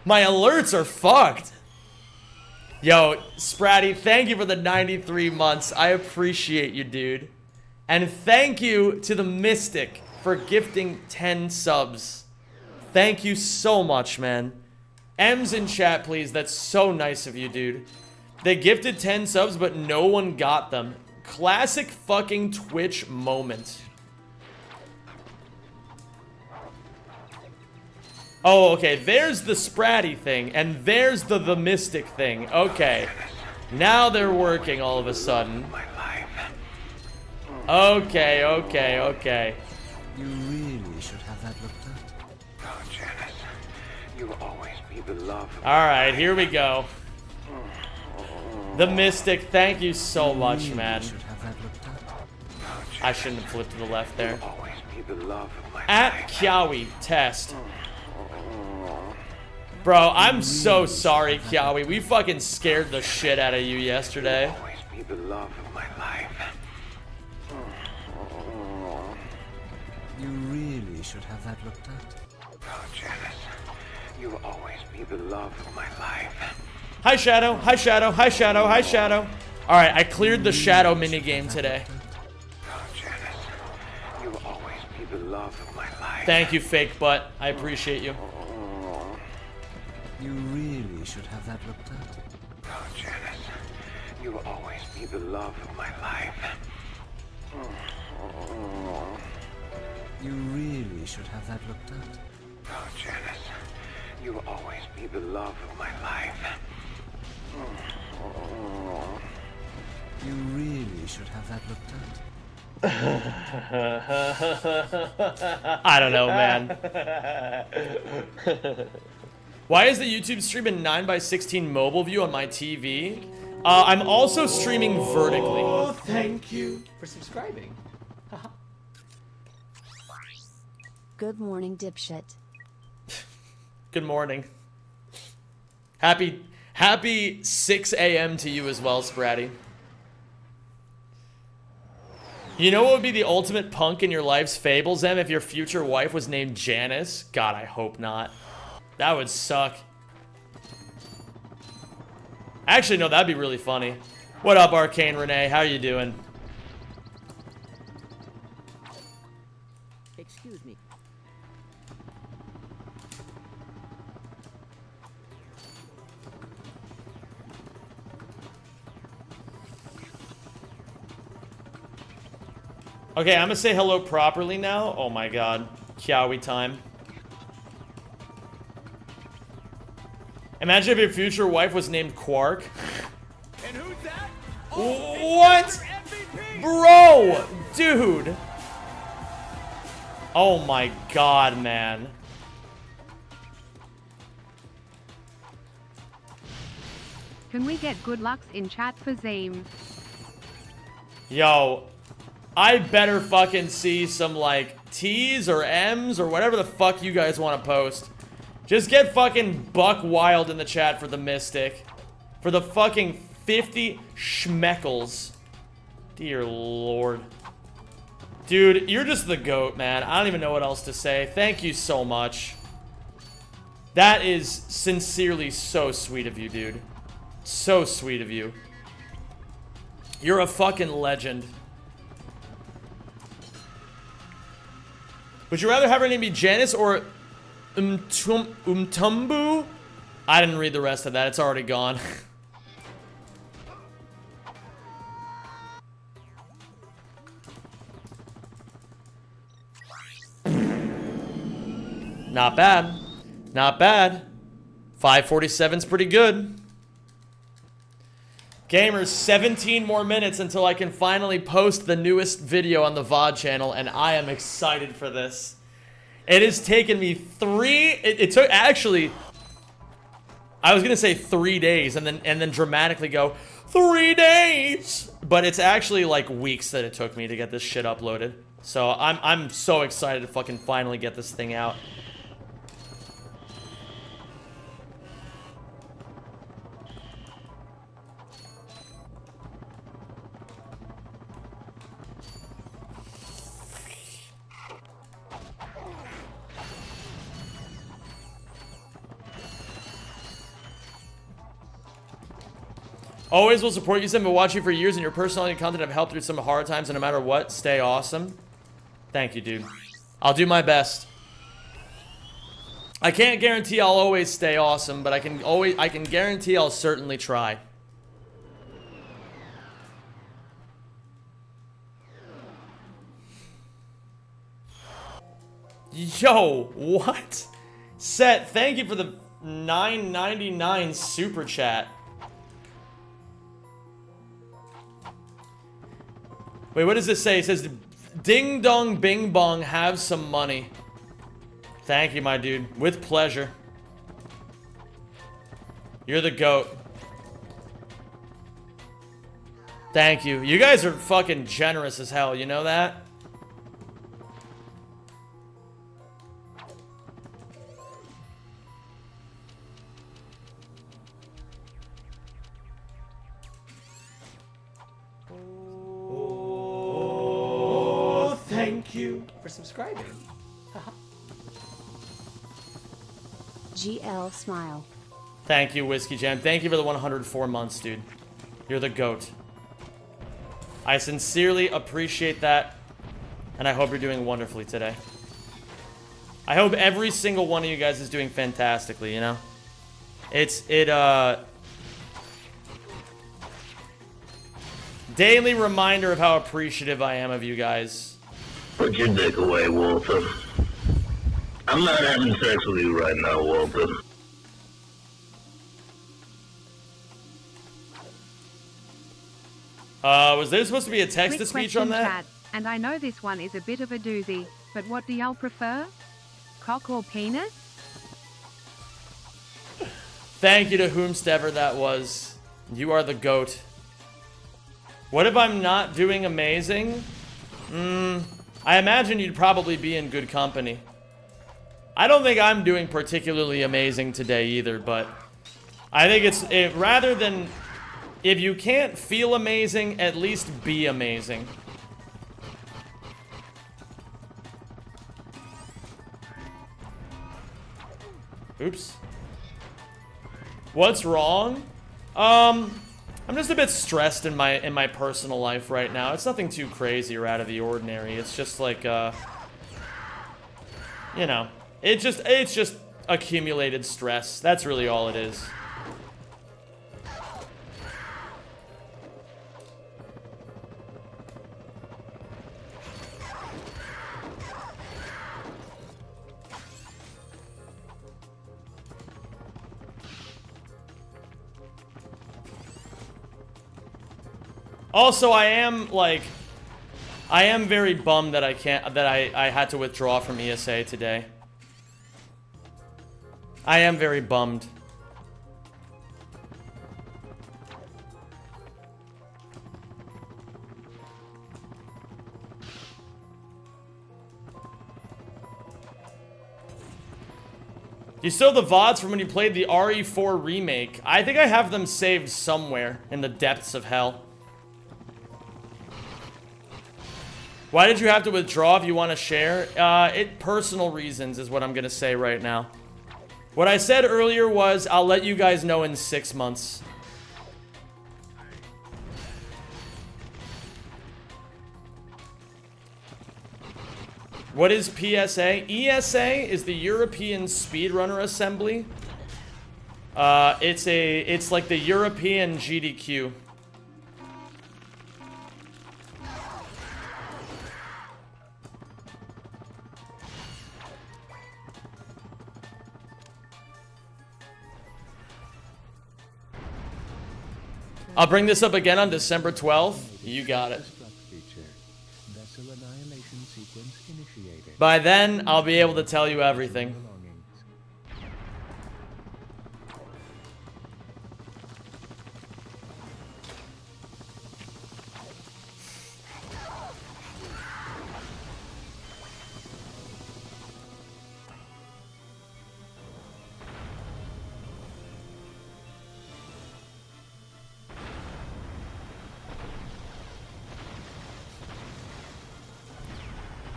alerts are fucked. Yo, Spratty, thank you for the 93 months. I appreciate you, dude. And thank you to the Mystic for gifting 10 subs. Thank you so much, man. M's in chat, please. That's so nice of you, dude. They gifted 10 subs, but no one got them. Classic fucking Twitch moment. Oh, okay. There's the Spratty thing, and there's the Mystic thing. Okay. Now they're working all of a sudden. Okay, okay, okay. You really should have that looked at. Oh, Janice, you will always be the love of Alright, here we go. The Mystic, thank you so much, man. You should have that looked at. I shouldn't have flipped to the left there. always be the love of my At life. Kiawi, test. Bro, I'm so sorry, Kiawi. We fucking scared the shit out of you yesterday. Always be the love of my life. You really should have that looked at. Oh, Janice, you will always be the love of my life. Hi, Shadow. Hi, Shadow. Hi, Shadow. Hi, Shadow. Alright, I cleared the Shadow minigame today. Oh, Janice, you will always be the love of my life. Thank you, fake butt. I appreciate you. You really should have that looked at. Oh, Janice, you will always be the love of my life. You really should have that looked at. Oh, Janice, you will always be the love of my life. You really should have that looked at. I don't know, man. Why is the YouTube stream in 9:16 mobile view on my TV? I'm also streaming vertically. Oh, thank you for subscribing. Good morning, dipshit. Good morning. Happy 6 a.m. to you as well, Spratty. You know what would be the ultimate punk in your life's fables, Em, if your future wife was named Janice? God, I hope not. That would suck. Actually, no, that'd be really funny. What up, Arcane Renee? How you doing? Excuse me. Okay, I'm gonna say hello properly now. Oh my god. Kiawi time. Imagine if your future wife was named Quark. And who's that? What? Bro! Dude! Oh my god, man. Can we get good lucks in chat for Zame? Yo, I better fucking see some, like, T's or M's or whatever the fuck you guys want to post. Just get fucking buck wild in the chat for the Mystic. For the fucking 50 schmeckles. Dear lord. Dude, you're just the GOAT, man. I don't even know what else to say. Thank you so much. That is sincerely so sweet of you, dude. So sweet of you. You're a fucking legend. Would you rather have her name be Janice or Umtumbu? I didn't read the rest of that. It's already gone. Not bad. Not bad. 547's pretty good. Gamers, 17 more minutes until I can finally post the newest video on the VOD channel, and I am excited for this. It has taken me it took, actually, I was gonna say 3 days and then dramatically go, 3 days! But it's actually like weeks that it took me to get this shit uploaded. So I'm so excited to fucking finally get this thing out. Always will support you. I've been watching you for years, and your personality and content have helped through some hard times, and no matter what, stay awesome. Thank you, dude. I'll do my best. I can't guarantee I'll always stay awesome, but I can guarantee I'll certainly try. Yo, what? Set, thank you for the $9.99 super chat. Wait, what does this say? It says, ding dong bing bong, have some money. Thank you, my dude. With pleasure. You're the GOAT. Thank you. You guys are fucking generous as hell, you know that? Thank you for subscribing. GL smile. Thank you, Whiskey Jam. Thank you for the 104 months, dude. You're the GOAT. I sincerely appreciate that, and I hope you're doing wonderfully today. I hope every single one of you guys is doing fantastically, you know? Daily reminder of how appreciative I am of you guys. Put your dick away, Walter. I'm not having sex with you right now, Walter. Was there supposed to be a text-to-speech on that? Chat, and I know this one is a bit of a doozy, but what do y'all prefer? Cock or penis? Thank you to whomstever that was. You are the GOAT. What if I'm not doing amazing? I imagine you'd probably be in good company. I don't think I'm doing particularly amazing today either, but I think rather than, if you can't feel amazing, at least be amazing. Oops. What's wrong? I'm just a bit stressed in my personal life right now. It's nothing too crazy or out of the ordinary. It's just like you know, it's just accumulated stress. That's really all it is. Also, I am very bummed that I had to withdraw from ESA today. I am very bummed. You still have the VODs from when you played the RE4 remake. I think I have them saved somewhere in the depths of hell. Why did you have to withdraw if you want to share? Personal reasons is what I'm going to say right now. What I said earlier was I'll let you guys know in 6 months. What is PSA? ESA is the European Speedrunner Assembly. It's like the European GDQ. I'll bring this up again on December 12th. You got it. Vessel annihilation sequence initiated. By then, I'll be able to tell you everything.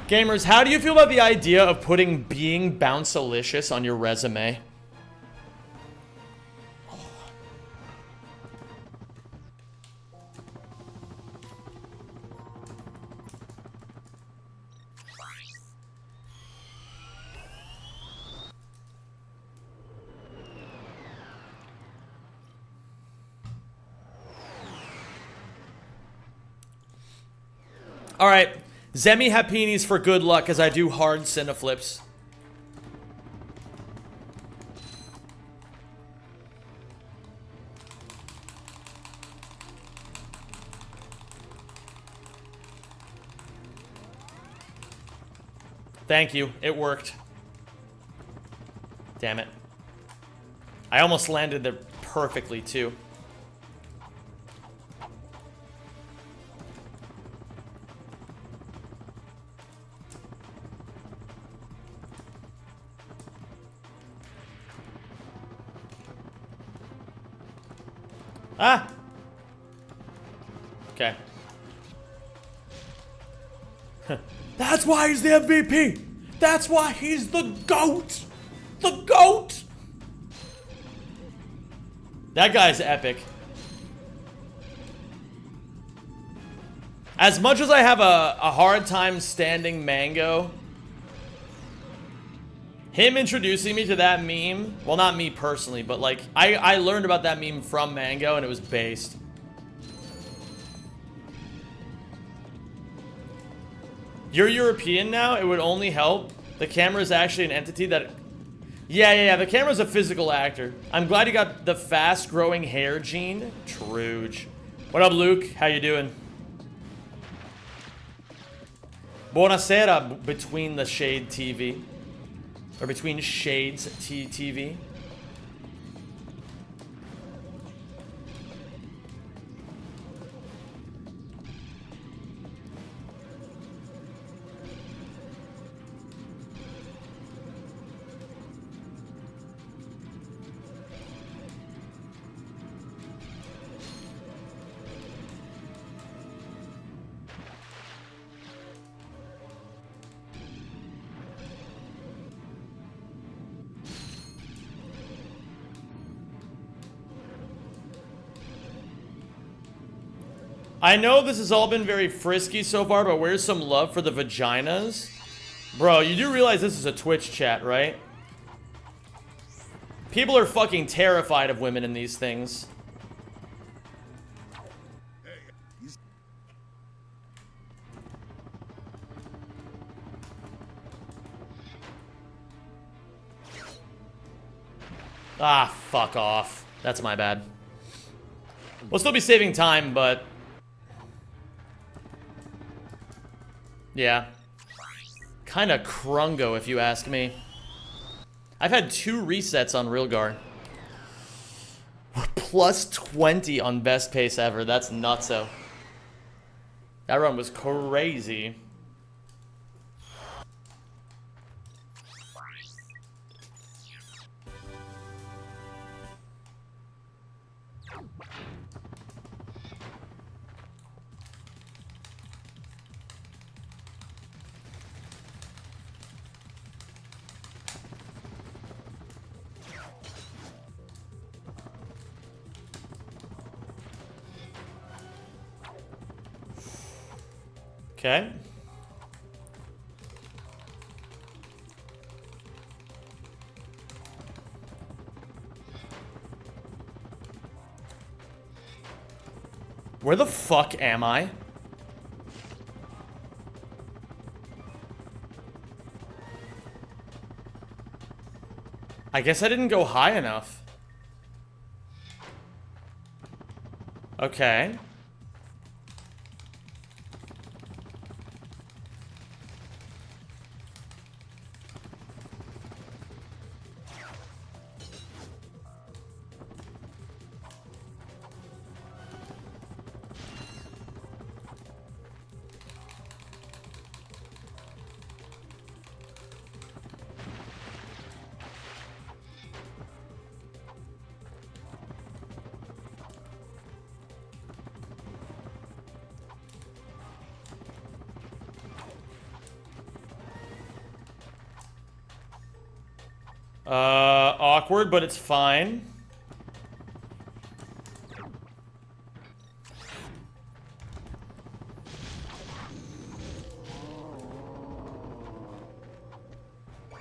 Gamers, how do you feel about the idea of putting being bounce-alicious on your resume? All right. Zemi Hapinis for good luck as I do hard cineflips. Thank you. It worked. Damn it. I almost landed there perfectly, too. Ah! Okay. That's why he's the MVP! That's why he's the GOAT! The GOAT! That guy's epic. As much as I have a hard time standing Mango, him introducing me to that meme, well, not me personally, but like, I learned about that meme from Mango and it was based. You're European now? It would only help. The camera is actually an entity that... Yeah, the camera's a physical actor. I'm glad you got the fast-growing hair gene. Truge. What up, Luke? How you doing? Buonasera, between the shade TV. Or between shades TV. I know this has all been very frisky so far, but where's some love for the vaginas? Bro, you do realize this is a Twitch chat, right? People are fucking terrified of women in these things. Ah, fuck off. That's my bad. We'll still be saving time, but... yeah. Kinda crungo, if you ask me. I've had 2 resets on Rilgar. Plus 20 on best pace ever. That's nutso. That run was crazy. Okay. Where the fuck am I? I guess I didn't go high enough. Okay. Awkward, but it's fine.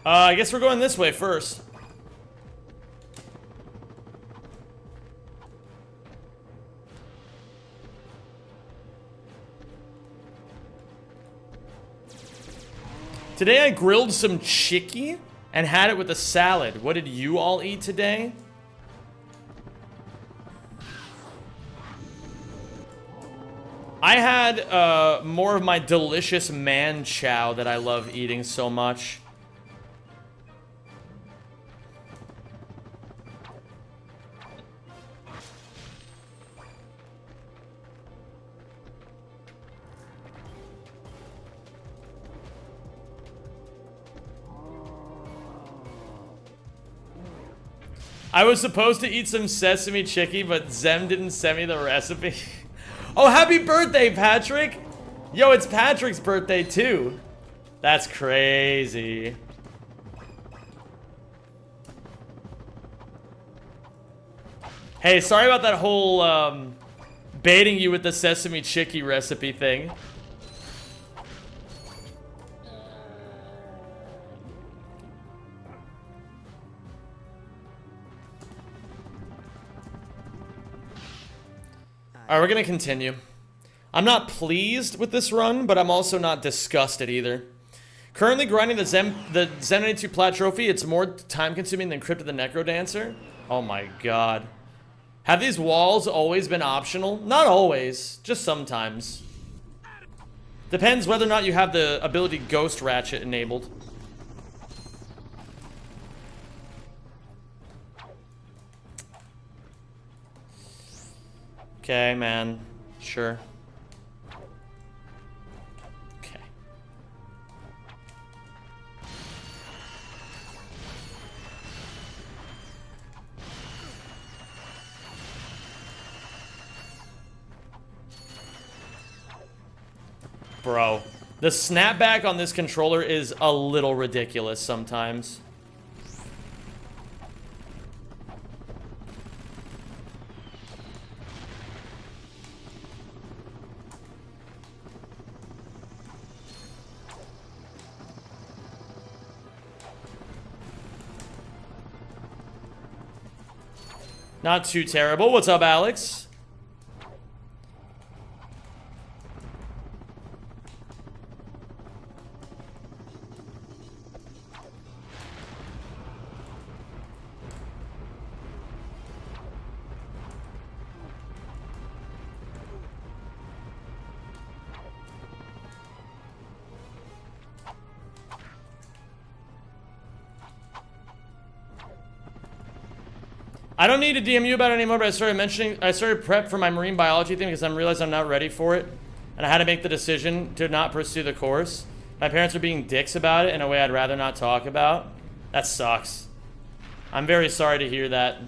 I guess we're going this way first. Today I grilled some chicky and had it with a salad. What did you all eat today? I had more of my delicious man chow that I love eating so much. I was supposed to eat some sesame chicky, but Zem didn't send me the recipe. Oh, happy birthday, Patrick! Yo, it's Patrick's birthday, too. That's crazy. Hey, sorry about that whole, baiting you with the sesame chicky recipe thing. Alright, we're gonna continue. I'm not pleased with this run, but I'm also not disgusted either. Currently grinding the Zen 92 Plat Trophy, it's more time-consuming than Crypt of the Necrodancer. Oh my god. Have these walls always been optional? Not always, just sometimes. Depends whether or not you have the ability Ghost Ratchet enabled. Okay, man. Sure. Okay. Bro, the snapback on this controller is a little ridiculous sometimes. Not too terrible. What's up, Alex? I don't need to DM you about it anymore, but I started prep for my marine biology thing because I realized I'm not ready for it. And I had to make the decision to not pursue the course. My parents are being dicks about it in a way I'd rather not talk about. That sucks. I'm very sorry to hear that.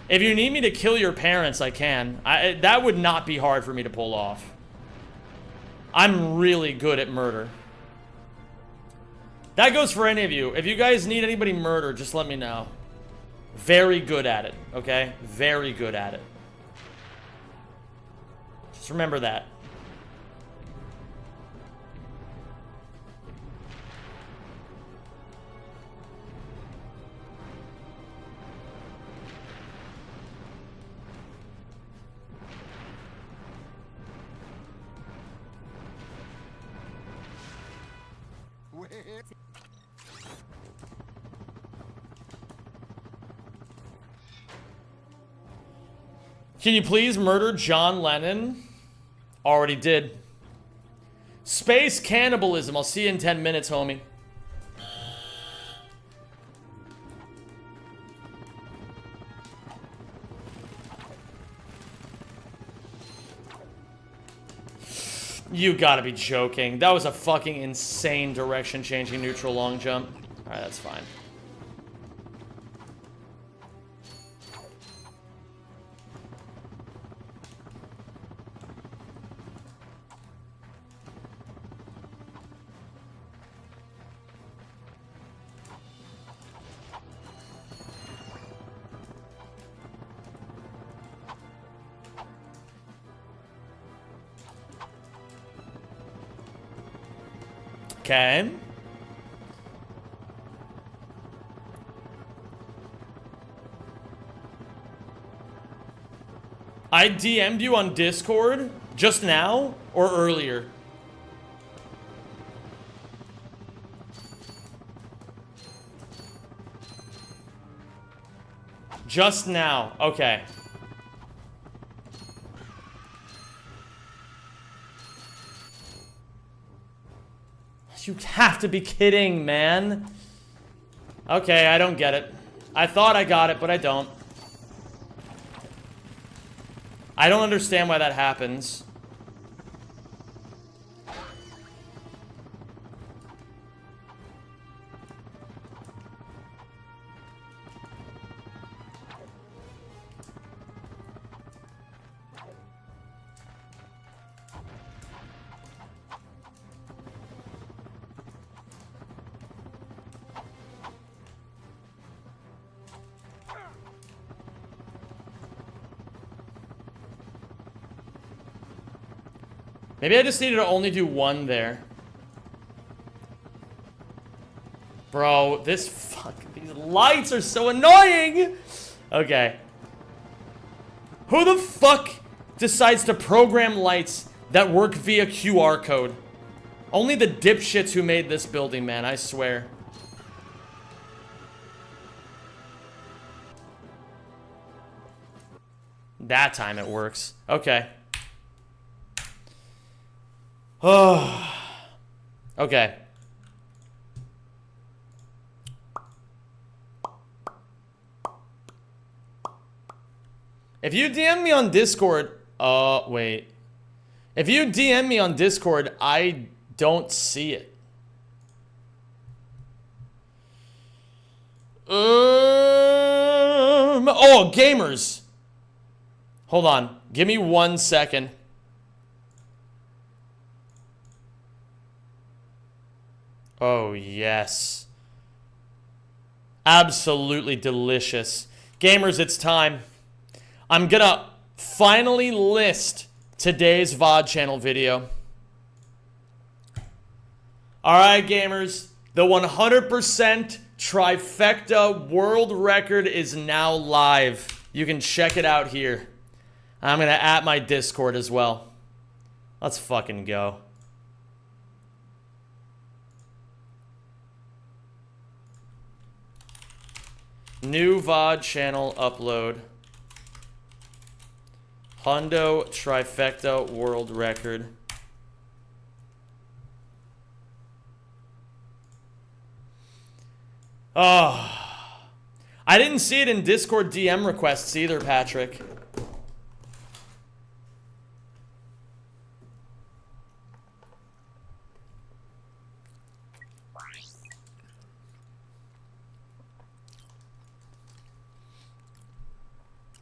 If you need me to kill your parents, I can. That would not be hard for me to pull off. I'm really good at murder. That goes for any of you. If you guys need anybody murdered, just let me know. Very good at it, okay? Very good at it. Just remember that. Can you please murder John Lennon? Already did. Space cannibalism. I'll see you in 10 minutes, homie. You gotta be joking. That was a fucking insane direction changing neutral long jump. Alright, that's fine. Okay. I DM'd you on Discord just now or earlier? Just now. Okay. You have to be kidding, man. Okay, I don't get it. I thought I got it, but I don't. I don't understand why that happens. Maybe I just needed to only do one there. Bro, these lights are so annoying! Okay. Who the fuck decides to program lights that work via QR code? Only the dipshits who made this building, man, I swear. That time it works. Okay. Oh. Okay. If you DM me on Discord, wait. If you DM me on Discord, I don't see it. Oh, gamers. Hold on. Give me 1 second. Oh, yes. Absolutely delicious. Gamers, it's time. I'm gonna finally list today's VOD channel video. Alright, gamers. The 100% trifecta world record is now live. You can check it out here. I'm gonna at my Discord as well. Let's fucking go. New VOD channel upload. Hundo trifecta world record. Oh. I didn't see it in Discord DM requests either, Patrick.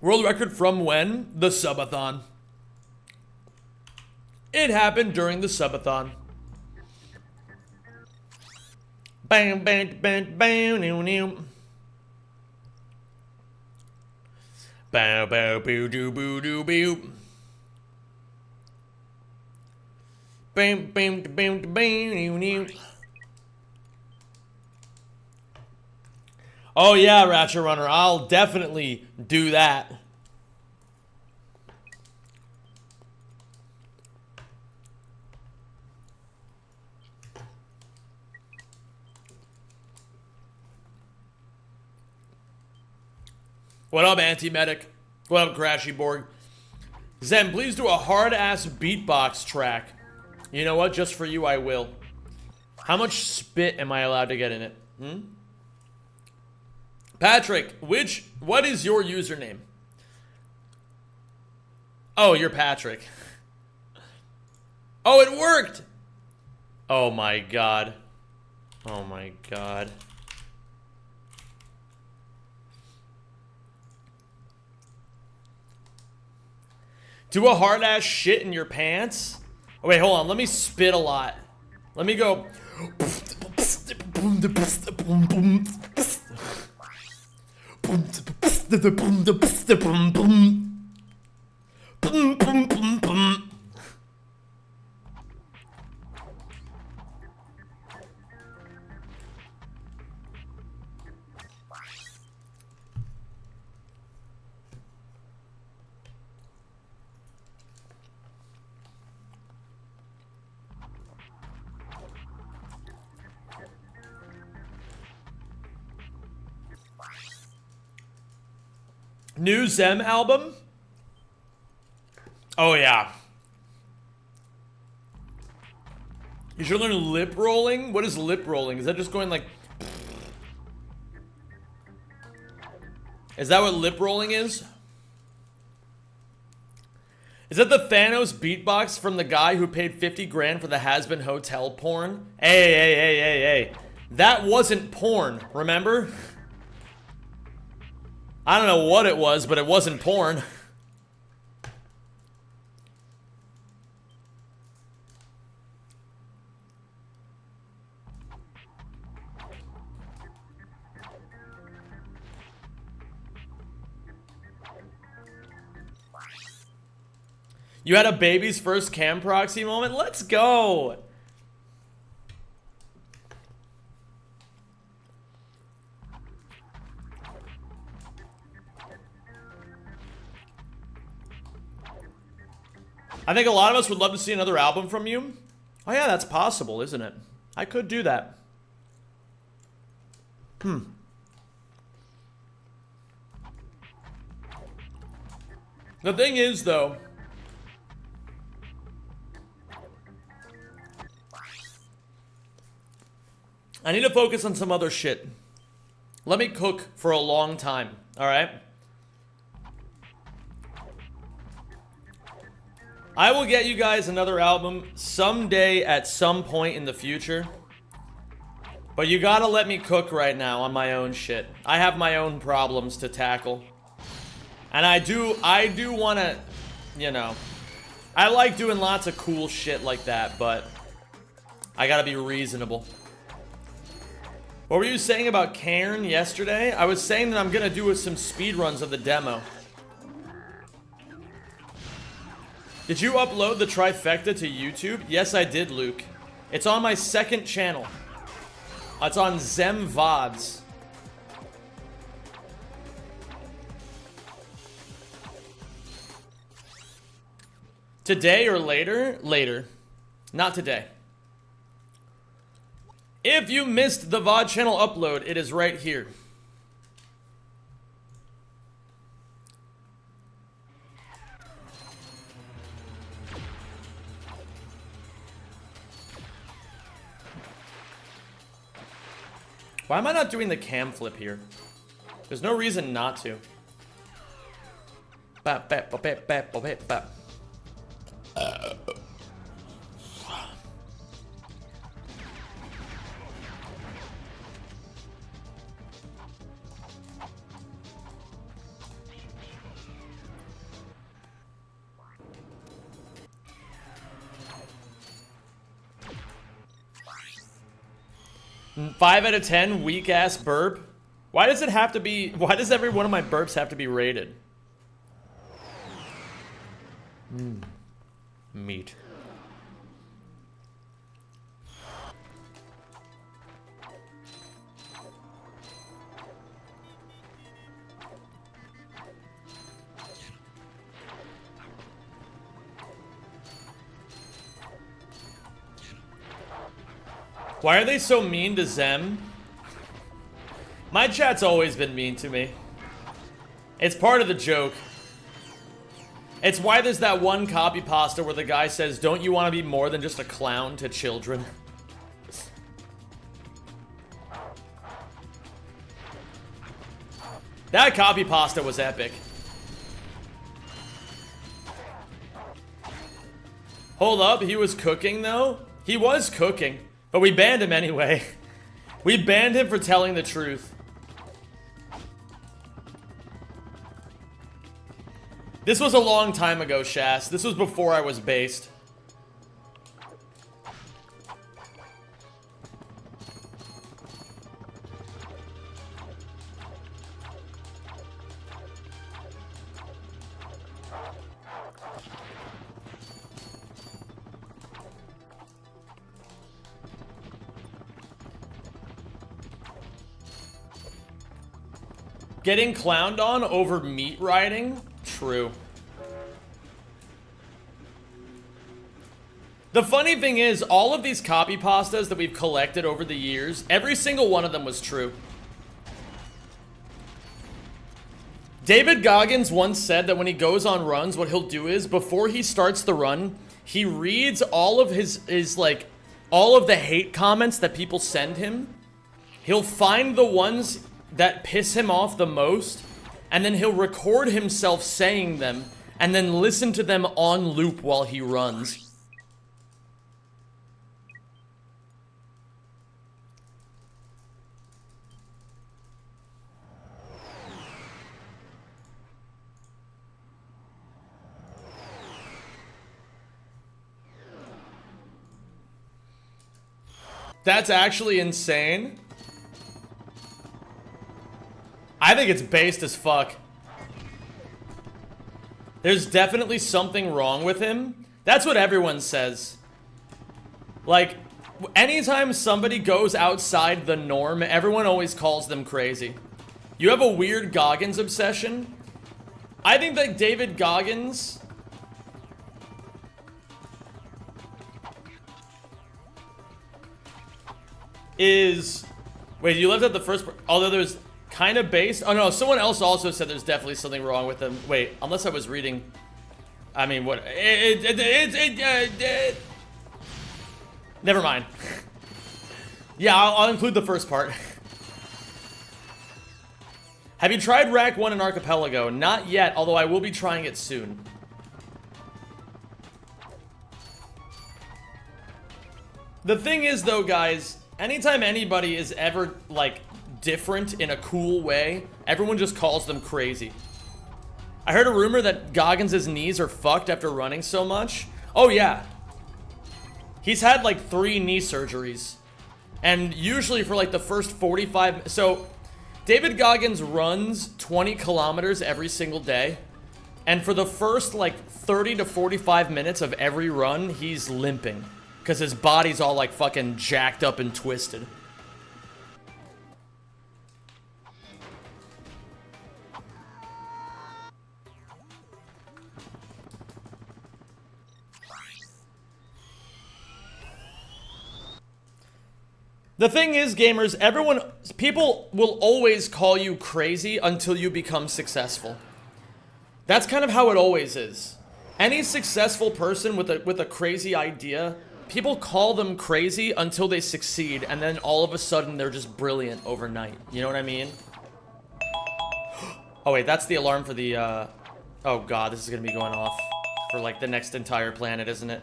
World record from when? The subathon. It happened during the subathon. Bam, bam, bam, bam, new, new. Bow, bow, boo, doo, boo, doo, boo. Bam, bam, bam, bam, new, new. Oh yeah, Ratchet Runner, I'll definitely do that. What up, Anti-Medic? What up, Crashy Borg? Zen, please do a hard-ass beatbox track. You know what? Just for you, I will. How much spit am I allowed to get in it? Patrick, what is your username? Oh, you're Patrick. Oh, it worked! Oh my god. Oh my god. Do a hard ass shit in your pants? Oh, wait, hold on. Let me spit a lot. Let me go. New Zem album? Oh yeah. You should learn lip rolling? What is lip rolling? Is that just going like... Is that what lip rolling is? Is that the Thanos beatbox from the guy who paid 50 grand for the Has-Been Hotel porn? Hey. That wasn't porn, remember? I don't know what it was, but it wasn't porn. You had a baby's first cam proxy moment? Let's go! I think a lot of us would love to see another album from you. Oh yeah, that's possible, isn't it? I could do that. The thing is, though, I need to focus on some other shit. Let me cook for a long time, alright? I will get you guys another album someday at some point in the future. But you gotta let me cook right now on my own shit. I have my own problems to tackle. And I do wanna, you know, I like doing lots of cool shit like that, but I gotta be reasonable. What were you saying about Cairn yesterday? I was saying that I'm gonna do some speedruns of the demo. Did you upload the trifecta to YouTube? Yes, I did, Luke. It's on my second channel. It's on Zem VODs. Today or later? Later. Not today. If you missed the VOD channel upload, it is right here. Why am I not doing the cam flip here? There's no reason not to. Bap, bap, bap, bap, bap, bap, bap. Five out of 10, weak ass burp. Why does it have to be? Why does every one of my burps have to be rated? Meat. Why are they so mean to Zem? My chat's always been mean to me. It's part of the joke. It's why there's that one copy pasta where the guy says, "Don't you want to be more than just a clown to children?" That copy pasta was epic. Hold up, he was cooking though? He was cooking, but we banned him anyway. We banned him for telling the truth. This was a long time ago, Shas. This was before I was based. Getting clowned on over meat riding? True. The funny thing is, all of these copy pastas that we've collected over the years, every single one of them was true. David Goggins once said that when he goes on runs, what he'll do is, before he starts the run, he reads all of his like, all of the hate comments that people send him. He'll find the ones that piss him off the most, and then he'll record himself saying them, and then listen to them on loop while he runs. That's actually insane. I think it's based as fuck. There's definitely something wrong with him. That's what everyone says. Like, anytime somebody goes outside the norm, everyone always calls them crazy. You have a weird Goggins obsession. I think that David Goggins is... Wait, you left out the first... Although there's... kind of based. Oh no, someone else also said there's definitely something wrong with them. Wait, unless I was reading. I mean, what? Never mind. Yeah, I'll include the first part. Have you tried Rack 1 in Archipelago? Not yet, although I will be trying it soon. The thing is, though, guys, anytime anybody is ever, like, different in a cool way, everyone just calls them crazy. I heard a rumor that Goggins' knees are fucked after running so much. Oh yeah. He's had like 3 knee surgeries. And usually for like the first 45... So, David Goggins runs 20 kilometers every single day. And for the first like 30 to 45 minutes of every run, he's limping. Because his body's all like fucking jacked up and twisted. The thing is, gamers, people will always call you crazy until you become successful. That's kind of how it always is. Any successful person with a crazy idea, people call them crazy until they succeed, and then all of a sudden they're just brilliant overnight. You know what I mean? Oh wait, that's the alarm for the, oh god, this is gonna be going off for like the next entire planet, isn't it?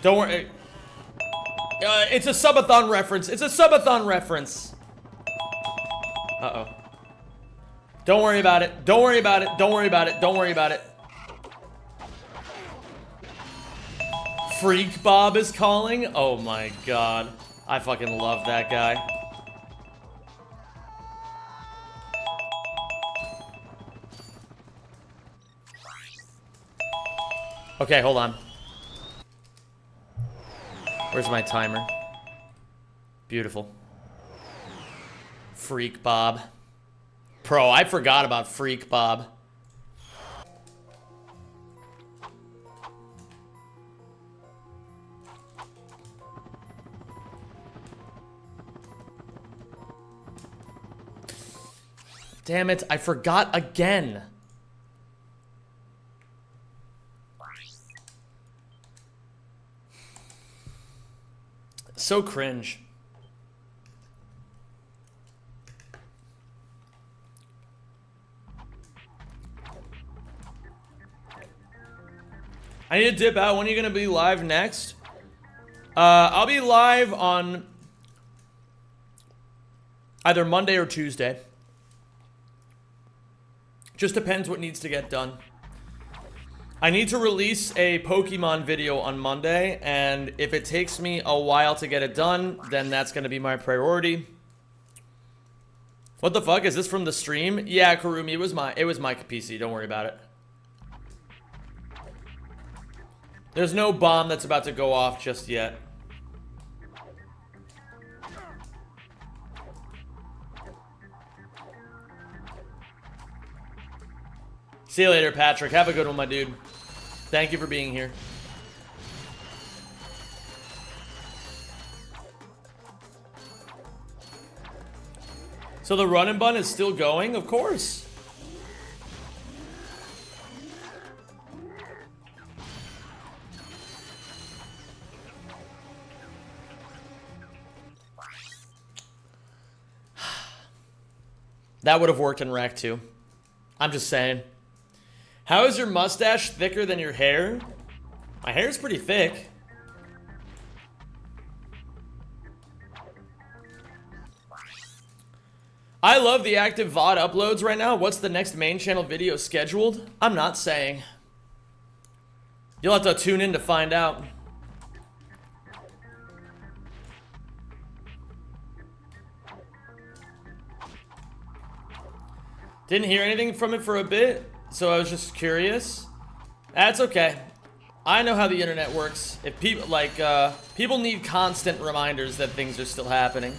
Don't worry. It's a subathon reference. It's a subathon reference. Uh-oh. Don't worry about it. Don't worry about it. Don't worry about it. Don't worry about it. Freak Bob is calling? Oh my god. I fucking love that guy. Okay, hold on. Where's my timer? Beautiful. Freak Bob. Bro, I forgot about Freak Bob. Damn it, I forgot again. So cringe. I need to dip out. When are you going to be live next? I'll be live on either Monday or Tuesday. Just depends what needs to get done. I need to release a Pokemon video on Monday, and if it takes me a while to get it done, then that's going to be my priority. What the fuck? Is this from the stream? Yeah, Karumi, it was my PC. Don't worry about it. There's no bomb that's about to go off just yet. See you later, Patrick. Have a good one, my dude. Thank you for being here. So the run and bun is still going? Of course. That would have worked in Rack 2. I'm just saying. How is your mustache thicker than your hair? My hair's pretty thick. I love the active VOD uploads right now. What's the next main channel video scheduled? I'm not saying. You'll have to tune in to find out. Didn't hear anything from it for a bit, so I was just curious. That's okay. I know how the internet works. If people people need constant reminders that things are still happening.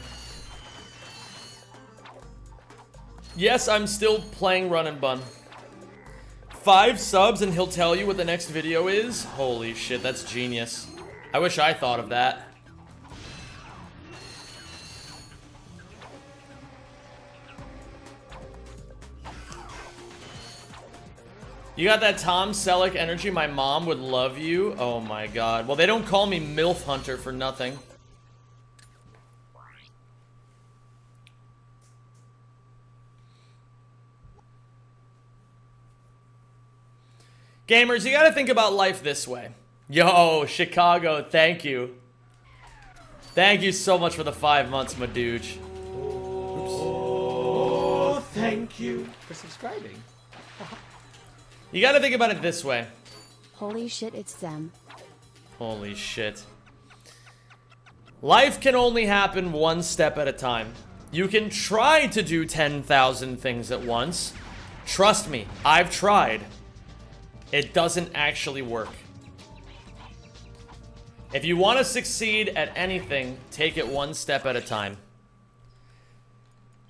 Yes, I'm still playing Run and Bun. 5 subs and he'll tell you what the next video is? Holy shit, that's genius. I wish I thought of that. You got that Tom Selleck energy. My mom would love you. Oh my god. Well, they don't call me MILF Hunter for nothing. Gamers, you gotta think about life this way. Yo, Chicago, thank you. Thank you so much for the 5 months, my dude. Oh, thank you for subscribing. You gotta think about it this way. Holy shit, it's them. Holy shit. Life can only happen one step at a time. You can try to do 10,000 things at once. Trust me, I've tried. It doesn't actually work. If you want to succeed at anything, take it one step at a time.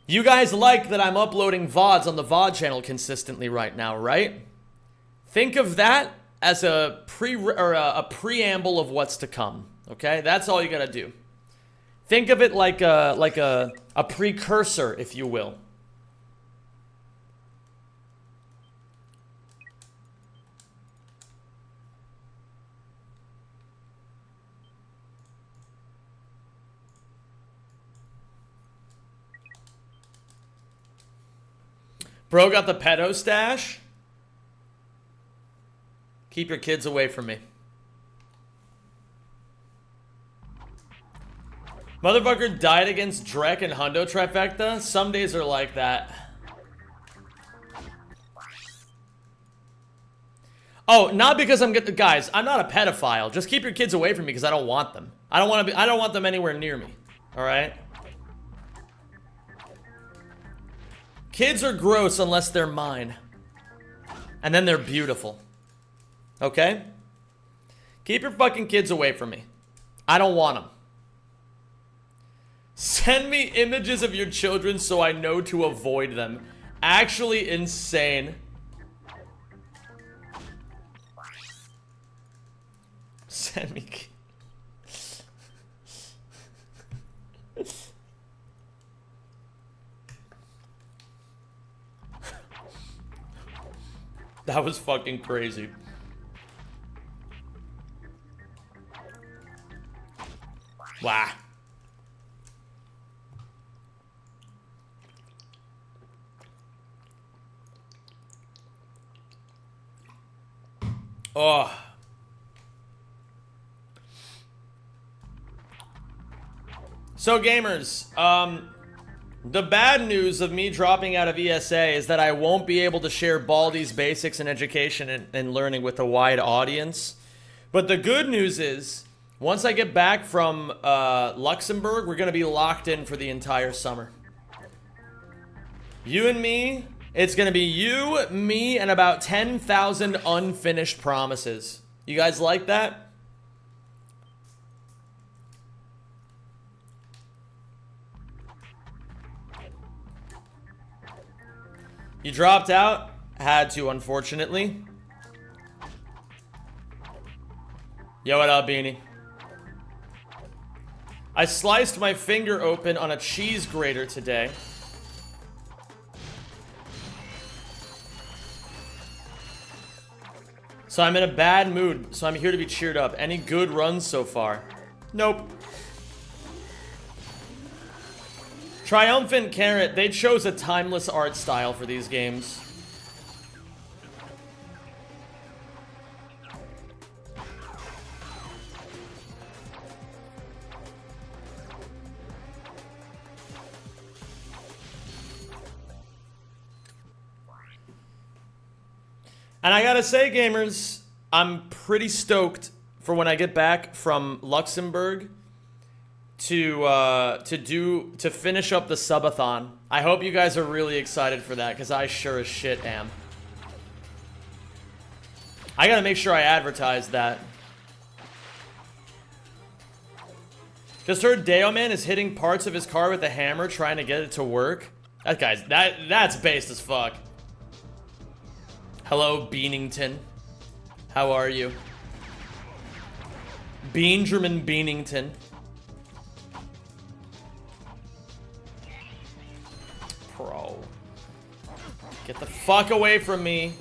You guys like that I'm uploading VODs on the VOD channel consistently right now, right? Think of that as a preamble of what's to come. Okay, that's all you gotta do. Think of it like a precursor, if you will. Bro got the pedo stash? Keep your kids away from me. Motherfucker died against Drek and Hundo trifecta? Some days are like that. Oh, not because I'm getting guys, I'm not a pedophile. Just keep your kids away from me because I don't want them. I don't want them anywhere near me. Alright? Kids are gross unless they're mine. And then they're beautiful. Okay? Keep your fucking kids away from me. I don't want them. Send me images of your children so I know to avoid them. Actually insane. Send me... That was fucking crazy. Wow. Oh. So gamers, the bad news of me dropping out of ESA is that I won't be able to share Baldi's basics in education and learning with a wide audience. But the good news is, once I get back from Luxembourg, we're going to be locked in for the entire summer. You and me, it's going to be you, me, and about 10,000 unfinished promises. You guys like that? You dropped out? Had to, unfortunately. Yo, what up, Beanie? I sliced my finger open on a cheese grater today. So I'm in a bad mood, so I'm here to be cheered up. Any good runs so far? Nope. Triumphant Carrot, they chose a timeless art style for these games. And I gotta say, gamers, I'm pretty stoked for when I get back from Luxembourg to finish up the subathon. I hope you guys are really excited for that, because I sure as shit am. I gotta make sure I advertise that. Just heard Deo Man is hitting parts of his car with a hammer trying to get it to work. That's based as fuck. Hello, Beanington. How are you? Benjamin Beanington. Bro. Get the fuck away from me.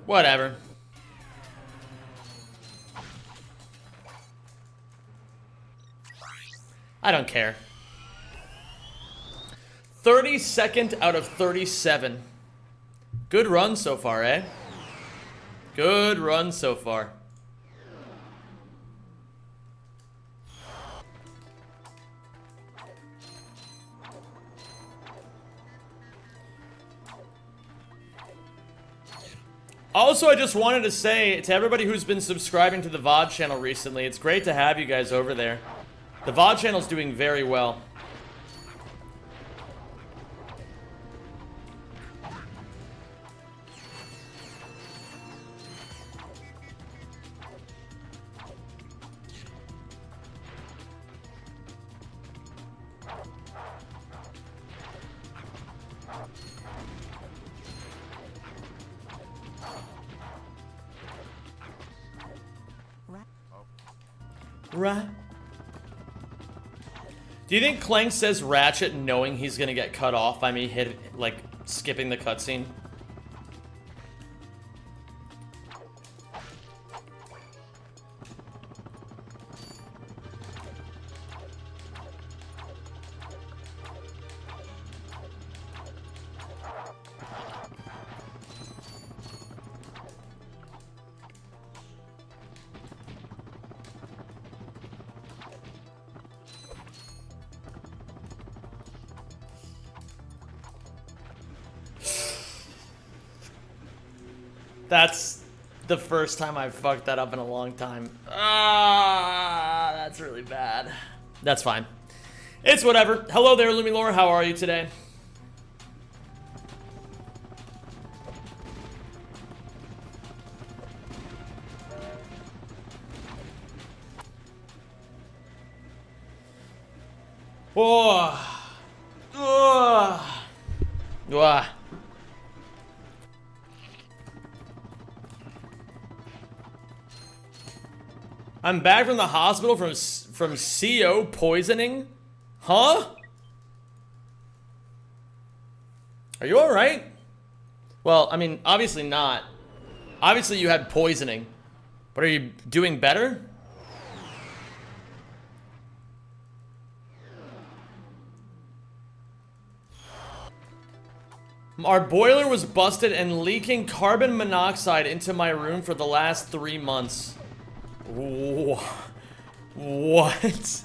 Whatever. I don't care. 32nd out of 37. Good run so far, eh? Good run so far. Also, I just wanted to say to everybody who's been subscribing to the VOD channel recently, it's great to have you guys over there. The VOD channel's doing very well. Right. Do you think Clank says Ratchet knowing he's gonna get cut off by me like skipping the cutscene? That's the first time I've fucked that up in a long time. Ah, that's really bad. That's fine. It's whatever. Hello there, Lumilore. How are you today? Oh. Oh. Oh. I'm back from the hospital From CO poisoning? Huh? Are you alright? Well, I mean, obviously not. Obviously you had poisoning. But are you doing better? Our boiler was busted and leaking carbon monoxide into my room for the last 3 months. What?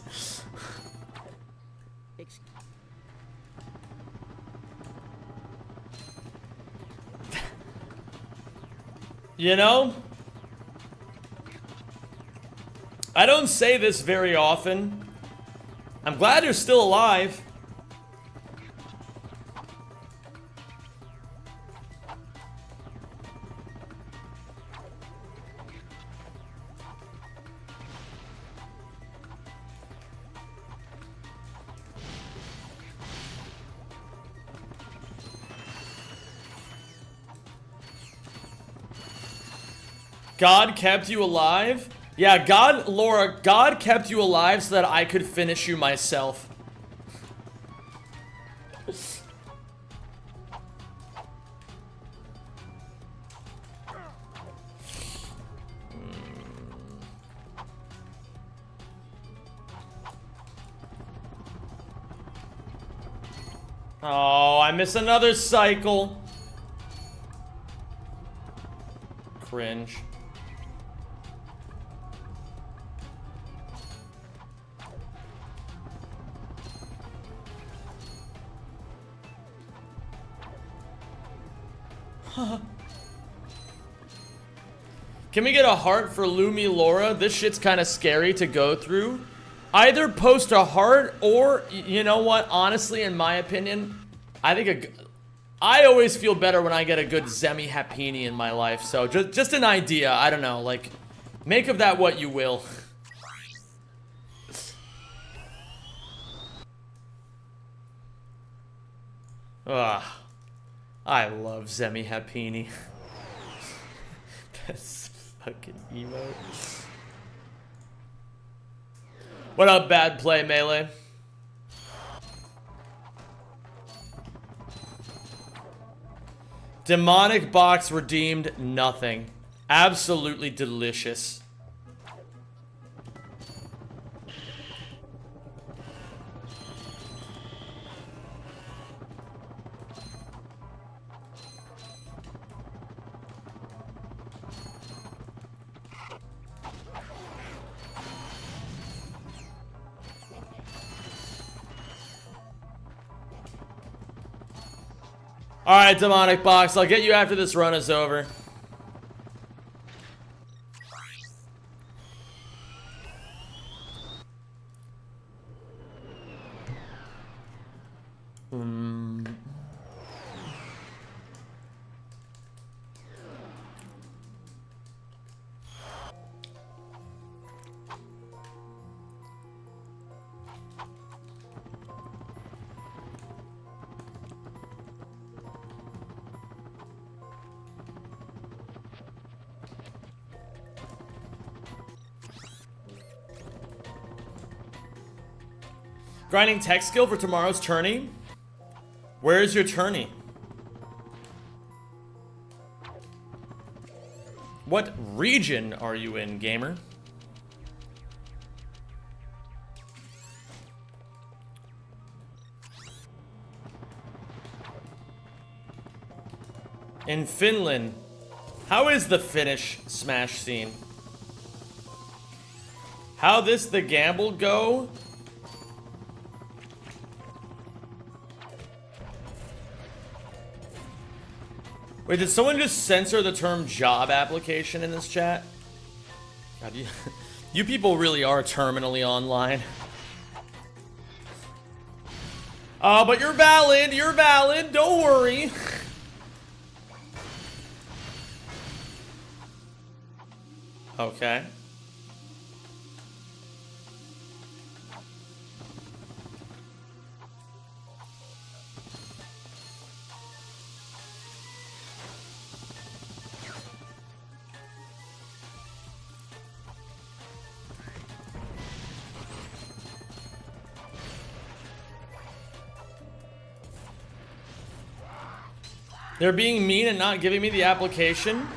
You know? I don't say this very often. I'm glad you're still alive. God kept you alive? Yeah, Laura, God kept you alive so that I could finish you myself. Oh, I miss another cycle. Cringe. Can we get a heart for Lumi Laura? This shit's kind of scary to go through. Either post a heart or, you know what? Honestly, in my opinion, I always feel better when I get a good Zemi Happini in my life. So just an idea. I don't know. Like, make of that what you will. Ugh. I love Zemi Happini. That's fucking emo. What up, bad play, Melee? Demonic box redeemed nothing. Absolutely delicious. Alright, demonic box, I'll get you after this run is over. Grinding tech skill for tomorrow's tourney? Where is your tourney? What region are you in, gamer? In Finland. How is the Finnish Smash scene? How this the gamble go? Wait, did someone just censor the term job application in this chat? God, you people really are terminally online. But you're valid, don't worry. Okay. They're being mean and not giving me the application?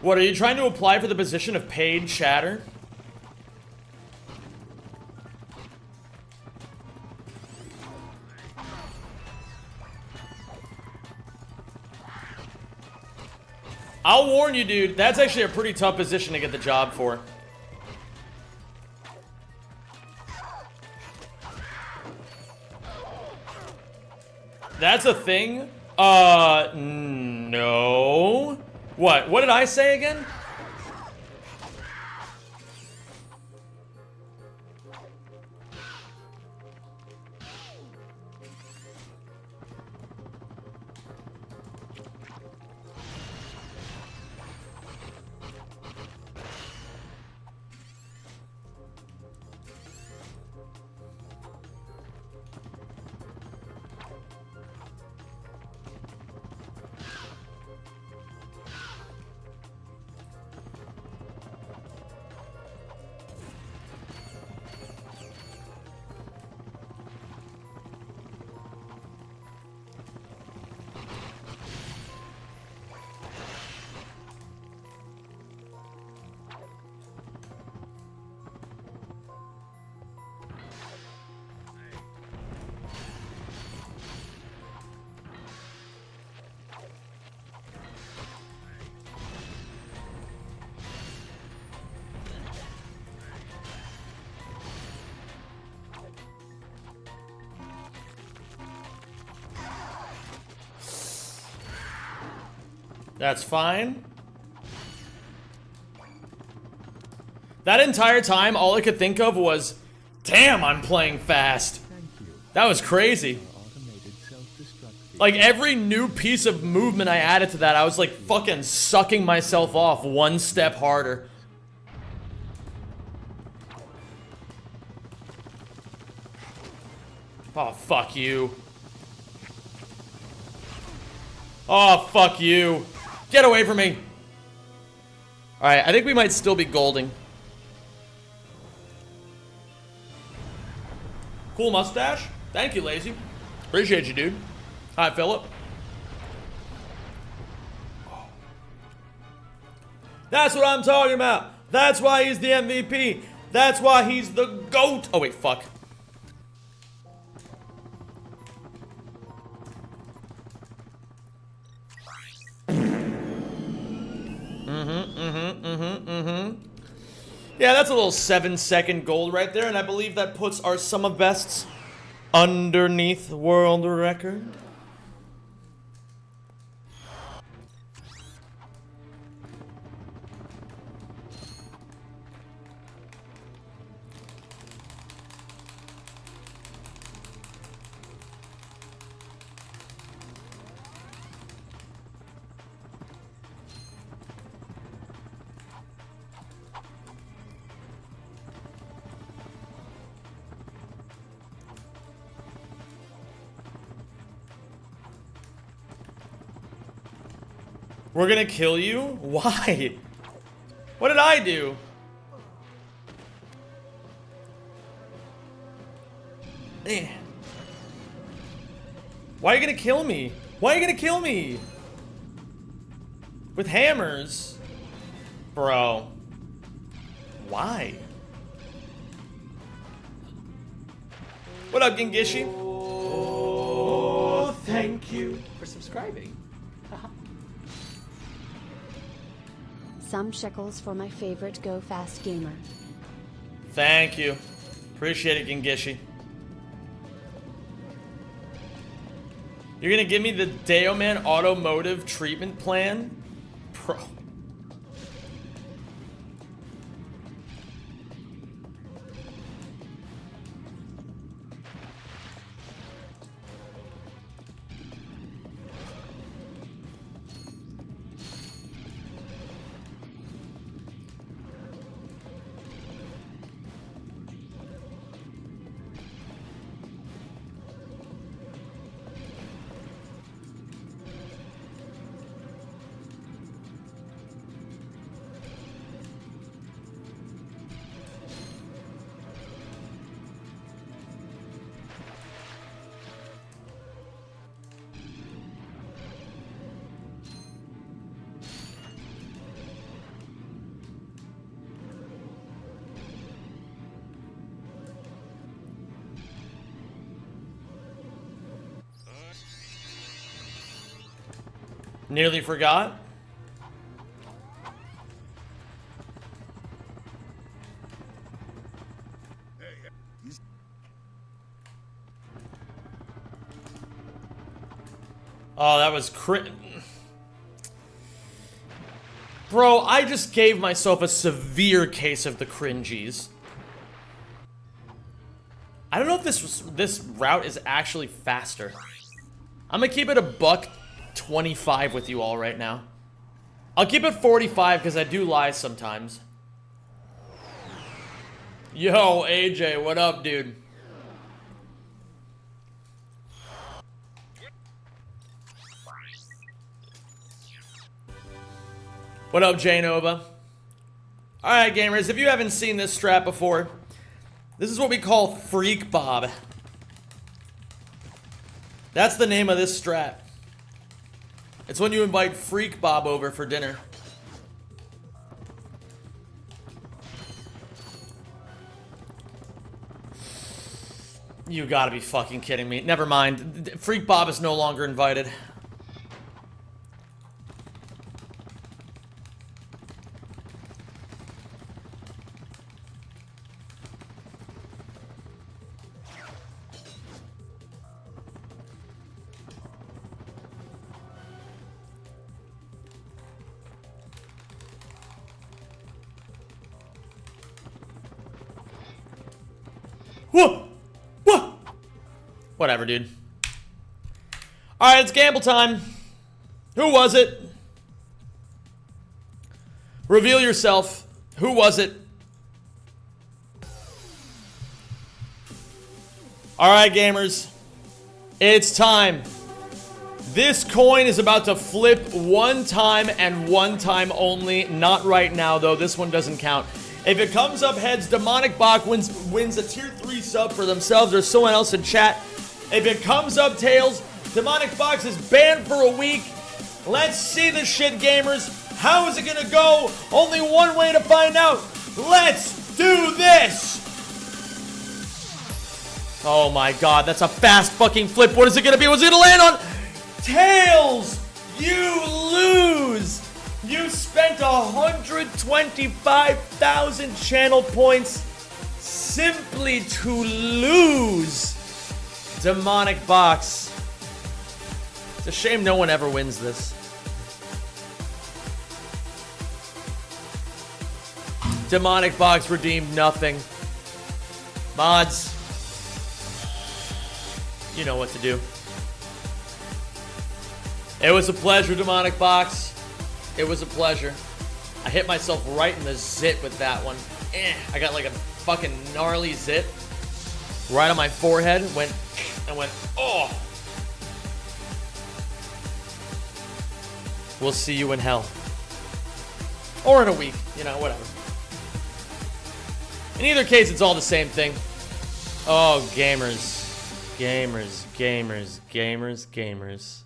What, are you trying to apply for the position of paid chatter? I'll warn you, dude, that's actually a pretty tough position to get the job for. That's a thing? No. What? What did I say again? That's fine. That entire time, all I could think of was, damn, I'm playing fast. That was crazy. Like, every new piece of movement I added to that, I was like fucking sucking myself off one step harder. Oh, fuck you. Oh, fuck you. Get away from me. Alright, I think we might still be golding. Cool mustache. Thank you, Lazy. Appreciate you, dude. Hi, Philip. That's what I'm talking about. That's why he's the MVP. That's why he's the GOAT. Oh, wait, fuck. Yeah, that's a little 7-second gold right there, and I believe that puts our sum of bests underneath world record. We're gonna kill you? Why? What did I do? Eh. Why are you gonna kill me? Why are you gonna kill me? With hammers? Bro. Why? What up, Gengishi? Oh, thank you for subscribing. Some shekels for my favorite Go Fast gamer. Thank you. Appreciate it, Gengishi. You're gonna give me the Daoman automotive treatment plan? Bro. Nearly forgot. Oh, that was Bro, I just gave myself a severe case of the cringies. I don't know if this route is actually faster. I'm gonna keep it a $1.25 with you all right now. I'll keep it 45 because I do lie sometimes. Yo, AJ, what up, dude? What up, J-Nova? Alright, gamers, if you haven't seen this strat before, this is what we call Freak Bob. That's the name of this strat. It's when you invite Freak Bob over for dinner. You gotta be fucking kidding me. Never mind. Freak Bob is no longer invited. Whoa! Whoa! Whatever, dude. Alright, it's gamble time. Who was it? Reveal yourself. Who was it? Alright, gamers. It's time. This coin is about to flip one time and one time only. Not right now, though. This one doesn't count. If it comes up heads, Demonic Bach wins a tier 3 sub for themselves or someone else in chat. If it comes up tails, Demonic Bach is banned for a week. Let's see this shit, gamers. How is it gonna go? Only one way to find out. Let's do this. Oh my god, that's a fast fucking flip. What is it gonna be? What's it gonna land on? Tails! You lose! You spent 125,000 channel points simply to lose. Demonic Box. It's a shame no one ever wins this. Demonic Box redeemed nothing. Mods, you know what to do. It was a pleasure, Demonic Box. It was a pleasure. I hit myself right in the zit with that one. I got like a fucking gnarly zit right on my forehead. Went, oh. We'll see you in hell. Or in a week, you know, whatever. In either case, it's all the same thing. Oh, gamers. Gamers, gamers, gamers, gamers.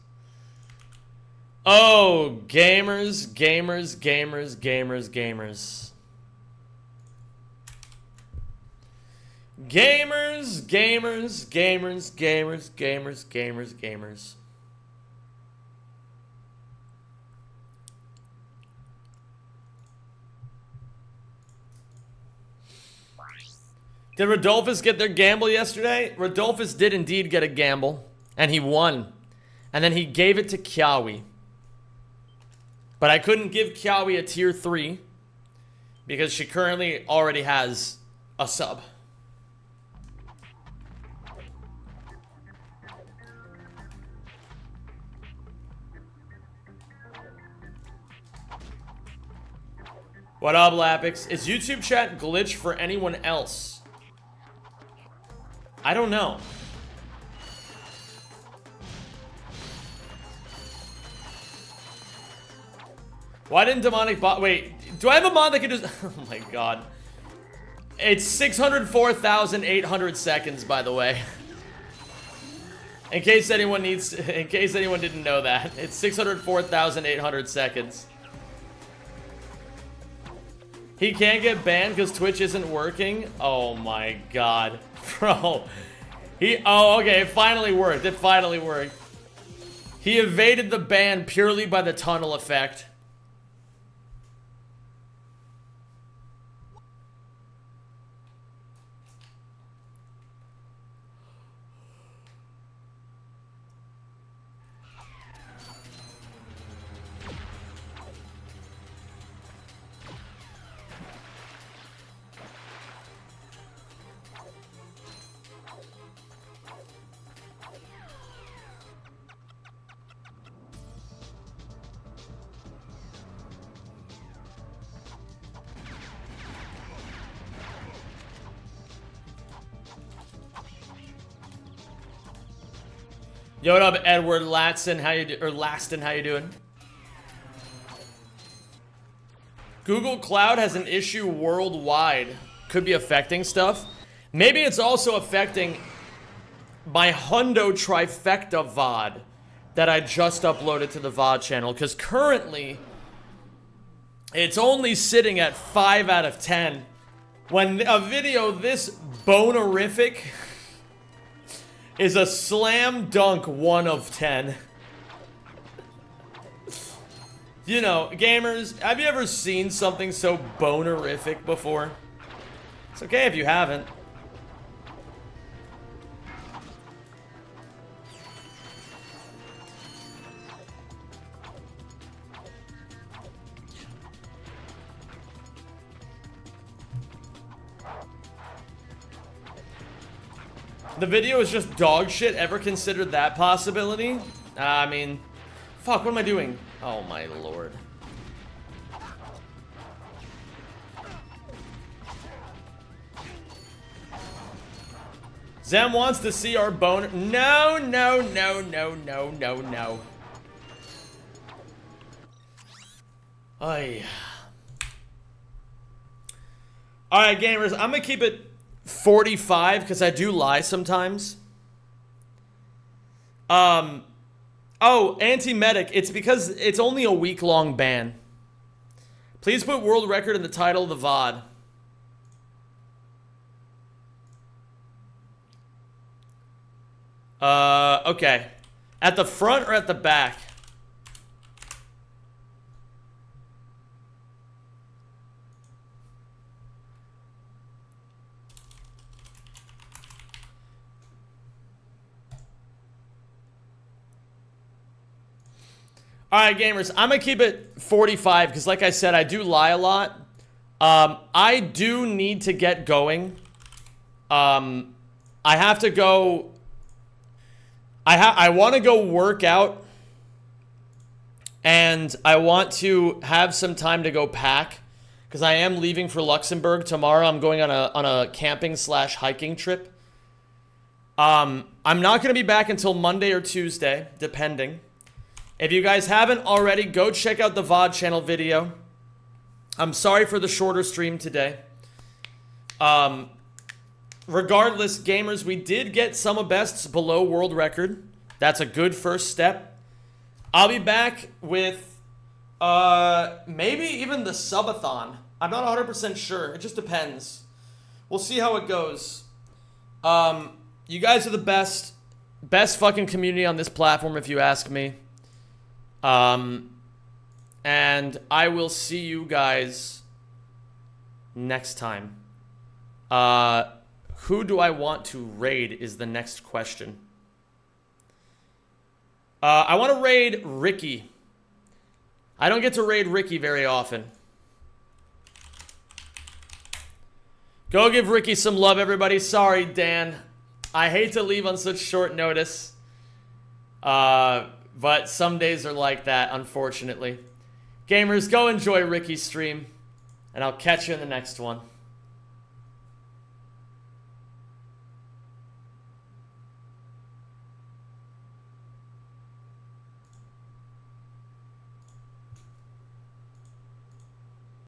Oh, gamers, gamers, gamers, gamers, gamers. Gamers, gamers, gamers, gamers, gamers, gamers, gamers. Did Rodolphus get their gamble yesterday? Rodolphus did indeed get a gamble, and he won. And then he gave it to Kiawi. But I couldn't give Kiawi a tier 3 because she currently already has a sub. What up, Lapix? Is YouTube chat glitch for anyone else? I don't know. Why didn't Demonic Bot... Wait, do I have a mod that can just... Oh my god. It's 604,800 seconds, by the way. In case anyone needs... In case anyone didn't know that. It's 604,800 seconds. He can't get banned because Twitch isn't working? Oh my god. Bro. Oh, okay, it finally worked. It finally worked. He evaded the ban purely by the tunnel effect. Yo, what up, Edward Latson? How you or Laston? How you doing? Google Cloud has an issue worldwide. Could be affecting stuff. Maybe it's also affecting my Hundo Trifecta VOD that I just uploaded to the VOD channel. Because currently, it's only sitting at 5 out of 10. When a video this bonerific is a slam dunk 1 of 10. You know, gamers, have you ever seen something so bonerific before? It's okay if you haven't. The video is just dog shit. Ever considered that possibility? I mean, fuck, what am I doing? Oh my lord. Zem wants to see our boner. No, no, no, no, no, no, no. Ay. Alright, gamers, I'm gonna keep it 45 because I do lie sometimes. Oh, anti-medic. It's because it's only a week-long ban. Please put world record in the title of the VOD. Okay. At the front or at the back? Alright, gamers, I'm going to keep it 45 because, like I said, I do lie a lot. I do need to get going. I have to go... I want to go work out. And I want to have some time to go pack. Because I am leaving for Luxembourg tomorrow. I'm going on a camping/hiking trip. I'm not going to be back until Monday or Tuesday, depending. If you guys haven't already, go check out the VOD channel video. I'm sorry for the shorter stream today. Regardless, gamers, we did get some of bests below world record. That's a good first step. I'll be back with maybe even the subathon. I'm not 100% sure. It just depends. We'll see how it goes. You guys are the best fucking community on this platform, if you ask me. And I will see you guys next time. Who do I want to raid is the next question. I want to raid Ricky. I don't get to raid Ricky very often. Go give Ricky some love, everybody. Sorry, Dan. I hate to leave on such short notice. But some days are like that, unfortunately. Gamers, go enjoy Ricky's stream. And I'll catch you in the next one.